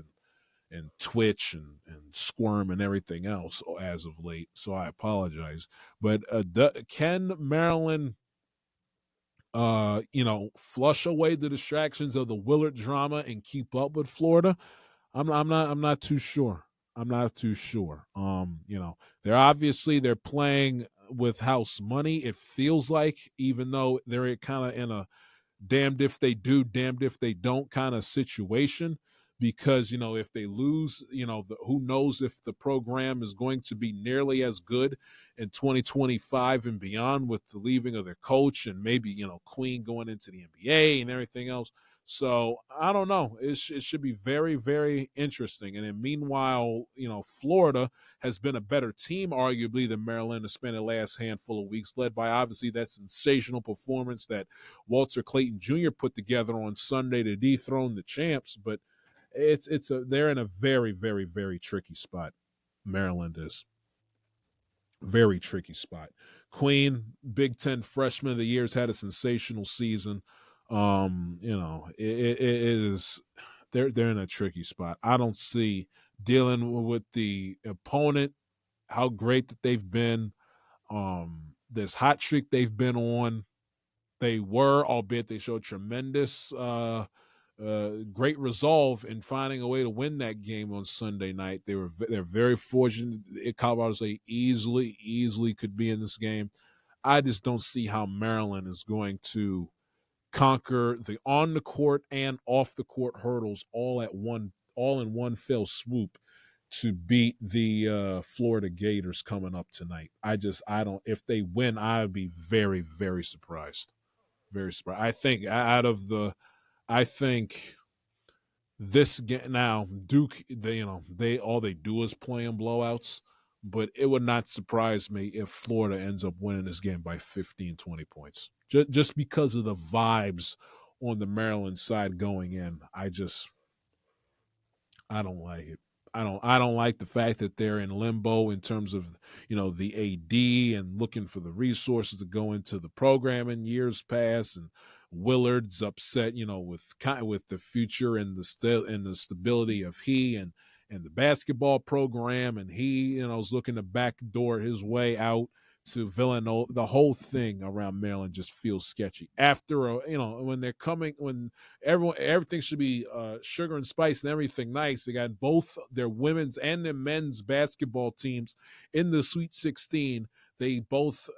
and twitch and squirm and everything else as of late. So I apologize. But can Maryland, flush away the distractions of the Willard drama and keep up with Florida? I'm not too sure. They're playing with house money. It feels like, even though they're kind of in a damned if they do, damned if they don't kind of situation, because if they lose, who knows if the program is going to be nearly as good in 2025 and beyond, with the leaving of their coach and maybe Queen going into the NBA and everything else. So I don't know. It should be very, very interesting. And then meanwhile, Florida has been a better team, arguably, than Maryland to spend the last handful of weeks, led by obviously that sensational performance that Walter Clayton Jr. put together on Sunday to dethrone the champs. But they're in a very, very, very tricky spot. Maryland is. Very tricky spot. Queen, Big Ten Freshman of the Year, has had a sensational season. It is. They're in a tricky spot. I don't see dealing with the opponent, how great that they've been. this hot streak they've been on. They were, albeit they showed tremendous great resolve in finding a way to win that game on Sunday night. They're very fortunate. Colorado State easily could be in this game. I just don't see how Maryland is going to conquer the on the court and off the court hurdles all in one fell swoop to beat the Florida Gators coming up tonight. I don't. If they win, I would be very, very surprised. Very surprised. I think this game now, Duke, they all they do is play in blowouts, but it would not surprise me if Florida ends up winning this game by 15, 20 points. Just because of the vibes on the Maryland side going in. I don't like it. I don't like the fact that they're in limbo in terms of, the AD and looking for the resources to go into the program in years past, and Willard's upset, with the future and the stability of he and the basketball program, and he, is looking to backdoor his way out to Villanova. The whole thing around Maryland just feels sketchy. After when everything should be sugar and spice and everything nice. They got both their women's and their men's basketball teams in the Sweet 16. They both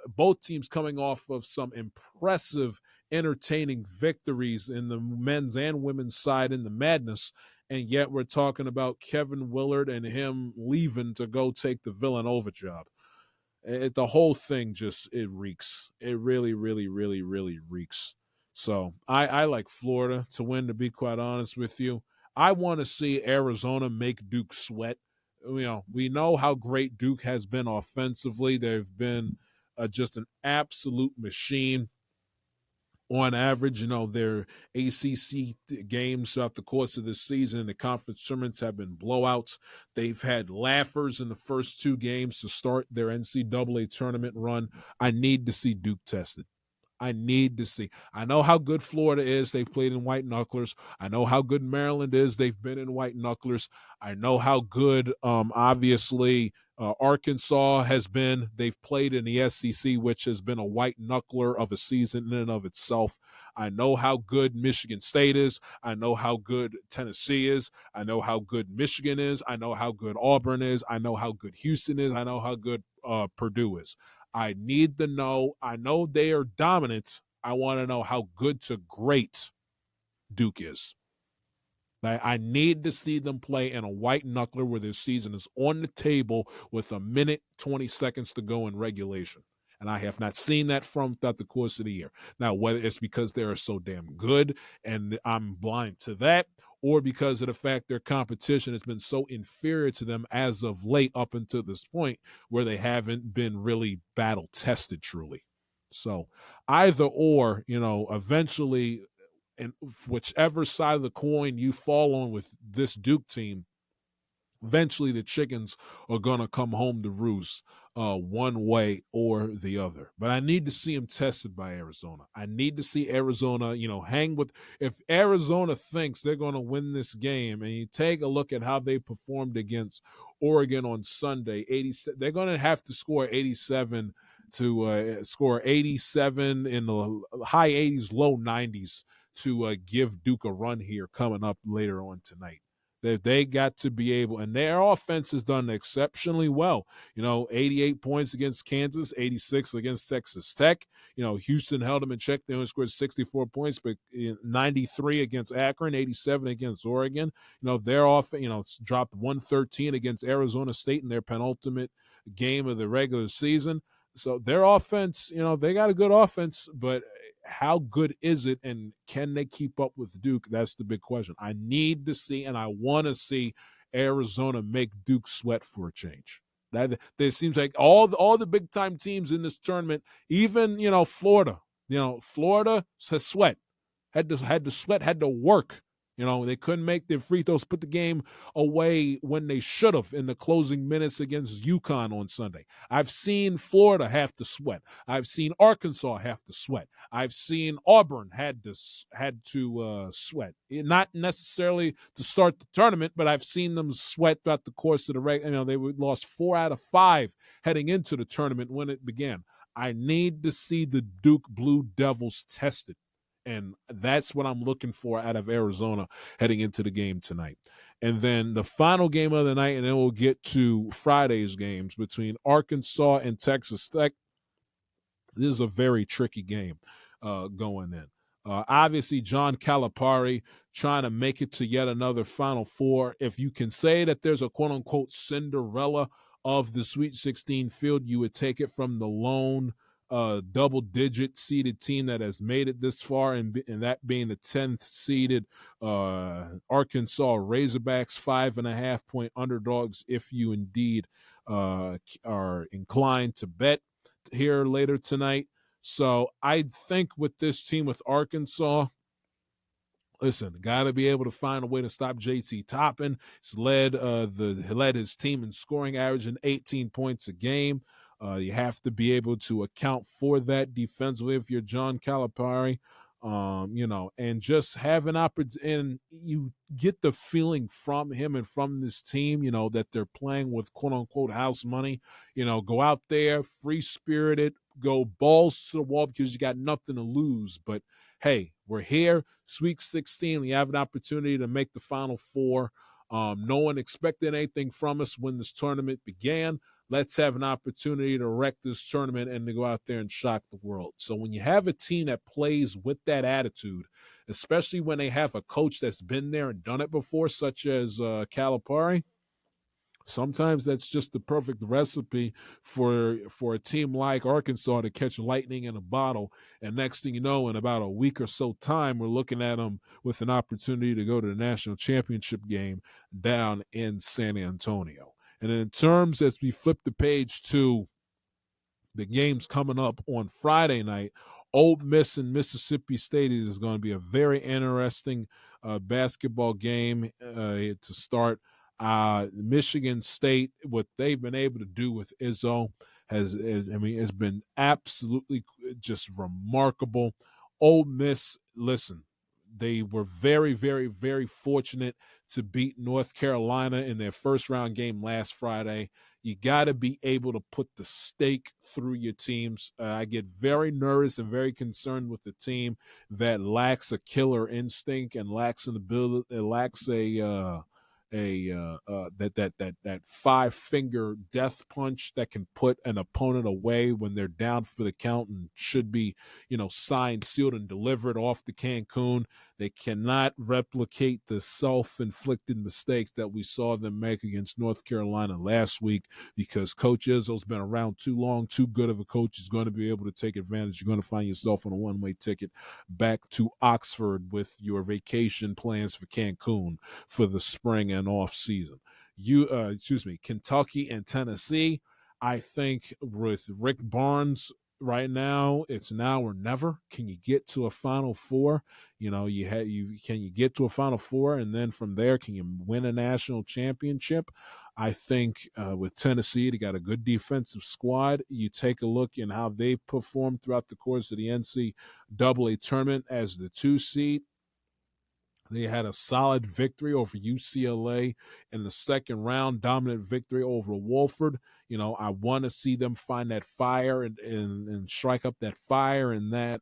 teams coming off of some impressive, entertaining victories in the men's and women's side in the madness. And yet we're talking about Kevin Willard and him leaving to go take the Villanova job. The whole thing it reeks. It really, really, really, really reeks. So I like Florida to win, to be quite honest with you. I want to see Arizona make Duke sweat. We know how great Duke has been offensively. They've been just an absolute machine. On average, their ACC games throughout the course of this season, the conference tournaments have been blowouts. They've had laughers in the first two games to start their NCAA tournament run. I need to see Duke tested. I need to see. I know how good Florida is. They've played in white knucklers. I know how good Maryland is. They've been in white knucklers. I know how good, obviously, Arkansas has been. They've played in the SEC, which has been a white knuckler of a season in and of itself. I know how good Michigan State is. I know how good Tennessee is. I know how good Michigan is. I know how good Auburn is. I know how good Houston is. I know how good Purdue is. I need to know. I know they are dominant. I want to know how good to great Duke is. I need to see them play in a white knuckler where their season is on the table with a minute, 20 seconds to go in regulation. And I have not seen that throughout the course of the year. Now, whether it's because they are so damn good and I'm blind to that, or because of the fact their competition has been so inferior to them as of late up until this point where they haven't been really battle tested truly. So either or, eventually, and whichever side of the coin you fall on with this Duke team, eventually the chickens are going to come home to roost one way or the other. But I need to see them tested by Arizona. I need to see Arizona, hang with – if Arizona thinks they're going to win this game, and you take a look at how they performed against Oregon on Sunday, they're going to have to score 87 to score 87 in the high 80s, low 90s to give Duke a run here coming up later on tonight. They got to be able, and their offense has done exceptionally well. 88 points against Kansas, 86 against Texas Tech. Houston held them in check. They only scored 64 points, but 93 against Akron, 87 against Oregon. Their offense, dropped 113 against Arizona State in their penultimate game of the regular season. So their offense, they got a good offense, but how good is it, and can they keep up with Duke? That's the big question. I need to see, and I want to see Arizona make Duke sweat for a change. That there seems like all the big time teams in this tournament, even Florida, Florida has sweat, had to sweat, had to work. They couldn't make their free throws, put the game away when they should have in the closing minutes against UConn on Sunday. I've seen Florida have to sweat. I've seen Arkansas have to sweat. I've seen Auburn had to sweat. Not necessarily to start the tournament, but I've seen them sweat throughout the course of the they lost 4 out of 5 heading into the tournament when it began. I need to see the Duke Blue Devils tested. And that's what I'm looking for out of Arizona heading into the game tonight. And then the final game of the night, and then we'll get to Friday's games between Arkansas and Texas Tech. This is a very tricky game going in. Obviously, John Calipari trying to make it to yet another Final Four. If you can say that there's a quote-unquote Cinderella of the Sweet 16 field, you would take it from the lone double-digit seeded team that has made it this far, and that being the 10th seeded Arkansas Razorbacks, 5.5-point underdogs if you indeed are inclined to bet here later tonight. So I think with this team with Arkansas, listen, got to be able to find a way to stop JT Toppin. He's led his team in scoring average in 18 points a game. You have to be able to account for that defensively if you're John Calipari. And just have an opportunity, and you get the feeling from him and from this team, that they're playing with quote unquote house money. Go out there, free spirited, go balls to the wall because you got nothing to lose. But hey, we're here, Sweet 16. We have an opportunity to make the Final Four. No one expected anything from us when this tournament began. Let's have an opportunity to wreck this tournament and to go out there and shock the world. So when you have a team that plays with that attitude, especially when they have a coach that's been there and done it before, such as Calipari, sometimes that's just the perfect recipe for a team like Arkansas to catch lightning in a bottle. And next thing you know, in about a week or so time, we're looking at them with an opportunity to go to the national championship game down in San Antonio. And in terms, as we flip the page to the games coming up on Friday night, Ole Miss and Mississippi State is going to be a very interesting basketball game to start. Michigan State, what they've been able to do with Izzo has been absolutely just remarkable. Ole Miss, listen, they were very, very, very fortunate to beat North Carolina in their first round game last Friday. You got to be able to put the stake through your teams. I get very nervous and very concerned with the team that lacks a killer instinct and lacks an ability. It lacks that 5-finger death punch that can put an opponent away when they're down for the count and should be, signed, sealed, and delivered off to Cancun. They cannot replicate the self-inflicted mistakes that we saw them make against North Carolina last week because Coach Izzo's been around too long. Too good of a coach is going to be able to take advantage. You're going to find yourself on a one-way ticket back to Oxford with your vacation plans for Cancun for the spring and off season. Kentucky and Tennessee. I think with Rick Barnes right now, it's now or never. Can you get to a Final Four? Can you get to a Final Four, and then from there, can you win a national championship? I think with Tennessee, they got a good defensive squad. You take a look in how they've performed throughout the course of the NCAA tournament as the 2 seed. They had a solid victory over UCLA in the second round, dominant victory over Wofford. I want to see them find that fire and strike up that fire and that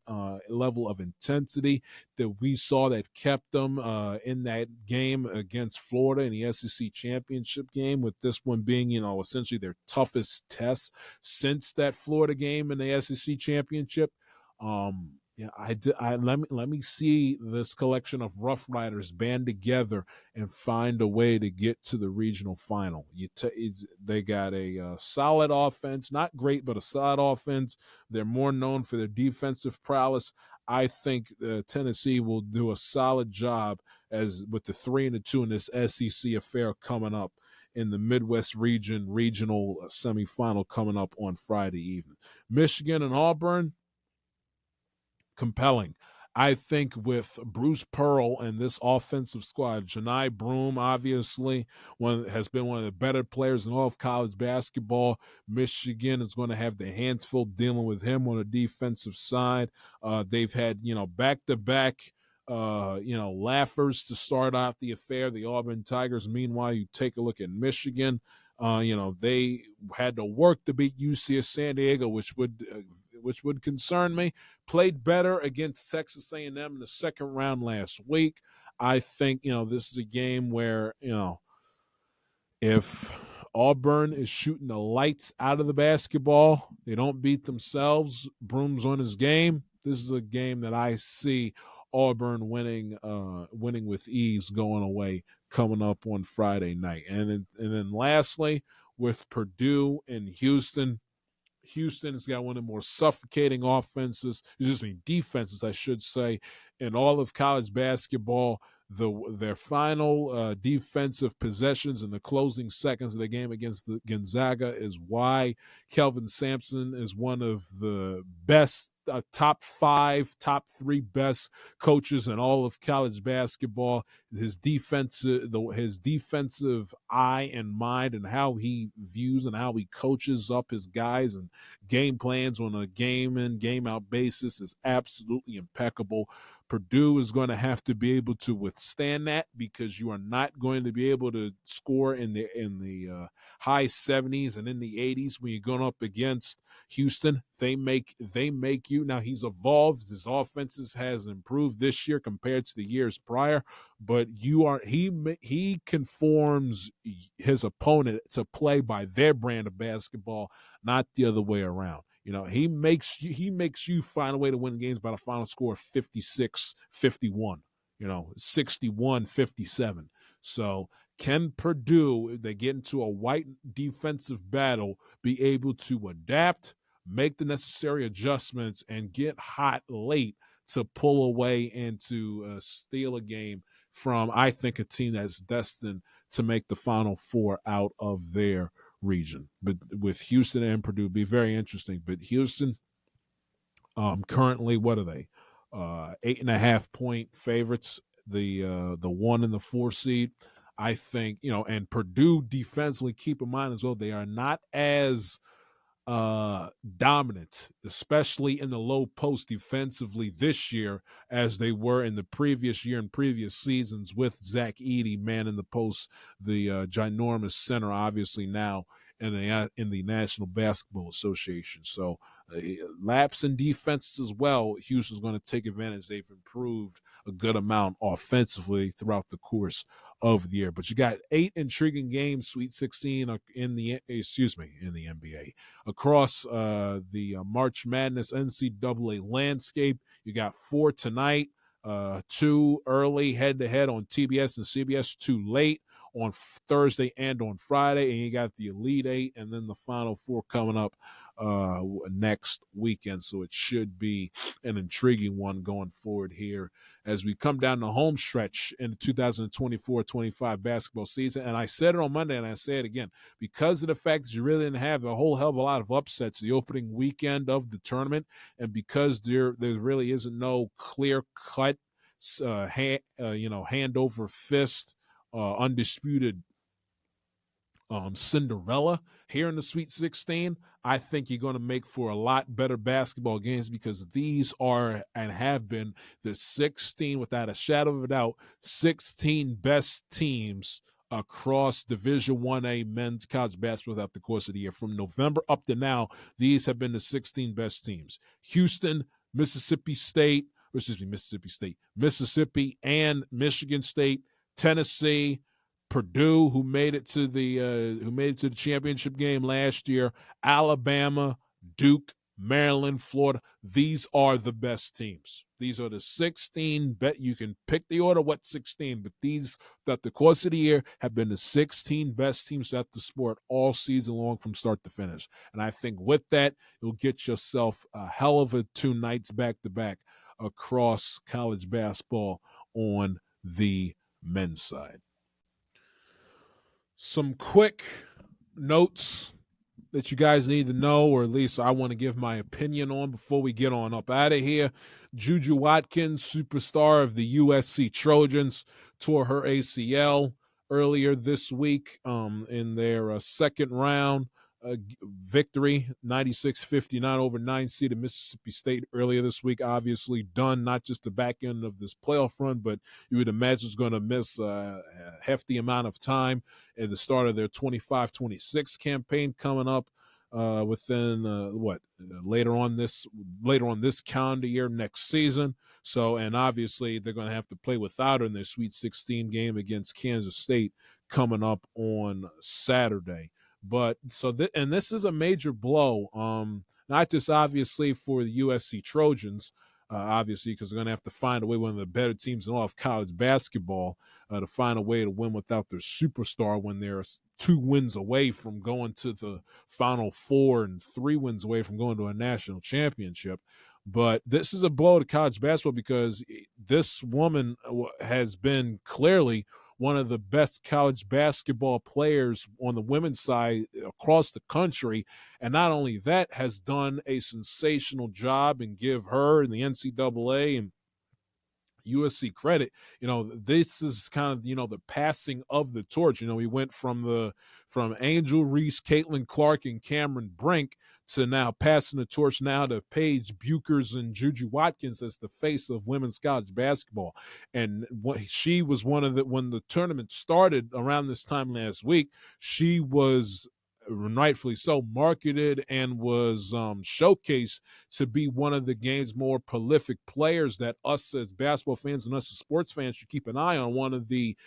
level of intensity that we saw that kept them in that game against Florida in the SEC championship game, with this one being, essentially their toughest test since that Florida game in the SEC championship. Let me see this collection of Rough Riders band together and find a way to get to the regional final. They got a solid offense, not great, but a solid offense. They're more known for their defensive prowess. I think Tennessee will do a solid job as with the 3-2 in this SEC affair coming up in the Midwest regional semifinal coming up on Friday evening. Michigan and Auburn. Compelling. I think with Bruce Pearl and this offensive squad, Janai Broom obviously has been one of the better players in all of college basketball. Michigan is going to have their hands full dealing with him on the defensive side. They've had back-to-back laughers to start off the affair, the Auburn Tigers. Meanwhile, you take a look at Michigan. They had to work to beat UC San Diego, which would which would concern me. Played better against Texas A&M in the second round last week. I think, this is a game where, if Auburn is shooting the lights out of the basketball, they don't beat themselves, Broom's on his game, this is a game that I see Auburn winning with ease going away coming up on Friday night. And then lastly, with Purdue and Houston has got one of the more suffocating defenses, I should say, in all of college basketball. Their final defensive possessions in the closing seconds of the game against the Gonzaga is why Kelvin Sampson is one of the best, top 3 best coaches in all of college basketball. His defensive eye and mind, and how he views and how he coaches up his guys and game plans on a game in, game out basis is absolutely impeccable. Purdue is going to have to be able to withstand that, because you are not going to be able to score in the high 70s and in the 80s when you're going up against Houston. They make you. Now, he's evolved. His offenses has improved this year compared to the years prior, but he conforms his opponent to play by their brand of basketball, not the other way around. He makes you find a way to win games by the final score of 56-51, 61-57. So can Purdue, they get into a white defensive battle, be able to adapt, make the necessary adjustments, and get hot late to pull away and to steal a game from, I think, a team that's destined to make the Final Four out of their region? But with Houston and Purdue, be very interesting. But Houston, currently, what are they? 8.5-point favorites. The 1 and the 4 seed. I think, and Purdue defensively, keep in mind as well, they are not as dominant, especially in the low post defensively this year, as they were in the previous year and previous seasons with Zach Edey, man in the post, the ginormous center, obviously now in the National Basketball Association. So laps in defenses as well. Houston's going to take advantage. They've improved a good amount offensively throughout the course of the year. But you got 8 intriguing games, Sweet 16 in the NBA. Across the March Madness NCAA landscape, you got 4 tonight, 2 early head-to-head on TBS and CBS, 2 late on Thursday and on Friday, and you got the Elite 8 and then the Final 4 coming up next weekend. So it should be an intriguing one going forward here as we come down the home stretch in the 2024-25 basketball season. And I said it on Monday, and I say it again, because of the fact that you really didn't have a whole hell of a lot of upsets the opening weekend of the tournament, and because there really isn't no clear-cut hand over fist undisputed Cinderella here in the Sweet 16, I think you're going to make for a lot better basketball games, because these are and have been the 16, without a shadow of a doubt, 16 best teams across Division 1A men's college basketball throughout the course of the year. From November up to now, these have been the 16 best teams. Houston, Mississippi and Michigan State, Tennessee, Purdue, who made it to the championship game last year, Alabama, Duke, Maryland, Florida. These are the best teams. These are the 16. You can pick the order what 16, but these throughout the course of the year have been the 16 best teams throughout the sport all season long from start to finish. And I think with that, you'll get yourself a hell of a 2 nights back-to-back across college basketball on the men's side. Some quick notes that you guys need to know, or at least I want to give my opinion on before we get on up out of here. Juju Watkins, superstar of the USC Trojans, tore her ACL earlier this week in their second round victory, 96-59 over 9-seeded Mississippi State earlier this week. Obviously done, not just the back end of this playoff run, but you would imagine is going to miss a hefty amount of time at the start of their 25-26 campaign coming up. within later on this calendar year next season. So, and obviously they're going to have to play without her in their Sweet 16 game against Kansas State coming up on Saturday. But so and this is a major blow, not just obviously for the USC Trojans, obviously, because they're going to have to find a way, one of the better teams in all of college basketball, to find a way to win without their superstar when they're 2 wins away from going to the Final Four and 3 wins away from going to a national championship. But this is a blow to college basketball because this woman has been clearly one of the best college basketball players on the women's side across the country. And not only that, has done a sensational job and give her and the NCAA and USC credit. This is kind of, the passing of the torch. We went from Angel Reese, Caitlin Clark, and Cameron Brink to now passing the torch now to Paige Buchers and Juju Watkins as the face of women's college basketball. And she was when the tournament started around this time last week, she was rightfully so marketed and was showcased to be one of the game's more prolific players that us as basketball fans and us as sports fans should keep an eye on. One of the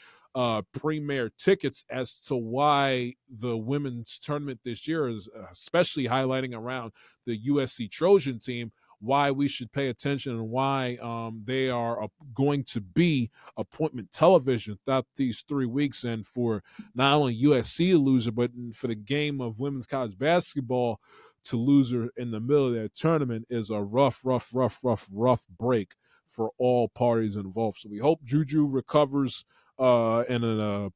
premier tickets as to why the women's tournament this year is especially highlighting around the USC Trojan team, why we should pay attention and why they are going to be appointment television throughout these 3 weeks. And for not only USC to lose her, but for the game of women's college basketball to lose her in the middle of their tournament is a rough break for all parties involved. So we hope Juju recovers in a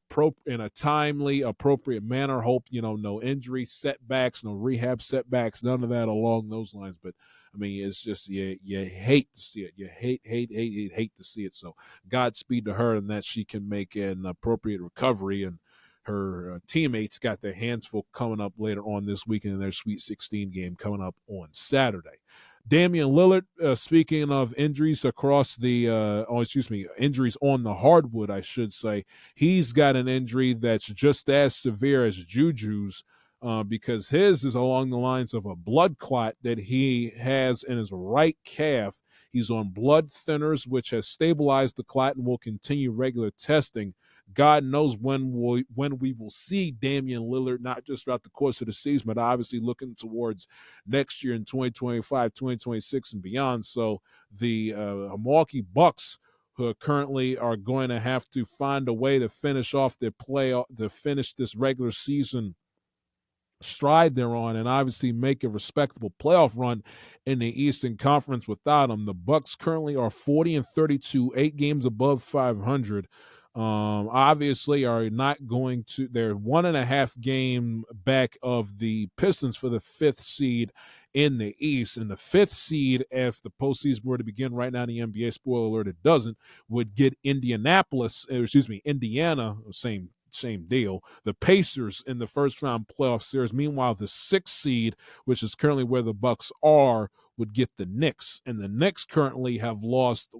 timely, appropriate manner. Hope, no injury setbacks, no rehab setbacks, none of that along those lines. But I mean, it's just you hate to see it. You hate to see it. So Godspeed to her, and that she can make an appropriate recovery. And her teammates got their hands full coming up later on this weekend in their Sweet 16 game coming up on Saturday. Damian Lillard, speaking of injuries across injuries on the hardwood, I should say, he's got an injury that's just as severe as Juju's, because his is along the lines of a blood clot that he has in his right calf. He's on blood thinners, which has stabilized the clot and will continue regular testing. God knows when we will see Damian Lillard, not just throughout the course of the season, but obviously looking towards next year in 2025, 2026, and beyond. So the Milwaukee Bucks, who currently are going to have to find a way to finish off their to finish this regular season stride they're on and obviously make a respectable playoff run in the Eastern Conference without them. The Bucks currently are 40-32, 8 games above 500. Obviously are not going to, they're 1.5 game back of the Pistons for the 5th seed in the East. And the 5th seed, if the postseason were to begin right now in the NBA, spoiler alert, it doesn't, would get Indiana, same deal. The Pacers in the first round playoff series. Meanwhile, the 6th seed, which is currently where the Bucks are, would get the Knicks, and the Knicks currently have lost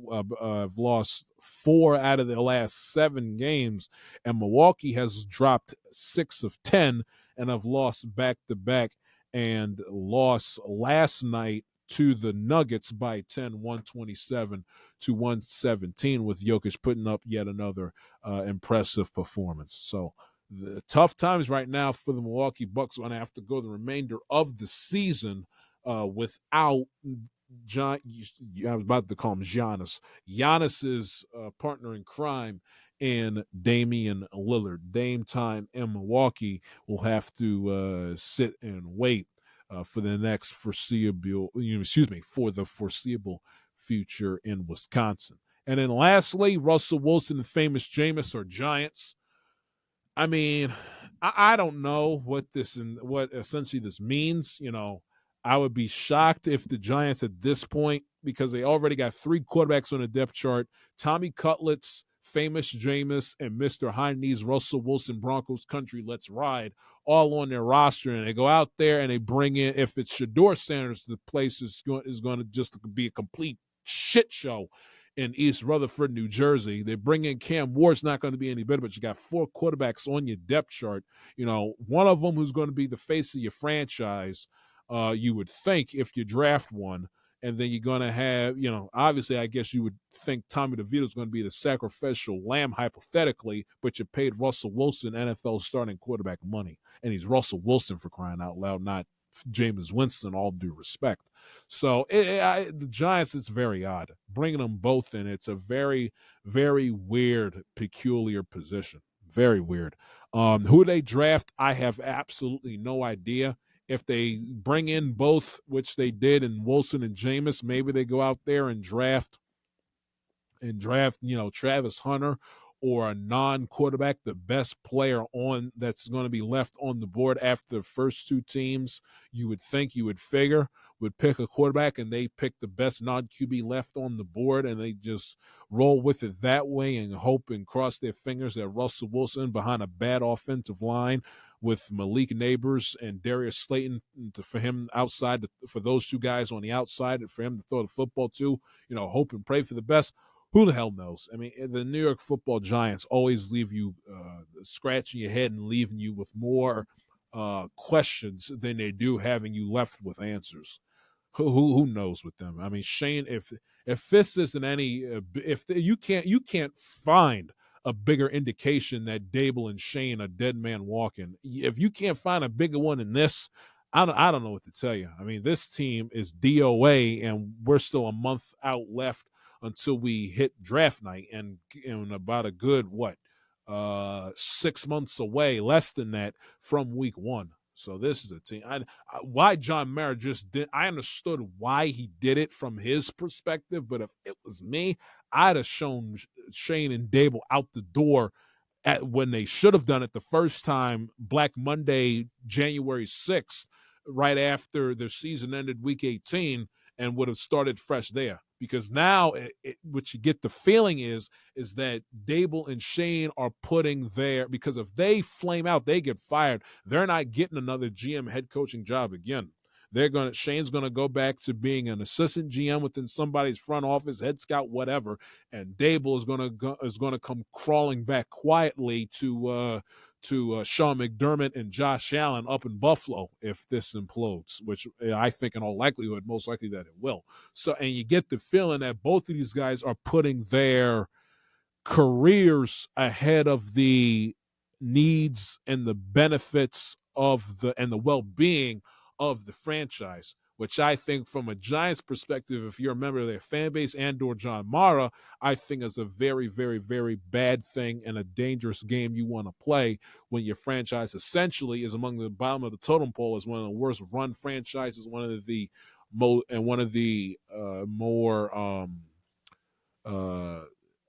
4 out of their last 7 games, and Milwaukee has dropped 6 of 10 and have lost back-to-back, and lost last night to the Nuggets by 10, 127-117, with Jokic putting up yet another impressive performance. So the tough times right now for the Milwaukee Bucks. Going to have to go the remainder of the season without John. I was about to call him Giannis. Giannis's partner in crime in Damian Lillard. Dame time in Milwaukee will have to sit and wait for the next foreseeable future in Wisconsin. And then lastly, Russell Wilson and famous Jameis or Giants. I mean, I don't know what essentially this means. I would be shocked if the Giants at this point, because they already got 3 quarterbacks on the depth chart, Tommy Cutlets, famous Jameis, and Mr. High Knees Russell Wilson, Broncos country, let's ride, all on their roster. And they go out there and they bring in, if it's Shador Sanders, the place is going to just be a complete shit show in East Rutherford, New Jersey. They bring in Cam Ward's not going to be any better, but you got 4 quarterbacks on your depth chart. One of them who's going to be the face of your franchise, you would think, if you draft one. And then you're going to have, obviously, I guess you would think Tommy DeVito is going to be the sacrificial lamb, hypothetically, but you paid Russell Wilson NFL starting quarterback money. And he's Russell Wilson, for crying out loud, not Jameis Winston, all due respect. So the Giants, it's very odd. Bringing them both in, it's a very, very weird, peculiar position. Very weird. Who they draft, I have absolutely no idea. If they bring in both, which they did in Wilson and Jameis, maybe they go out there and draft, Travis Hunter or a non-quarterback, the best player on that's going to be left on the board after the first 2 teams. You would figure would pick a quarterback, and they pick the best non-QB left on the board, and they just roll with it that way and hope and cross their fingers that Russell Wilson, behind a bad offensive line with Malik Neighbors and Darius Slayton, for him outside, for those 2 guys on the outside, and for him to throw the football to, hope and pray for the best. Who the hell knows? I mean, the New York Football Giants always leave you scratching your head and leaving you with more questions than they do having you left with answers. Who knows with them? I mean, Shane, if this isn't any, you can't find a bigger indication that Dable and Shane are dead man walking. If you can't find a bigger one than this, I don't know what to tell you. I mean, this team is DOA, and we're still a month out left until we hit draft night, and in about a good 6 months away, less than that, from week 1. So this is a team. Why John Mara just did, I understood why he did it from his perspective, but if it was me, I'd have shown Shane and Dable out the door when they should have done it the first time, Black Monday, January 6th, right after their season ended week 18, and would have started fresh there. Because now what you get the feeling is that Dable and Shane are putting because if they flame out, they get fired, they're not getting another GM head coaching job again. Shane's gonna go back to being an assistant GM within somebody's front office, head scout, whatever, and Dable is gonna come crawling back quietly to Sean McDermott and Josh Allen up in Buffalo if this implodes, which I think in all likelihood, most likely that it will. So, and you get the feeling that both of these guys are putting their careers ahead of the needs and the benefits and the well-being of the franchise, which I think from a Giants perspective, if you're a member of their fan base and or John Mara, I think is a very, very, very bad thing and a dangerous game you want to play when your franchise essentially is among the bottom of the totem pole, as one of the worst run franchises, one of the more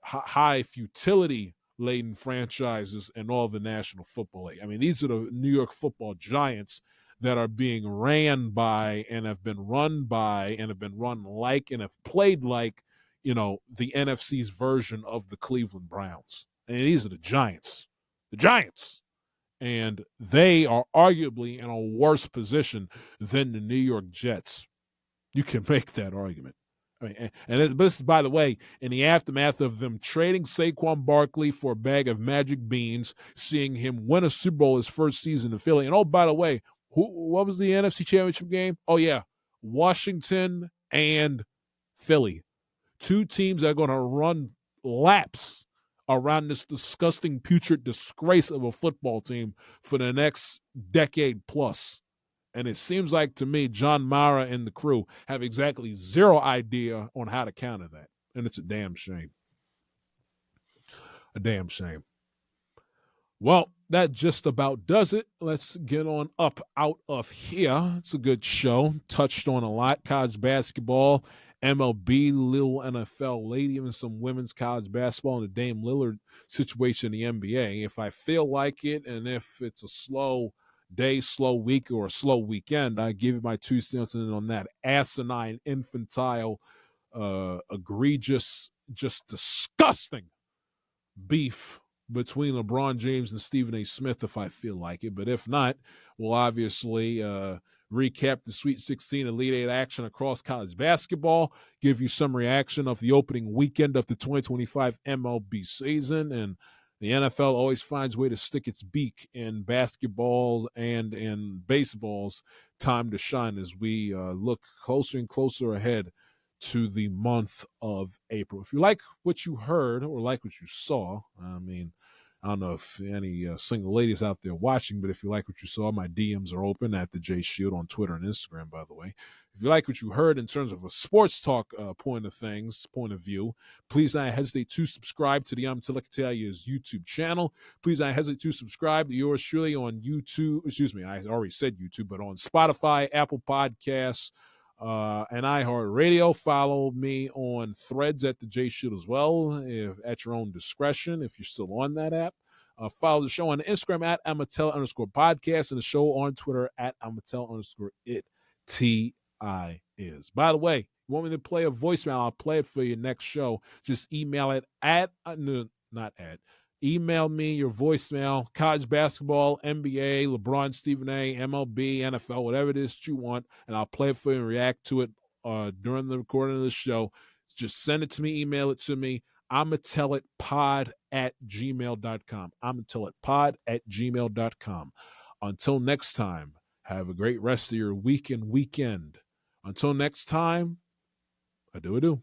high futility laden franchises in all the National Football League. I mean, these are the New York Football Giants that are being ran by and have been run by and have been run like and have played like, the NFC's version of the Cleveland Browns. And these are the Giants. The Giants. And they are arguably in a worse position than the New York Jets. You can make that argument. I mean, and this is, by the way, in the aftermath of them trading Saquon Barkley for a bag of magic beans, seeing him win a Super Bowl his first season in Philly. And, oh, by the way, what was the NFC Championship game? Oh, yeah, Washington and Philly. 2 teams that are going to run laps around this disgusting, putrid disgrace of a football team for the next decade plus. And it seems like to me, John Mara and the crew have exactly zero idea on how to counter that. And it's a damn shame. A damn shame. Well, that just about does it. Let's get on up out of here. It's a good show. Touched on a lot. College basketball, MLB, little NFL lady, even some women's college basketball, and the Dame Lillard situation in the NBA. If I feel like it, and if it's a slow day, slow week, or a slow weekend, I give you my 2 cents on that asinine, infantile, egregious, just disgusting beef between LeBron James and Stephen A. Smith if I feel like it. But if not, we'll obviously recap the Sweet 16 Elite Eight action across college basketball, give you some reaction of the opening weekend of the 2025 MLB season, and the NFL always finds a way to stick its beak in basketball and in baseball's time to shine as we look closer and closer ahead to the month of April. If you like what you heard or like what you saw, I mean, I don't know if any single ladies out there watching, but if you like what you saw, my DMs are open at the J Shield on Twitter and Instagram, by the way. If you like what you heard in terms of a sports talk point of view, please don't hesitate to subscribe to the Telekatalia's YouTube channel. Please don't hesitate to subscribe to yours truly on YouTube. Excuse me, I already said YouTube, but on Spotify, Apple Podcasts, and iHeartRadio. Follow me on Threads at the J Shield as well, at your own discretion if you're still on that app. Follow the show on Instagram at @Amatel_podcast and the show on Twitter at Amatel_it_TI_is. By the way, you want me to play a voicemail? I'll play it for you next show. Just email it email me your voicemail, college basketball, NBA, LeBron, Stephen A., MLB, NFL, whatever it is that you want, and I'll play it for you and react to it during the recording of the show. Just send it to me, email it to me. I'mmaTellItPod@gmail.com. I'mmaTellItPod@gmail.com. Until next time, have a great rest of your week and weekend. Until next time, adieu.